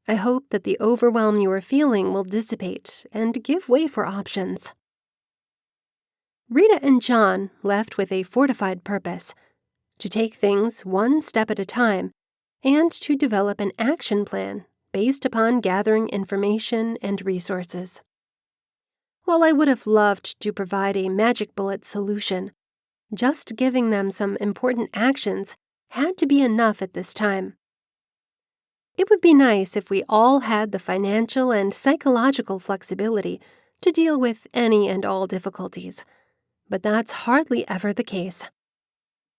S1: I hope that the overwhelm you are feeling will dissipate and give way for options. Rita and John left with a fortified purpose: to take things one step at a time and to develop an action plan based upon gathering information and resources. While I would have loved to provide a magic bullet solution, just giving them some important actions had to be enough at this time. It would be nice if we all had the financial and psychological flexibility to deal with any and all difficulties, but that's hardly ever the case.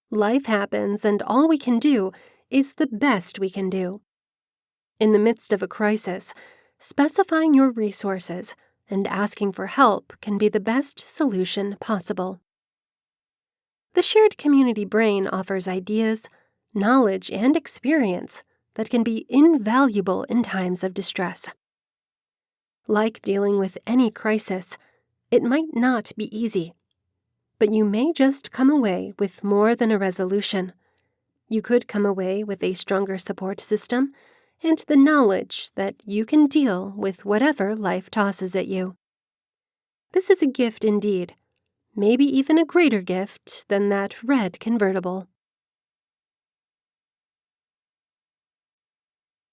S1: Life happens, and all we can do is the best we can do. In the midst of a crisis, specifying your resources and asking for help can be the best solution possible. The shared community brain offers ideas, knowledge, and experience that can be invaluable in times of distress. Like dealing with any crisis, it might not be easy, but you may just come away with more than a resolution. You could come away with a stronger support system and the knowledge that you can deal with whatever life tosses at you. This is a gift indeed, maybe even a greater gift than that red convertible.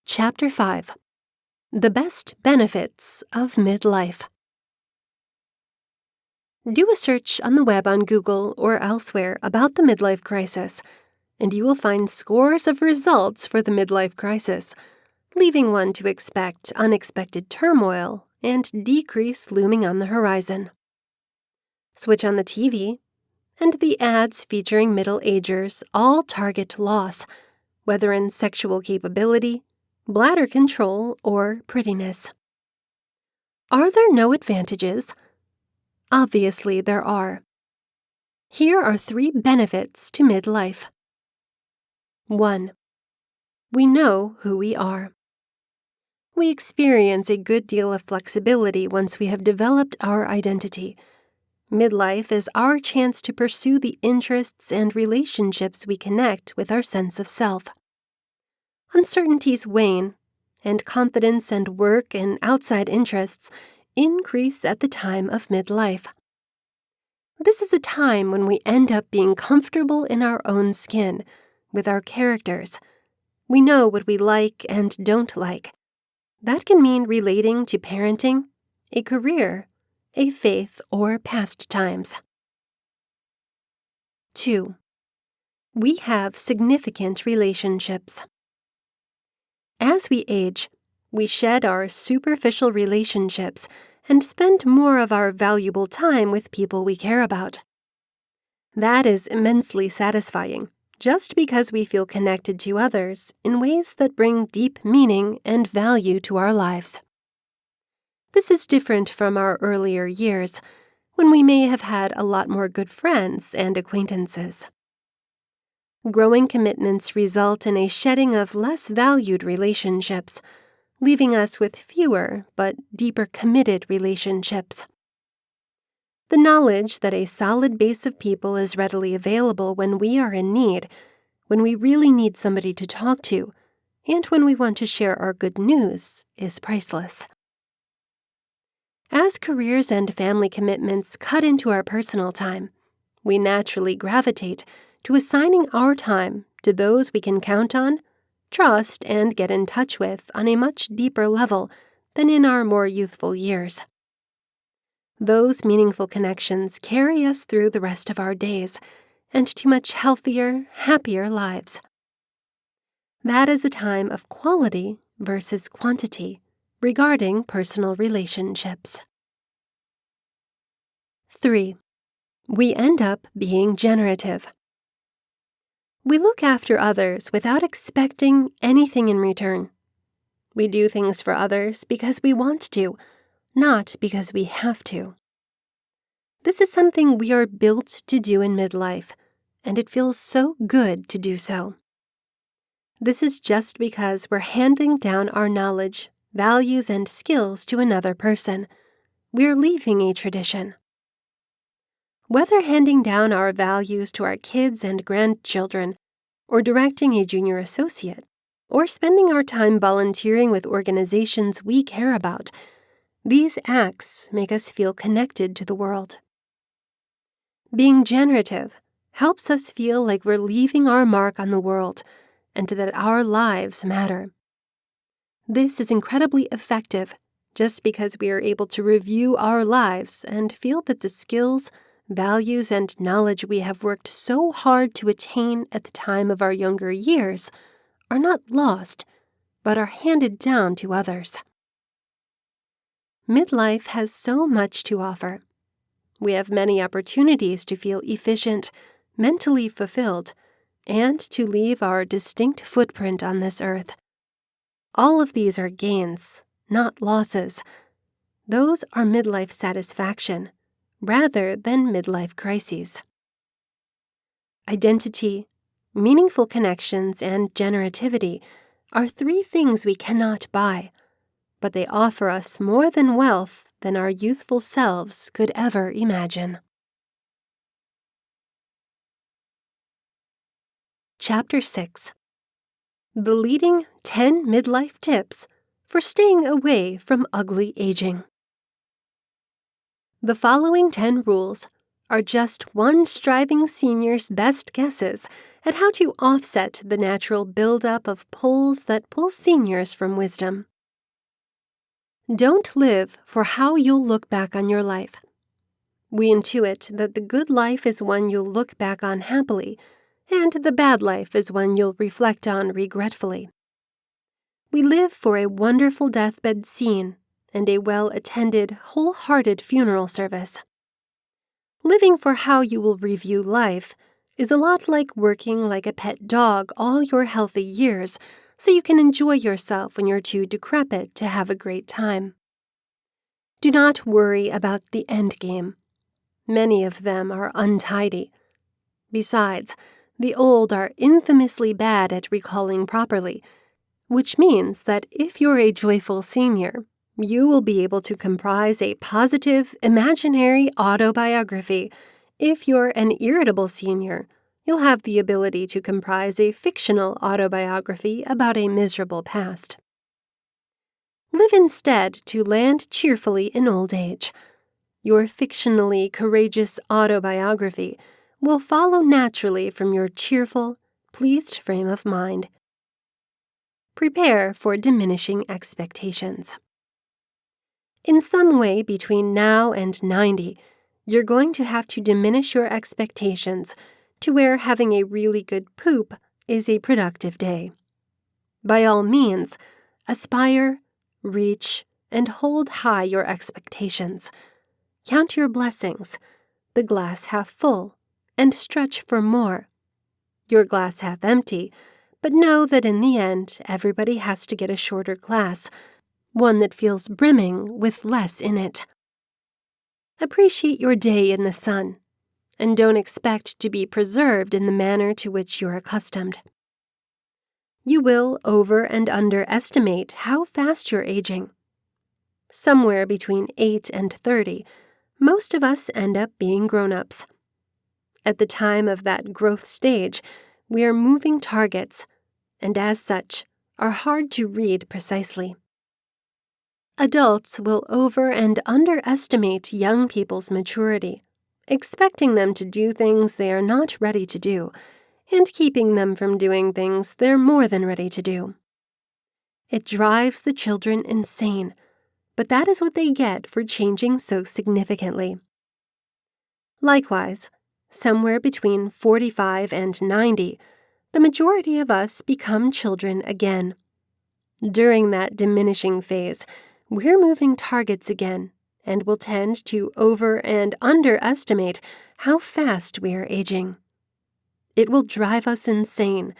S1: Chapter 5. The Best Benefits of Midlife. Do a search on the web on Google or elsewhere about the midlife crisis, and you will find scores of results for the midlife crisis, leaving one to expect unexpected turmoil and decrease looming on the horizon. Switch on the TV, and the ads featuring middle-agers all target loss, whether in sexual capability, bladder control, or prettiness. Are there no advantages? Obviously there are. Here are 3 benefits to midlife. 1. We know who we are. We experience a good deal of flexibility once we have developed our identity. Midlife is our chance to pursue the interests and relationships we connect with our sense of self. Uncertainties wane, and confidence and work and outside interests increase at the time of midlife. This is a time when we end up being comfortable in our own skin, with our characters. We know what we like and don't like. That can mean relating to parenting, a career, a faith, or pastimes. 2. We have significant relationships. As we age, we shed our superficial relationships and spend more of our valuable time with people we care about. That is immensely satisfying, just because we feel connected to others in ways that bring deep meaning and value to our lives. This is different from our earlier years, when we may have had a lot more good friends and acquaintances. Growing commitments result in a shedding of less valued relationships, leaving us with fewer but deeper committed relationships. The knowledge that a solid base of people is readily available when we are in need, when we really need somebody to talk to, and when we want to share our good news, is priceless. As careers and family commitments cut into our personal time, we naturally gravitate to assigning our time to those we can count on, trust, and get in touch with on a much deeper level than in our more youthful years. Those meaningful connections carry us through the rest of our days and to much healthier, happier lives. That is a time of quality versus quantity regarding personal relationships. 3. We end up being generative. We look after others without expecting anything in return. We do things for others because we want to, not because we have to. This is something we are built to do in midlife, and it feels so good to do so. This is just because we're handing down our knowledge, values, and skills to another person. We're leaving a tradition. Whether handing down our values to our kids and grandchildren, or directing a junior associate, or spending our time volunteering with organizations we care about, these acts make us feel connected to the world. Being generative helps us feel like we're leaving our mark on the world and that our lives matter. This is incredibly effective just because we are able to review our lives and feel that the skills, values, and knowledge we have worked so hard to attain at the time of our younger years are not lost, but are handed down to others. Midlife has so much to offer. We have many opportunities to feel efficient, mentally fulfilled, and to leave our distinct footprint on this earth. All of these are gains, not losses. Those are midlife satisfaction, rather than midlife crises. Identity, meaningful connections, and generativity are 3 things we cannot buy, but they offer us more than wealth than our youthful selves could ever imagine. Chapter 6. The leading 10 midlife tips for staying away from ugly aging. The following 10 rules are just one striving senior's best guesses at how to offset the natural buildup of pulls that pull seniors from wisdom. Don't live for how you'll look back on your life. We intuit that the good life is one you'll look back on happily, and the bad life is one you'll reflect on regretfully. We live for a wonderful deathbed scene and a well-attended, wholehearted funeral service. Living for how you will review life is a lot like working like a pet dog all your healthy years so you can enjoy yourself when you're too decrepit to have a great time. Do not worry about the end game. Many of them are untidy. Besides, the old are infamously bad at recalling properly, which means that if you're a joyful senior, you will be able to comprise a positive, imaginary autobiography. If you're an irritable senior, you'll have the ability to comprise a fictional autobiography about a miserable past. Live instead to land cheerfully in old age. Your fictionally courageous autobiography will follow naturally from your cheerful, pleased frame of mind. Prepare for diminishing expectations. In some way between now and 90, you're going to have to diminish your expectations to where having a really good poop is a productive day. By all means, aspire, reach, and hold high your expectations. Count your blessings, the glass half full, and stretch for more. Your glass half empty, but know that in the end, everybody has to get a shorter glass, one that feels brimming with less in it. Appreciate your day in the sun, and don't expect to be preserved in the manner to which you're accustomed. You will over and underestimate how fast you're aging. Somewhere between 8 and 30, most of us end up being grown-ups. At the time of that growth stage, we are moving targets, and as such, are hard to read precisely. Adults will over and underestimate young people's maturity, expecting them to do things they are not ready to do, and keeping them from doing things they're more than ready to do. It drives the children insane, but that is what they get for changing so significantly. Likewise, somewhere between 45 and 90, the majority of us become children again. During that diminishing phase, we're moving targets again and will tend to over and underestimate how fast we are aging. It will drive us insane,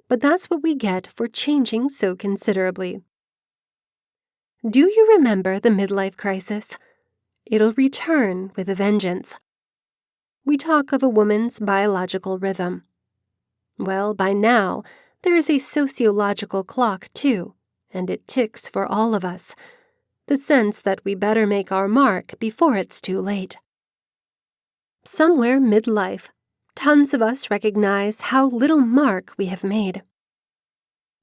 S1: but that's what we get for changing so considerably. Do you remember the midlife crisis? It'll return with a vengeance. We talk of a woman's biological rhythm. Well, by now, there is a sociological clock, too, and it ticks for all of us. The sense that we better make our mark before it's too late. Somewhere midlife, tons of us recognize how little mark we have made.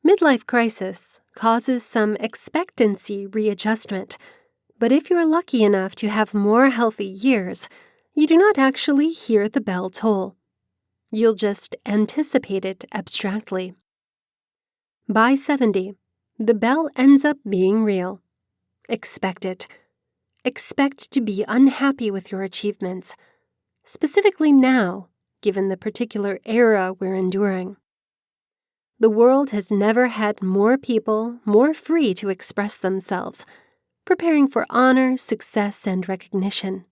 S1: Midlife crisis causes some expectancy readjustment, but if you're lucky enough to have more healthy years, you do not actually hear the bell toll. You'll just anticipate it abstractly. By 70, the bell ends up being real. Expect it. Expect to be unhappy with your achievements, specifically now, given the particular era we're enduring. The world has never had more people more free to express themselves, preparing for honor, success, and recognition.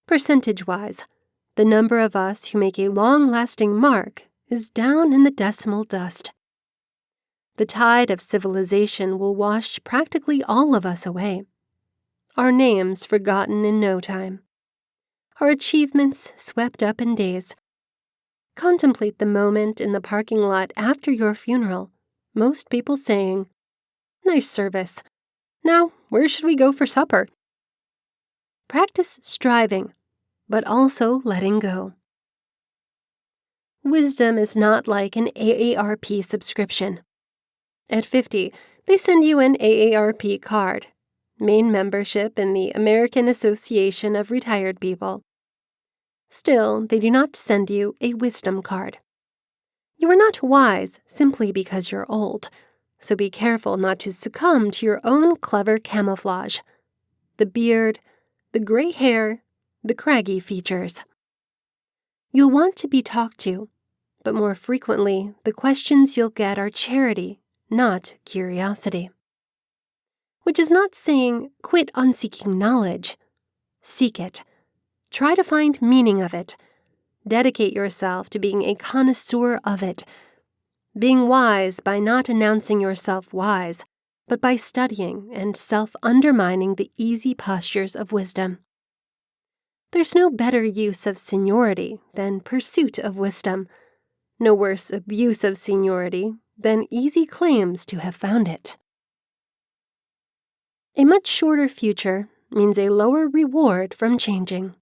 S1: Percentage-wise, the number of us who make a long-lasting mark is down in the decimal dust. The tide of civilization will wash practically all of us away. Our names forgotten in no time. Our achievements swept up in days. Contemplate the moment in the parking lot after your funeral, most people saying, "Nice service. Now, where should we go for supper?" Practice striving, but also letting go. Wisdom is not like an AARP subscription. At 50, they send you an AARP card, main membership in the American Association of Retired People. Still, they do not send you a wisdom card. You are not wise simply because you're old, so be careful not to succumb to your own clever camouflage. The beard, the gray hair, the craggy features. You'll want to be talked to, but more frequently, the questions you'll get are charity, not curiosity. Which is not saying quit on seeking knowledge. Seek it. Try to find meaning of it. Dedicate yourself to being a connoisseur of it. Being wise by not announcing yourself wise, but by studying and self-undermining the easy postures of wisdom. There's no better use of seniority than pursuit of wisdom. No worse abuse of seniority than easy claims to have found it. A much shorter future means a lower reward from changing.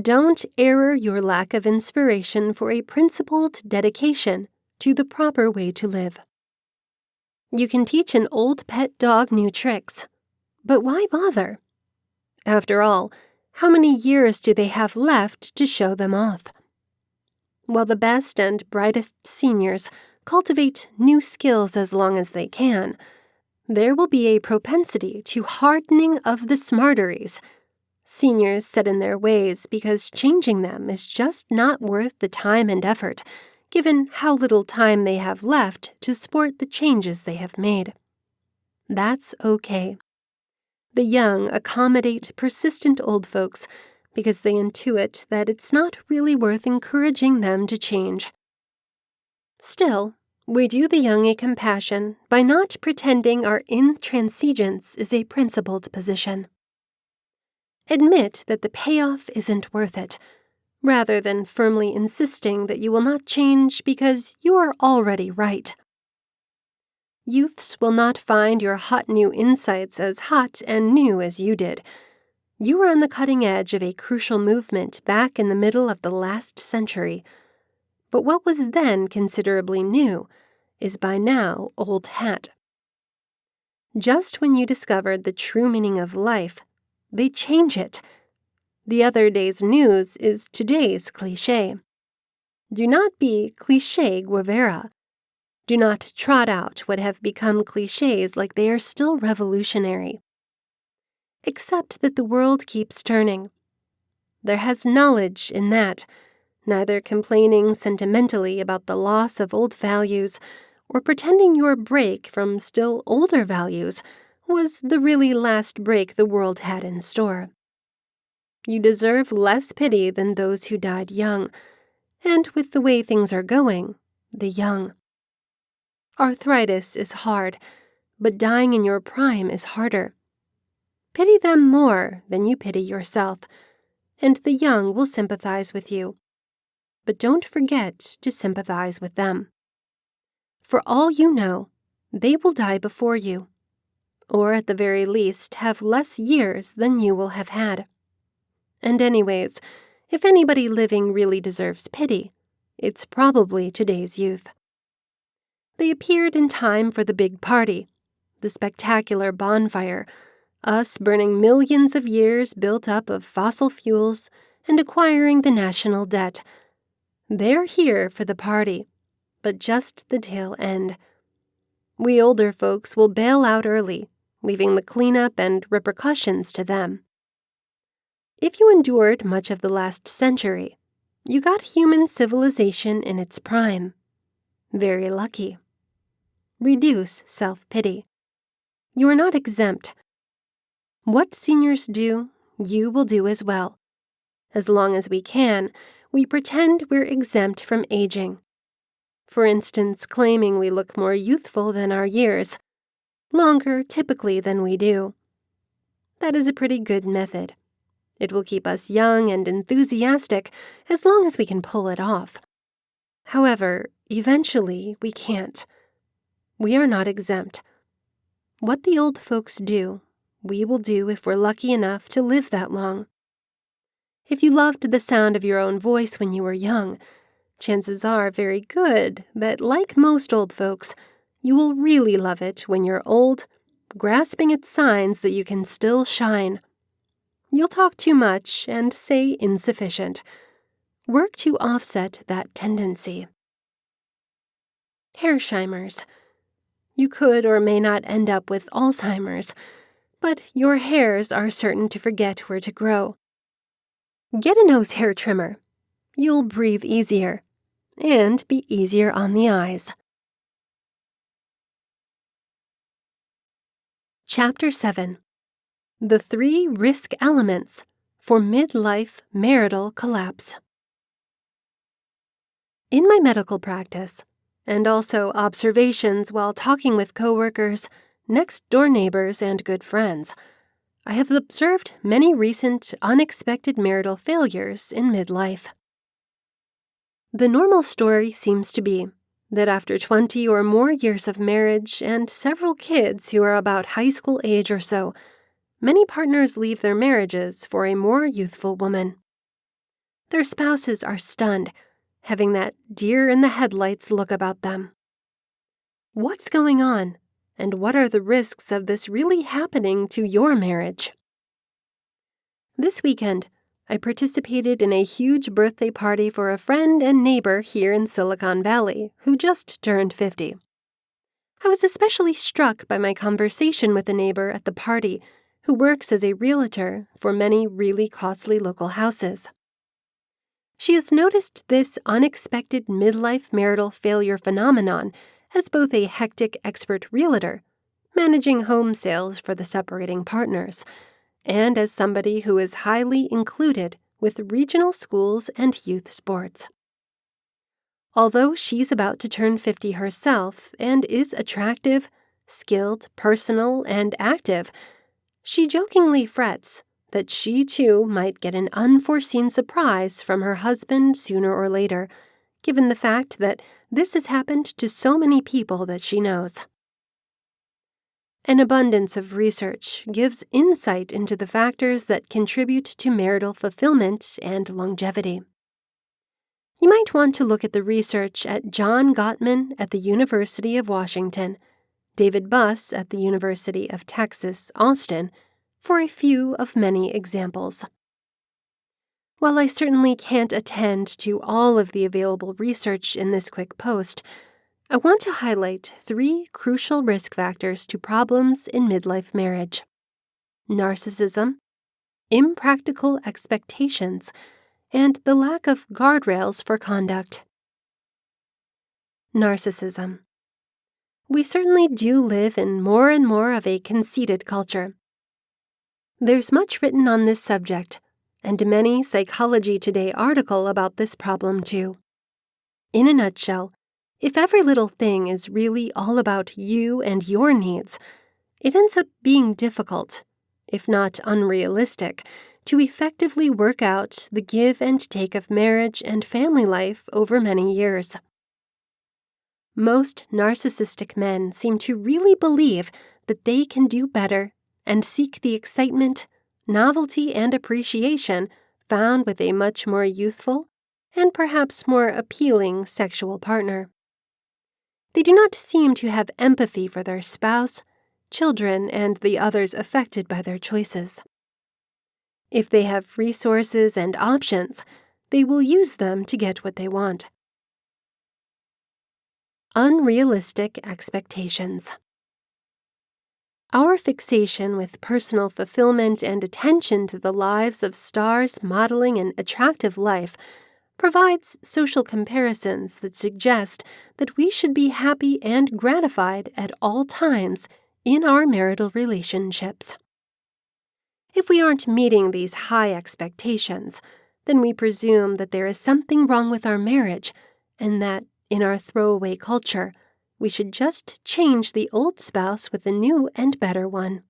S1: Don't error your lack of inspiration for a principled dedication to the proper way to live. You can teach an old pet dog new tricks, but why bother? After all, how many years do they have left to show them off? While the best and brightest seniors cultivate new skills as long as they can, there will be a propensity to hardening of the smarteries. Seniors set in their ways because changing them is just not worth the time and effort, given how little time they have left to support the changes they have made. That's okay. The young accommodate persistent old folks because they intuit that it's not really worth encouraging them to change. Still, we do the young a compassion by not pretending our intransigence is a principled position. Admit that the payoff isn't worth it, rather than firmly insisting that you will not change because you are already right. Youths will not find your hot new insights as hot and new as you did. You were on the cutting edge of a crucial movement back in the middle of the last century. But what was then considerably new is by now old hat. Just when you discovered the true meaning of life, they change it. The other day's news is today's cliché. Do not be cliché Guevara. Do not trot out what have become clichés like they are still revolutionary. Accept that the world keeps turning. There has knowledge in that, neither complaining sentimentally about the loss of old values or pretending your break from still older values was the really last break the world had in store. You deserve less pity than those who died young, and with the way things are going, the young. Arthritis is hard, but dying in your prime is harder. Pity them more than you pity yourself, and the young will sympathize with you. But don't forget to sympathize with them. For all you know, they will die before you, or at the very least have less years than you will have had. And anyways, if anybody living really deserves pity, it's probably today's youth. They appeared in time for the big party, the spectacular bonfire, us burning millions of years built up of fossil fuels and acquiring the national debt. They're here for the party, but just the tail end. We older folks will bail out early, leaving the cleanup and repercussions to them. If you endured much of the last century, you got human civilization in its prime. Very lucky. Reduce self-pity. You are not exempt. What seniors do, you will do as well. As long as we can, we pretend we're exempt from aging. For instance, claiming we look more youthful than our years, longer typically than we do. That is a pretty good method. It will keep us young and enthusiastic as long as we can pull it off. However, eventually we can't. We are not exempt. What the old folks do, we will do if we're lucky enough to live that long. If you loved the sound of your own voice when you were young, chances are very good that, like most old folks, you will really love it when you're old, grasping at signs that you can still shine. You'll talk too much and say insufficient. Work to offset that tendency. Hersheimer's. You could or may not end up with Alzheimer's, but your hairs are certain to forget where to grow. Get a nose hair trimmer. You'll breathe easier and be easier on the eyes. Chapter 7. The 3 Risk Elements for Midlife Marital Collapse. In my medical practice, and also observations while talking with coworkers, next-door neighbors, and good friends, I have observed many recent, unexpected marital failures in midlife. The normal story seems to be that after 20 or more years of marriage and several kids who are about high school age or so, many partners leave their marriages for a more youthful woman. Their spouses are stunned, having that deer-in-the-headlights look about them. What's going on, and what are the risks of this really happening to your marriage? This weekend, I participated in a huge birthday party for a friend and neighbor here in Silicon Valley who just turned 50. I was especially struck by my conversation with a neighbor at the party who works as a realtor for many really costly local houses. She has noticed this unexpected midlife marital failure phenomenon as both a hectic expert realtor, managing home sales for the separating partners, and as somebody who is highly included with regional schools and youth sports. Although she's about to turn 50 herself and is attractive, skilled, personal, and active, she jokingly frets that she too might get an unforeseen surprise from her husband sooner or later, given the fact that this has happened to so many people that she knows. An abundance of research gives insight into the factors that contribute to marital fulfillment and longevity. You might want to look at the research at John Gottman at the University of Washington, David Buss at the University of Texas, Austin, for a few of many examples. While I certainly can't attend to all of the available research in this quick post, I want to highlight 3 crucial risk factors to problems in midlife marriage: narcissism, impractical expectations, and the lack of guardrails for conduct. Narcissism. We certainly do live in more and more of a conceited culture. There's much written on this subject, and many Psychology Today article about this problem too. In a nutshell, if every little thing is really all about you and your needs, it ends up being difficult, if not unrealistic, to effectively work out the give and take of marriage and family life over many years. Most narcissistic men seem to really believe that they can do better and seek the excitement, novelty, and appreciation found with a much more youthful and perhaps more appealing sexual partner. They do not seem to have empathy for their spouse, children, and the others affected by their choices. If they have resources and options, they will use them to get what they want. Unrealistic expectations. Our fixation with personal fulfillment and attention to the lives of stars modeling an attractive life provides social comparisons that suggest that we should be happy and gratified at all times in our marital relationships. If we aren't meeting these high expectations, then we presume that there is something wrong with our marriage and that, in our throwaway culture, we should just change the old spouse with a new and better one.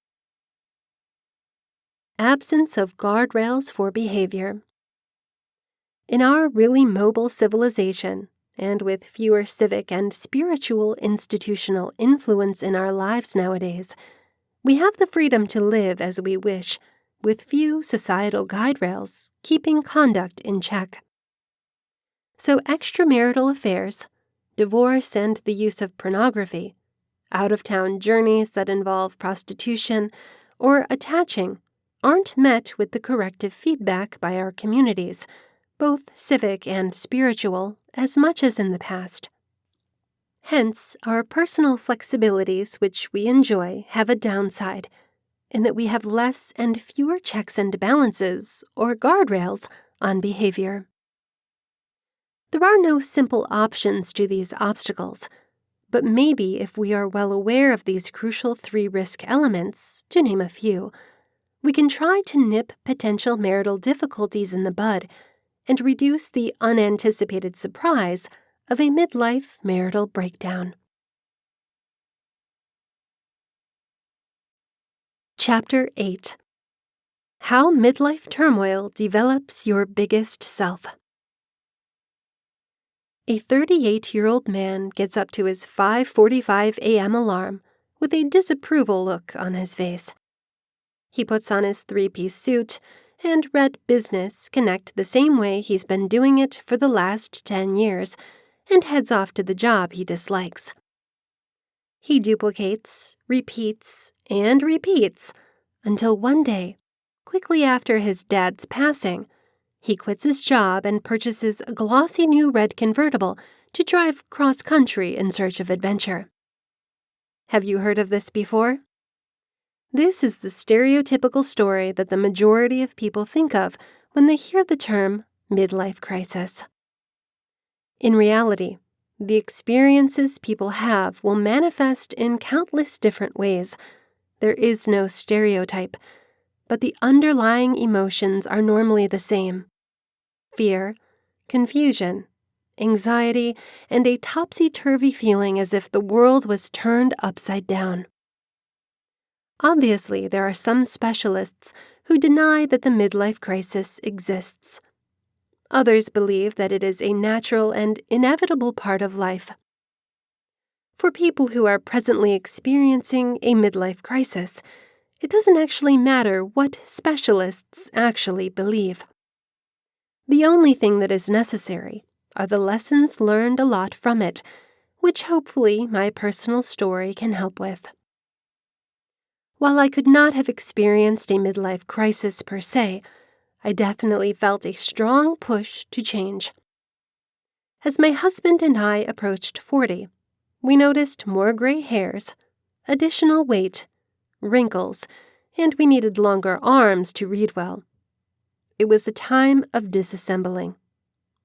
S1: Absence of guardrails for behavior. In our really mobile civilization, and with fewer civic and spiritual institutional influence in our lives nowadays, we have the freedom to live as we wish, with few societal guide rails keeping conduct in check. So extramarital affairs, divorce and the use of pornography, out-of-town journeys that involve prostitution, or attaching aren't met with the corrective feedback by our communities, both civic and spiritual, as much as in the past. Hence, our personal flexibilities which we enjoy have a downside, in that we have less and fewer checks and balances, or guardrails, on behavior. There are no simple options to these obstacles, but maybe if we are well aware of these crucial 3 risk elements, to name a few, we can try to nip potential marital difficulties in the bud and reduce the unanticipated surprise of a midlife marital breakdown. Chapter 8. How Midlife Turmoil Develops Your Biggest Self. A 38-year-old man gets up to his 5:45 a.m. alarm with a disapproval look on his face. He puts on his 3-piece suit and read business connect the same way he's been doing it for the last 10 years and heads off to the job he dislikes. He duplicates, repeats, and repeats until one day, quickly after his dad's passing, he quits his job and purchases a glossy new red convertible to drive cross-country in search of adventure. Have you heard of this before? This is the stereotypical story that the majority of people think of when they hear the term midlife crisis. In reality, the experiences people have will manifest in countless different ways. There is no stereotype, but the underlying emotions are normally the same: fear, confusion, anxiety, and a topsy-turvy feeling as if the world was turned upside down. Obviously, there are some specialists who deny that the midlife crisis exists. Others believe that it is a natural and inevitable part of life. For people who are presently experiencing a midlife crisis, it doesn't actually matter what specialists actually believe. The only thing that is necessary are the lessons learned a lot from it, which hopefully my personal story can help with. While I could not have experienced a midlife crisis per se, I definitely felt a strong push to change. As my husband and I approached 40, we noticed more gray hairs, additional weight, wrinkles, and we needed longer arms to read well. It was a time of disassembling.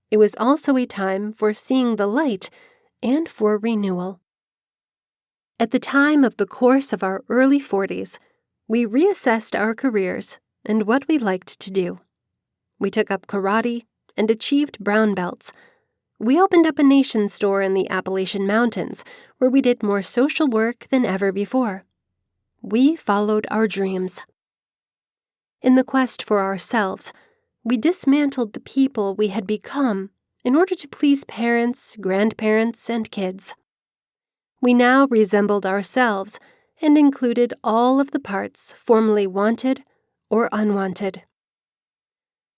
S1: It was also a time for seeing the light and for renewal. At the time of the course of our early 40s, we reassessed our careers and what we liked to do. We took up karate and achieved brown belts. We opened up a nation store in the Appalachian Mountains where we did more social work than ever before. We followed our dreams. In the quest for ourselves, we dismantled the people we had become in order to please parents, grandparents, and kids. We now resembled ourselves and included all of the parts formerly wanted or unwanted.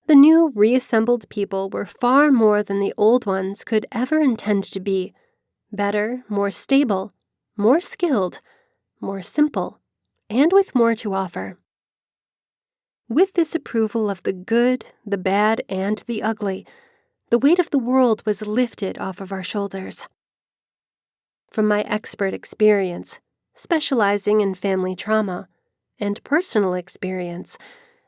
S1: The new reassembled people were far more than the old ones could ever intend to be: better, more stable, more skilled, more simple, and with more to offer. With this approval of the good, the bad, and the ugly, the weight of the world was lifted off of our shoulders. From my expert experience, specializing in family trauma, and personal experience,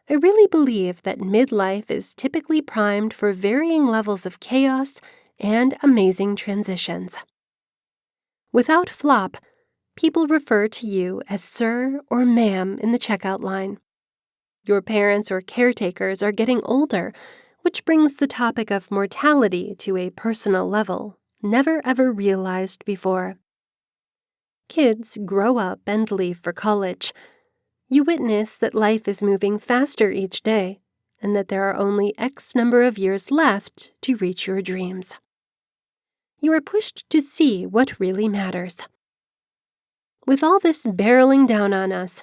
S1: I really believe that midlife is typically primed for varying levels of chaos and amazing transitions. Without flop, people refer to you as sir or ma'am in the checkout line. Your parents or caretakers are getting older, which brings the topic of mortality to a personal level never ever realized before. Kids grow up and leave for college. You witness that life is moving faster each day, and that there are only X number of years left to reach your dreams. You are pushed to see what really matters. With all this barreling down on us,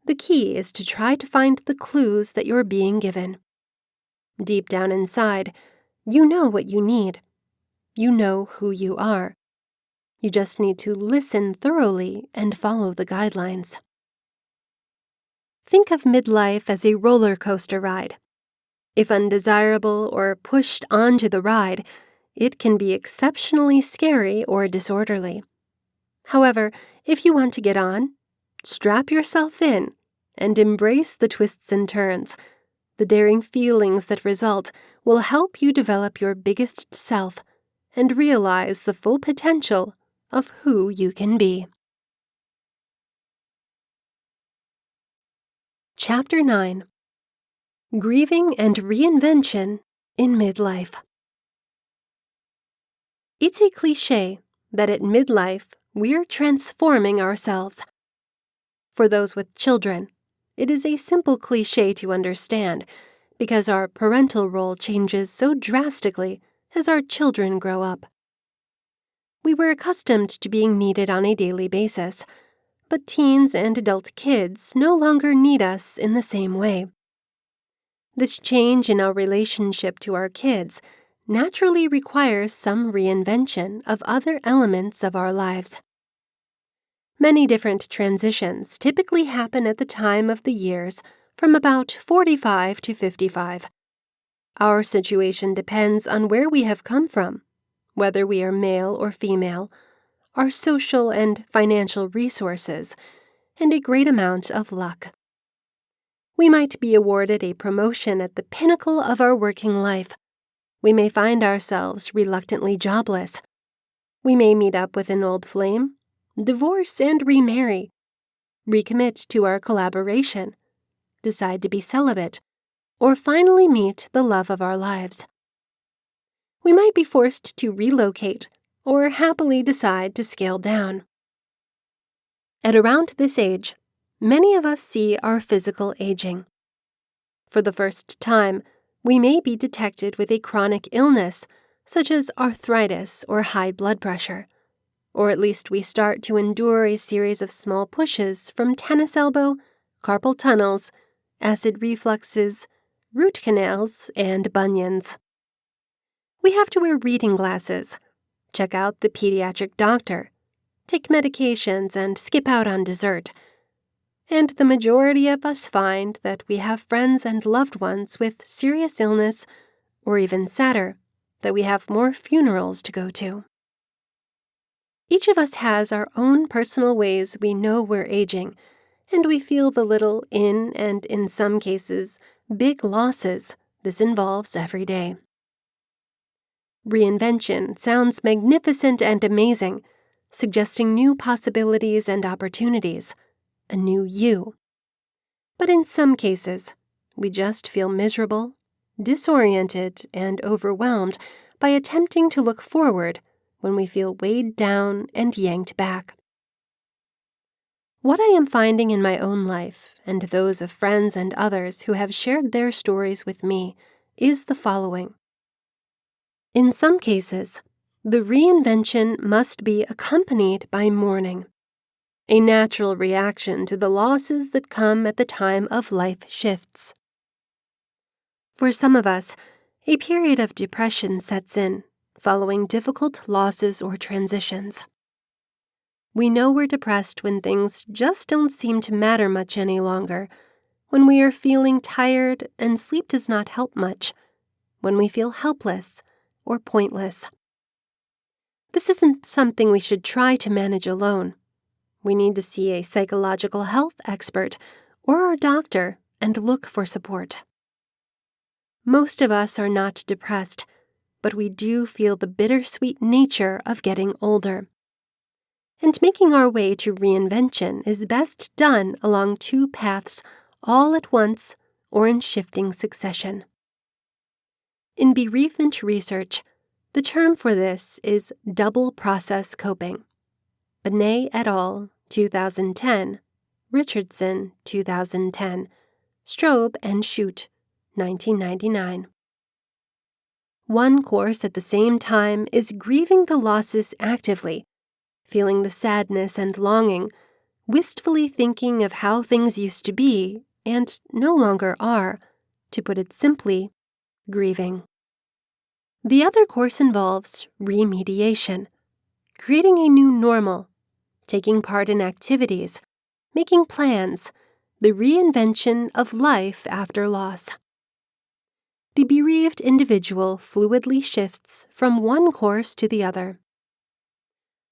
S1: the key is to try to find the clues that you're being given. Deep down inside, you know what you need. You know who you are. You just need to listen thoroughly and follow the guidelines. Think of midlife as a roller coaster ride. If undesirable or pushed onto the ride, it can be exceptionally scary or disorderly. However, if you want to get on, strap yourself in and embrace the twists and turns. The daring feelings that result will help you develop your biggest self and realize the full potential of who you can be. Chapter 9: Grieving and Reinvention in Midlife. It's a cliché that at midlife we're transforming ourselves. For those with children, it is a simple cliché to understand because our parental role changes so drastically as our children grow up. We were accustomed to being needed on a daily basis, but teens and adult kids no longer need us in the same way. This change in our relationship to our kids naturally requires some reinvention of other elements of our lives. Many different transitions typically happen at the time of the years from about 45 to 55. Our situation depends on where we have come from, whether we are male or female, our social and financial resources, and a great amount of luck. We might be awarded a promotion at the pinnacle of our working life. We may find ourselves reluctantly jobless. We may meet up with an old flame, divorce and remarry, recommit to our collaboration, decide to be celibate, or finally meet the love of our lives. We might be forced to relocate or happily decide to scale down. At around this age, many of us see our physical aging. For the first time, we may be detected with a chronic illness, such as arthritis or high blood pressure, or at least we start to endure a series of small pushes from tennis elbow, carpal tunnels, acid refluxes, root canals, and bunions. We have to wear reading glasses, check out the pediatric doctor, take medications, and skip out on dessert. And the majority of us find that we have friends and loved ones with serious illness, or even sadder, that we have more funerals to go to. Each of us has our own personal ways we know we're aging, and we feel the little and in some cases, big losses this involves every day. Reinvention sounds magnificent and amazing, suggesting new possibilities and opportunities, a new you. But in some cases, we just feel miserable, disoriented, and overwhelmed by attempting to look forward when we feel weighed down and yanked back. What I am finding in my own life and those of friends and others who have shared their stories with me is the following. In some cases, the reinvention must be accompanied by mourning, a natural reaction to the losses that come at the time of life shifts. For some of us, a period of depression sets in following difficult losses or transitions. We know we're depressed when things just don't seem to matter much any longer, when we are feeling tired and sleep does not help much, when we feel helpless or pointless. This isn't something we should try to manage alone. We need to see a psychological health expert or our doctor and look for support. Most of us are not depressed, but we do feel the bittersweet nature of getting older. And making our way to reinvention is best done along two paths all at once or in shifting succession. In bereavement research, the term for this is double process coping. Benet et al., 2010, Richardson, 2010, Strobe and Shute, 1999. One course at the same time is grieving the losses actively, feeling the sadness and longing, wistfully thinking of how things used to be and no longer are, to put it simply, grieving. The other course involves remediation, creating a new normal, taking part in activities, making plans, the reinvention of life after loss. The bereaved individual fluidly shifts from one course to the other.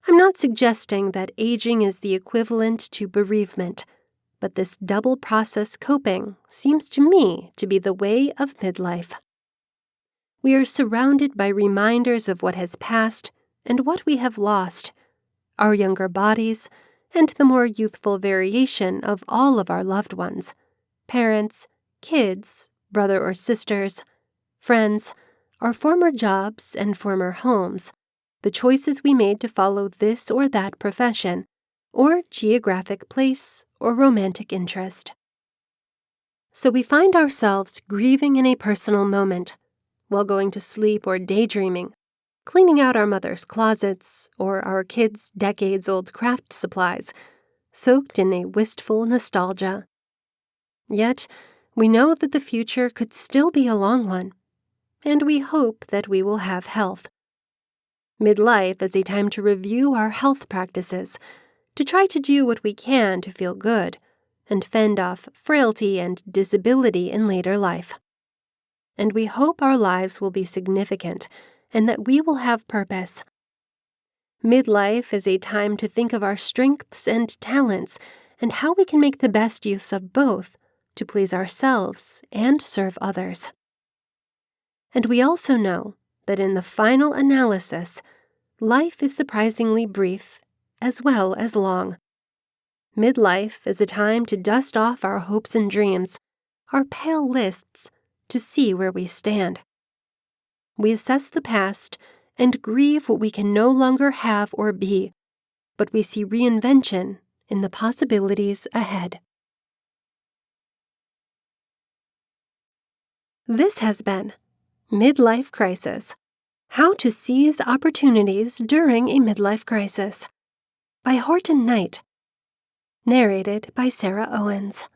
S1: I'm not suggesting that aging is the equivalent to bereavement, but this double process coping seems to me to be the way of midlife. We are surrounded by reminders of what has passed and what we have lost, our younger bodies, and the more youthful variation of all of our loved ones, parents, kids, brother or sisters, friends, our former jobs and former homes, the choices we made to follow this or that profession, or geographic place or romantic interest. So we find ourselves grieving in a personal moment, while going to sleep or daydreaming, cleaning out our mother's closets or our kids' decades-old craft supplies, soaked in a wistful nostalgia. Yet, we know that the future could still be a long one, and we hope that we will have health. Midlife is a time to review our health practices, to try to do what we can to feel good, and fend off frailty and disability in later life. And we hope our lives will be significant and that we will have purpose. Midlife is a time to think of our strengths and talents and how we can make the best use of both to please ourselves and serve others. And we also know that in the final analysis, life is surprisingly brief as well as long. Midlife is a time to dust off our hopes and dreams, our pale lists, to see where we stand. We assess the past and grieve what we can no longer have or be, but we see reinvention in the possibilities ahead. This has been Midlife Crisis: How to Seize Opportunities During a Midlife Crisis by Horton Knight. Narrated by Sarah Owens.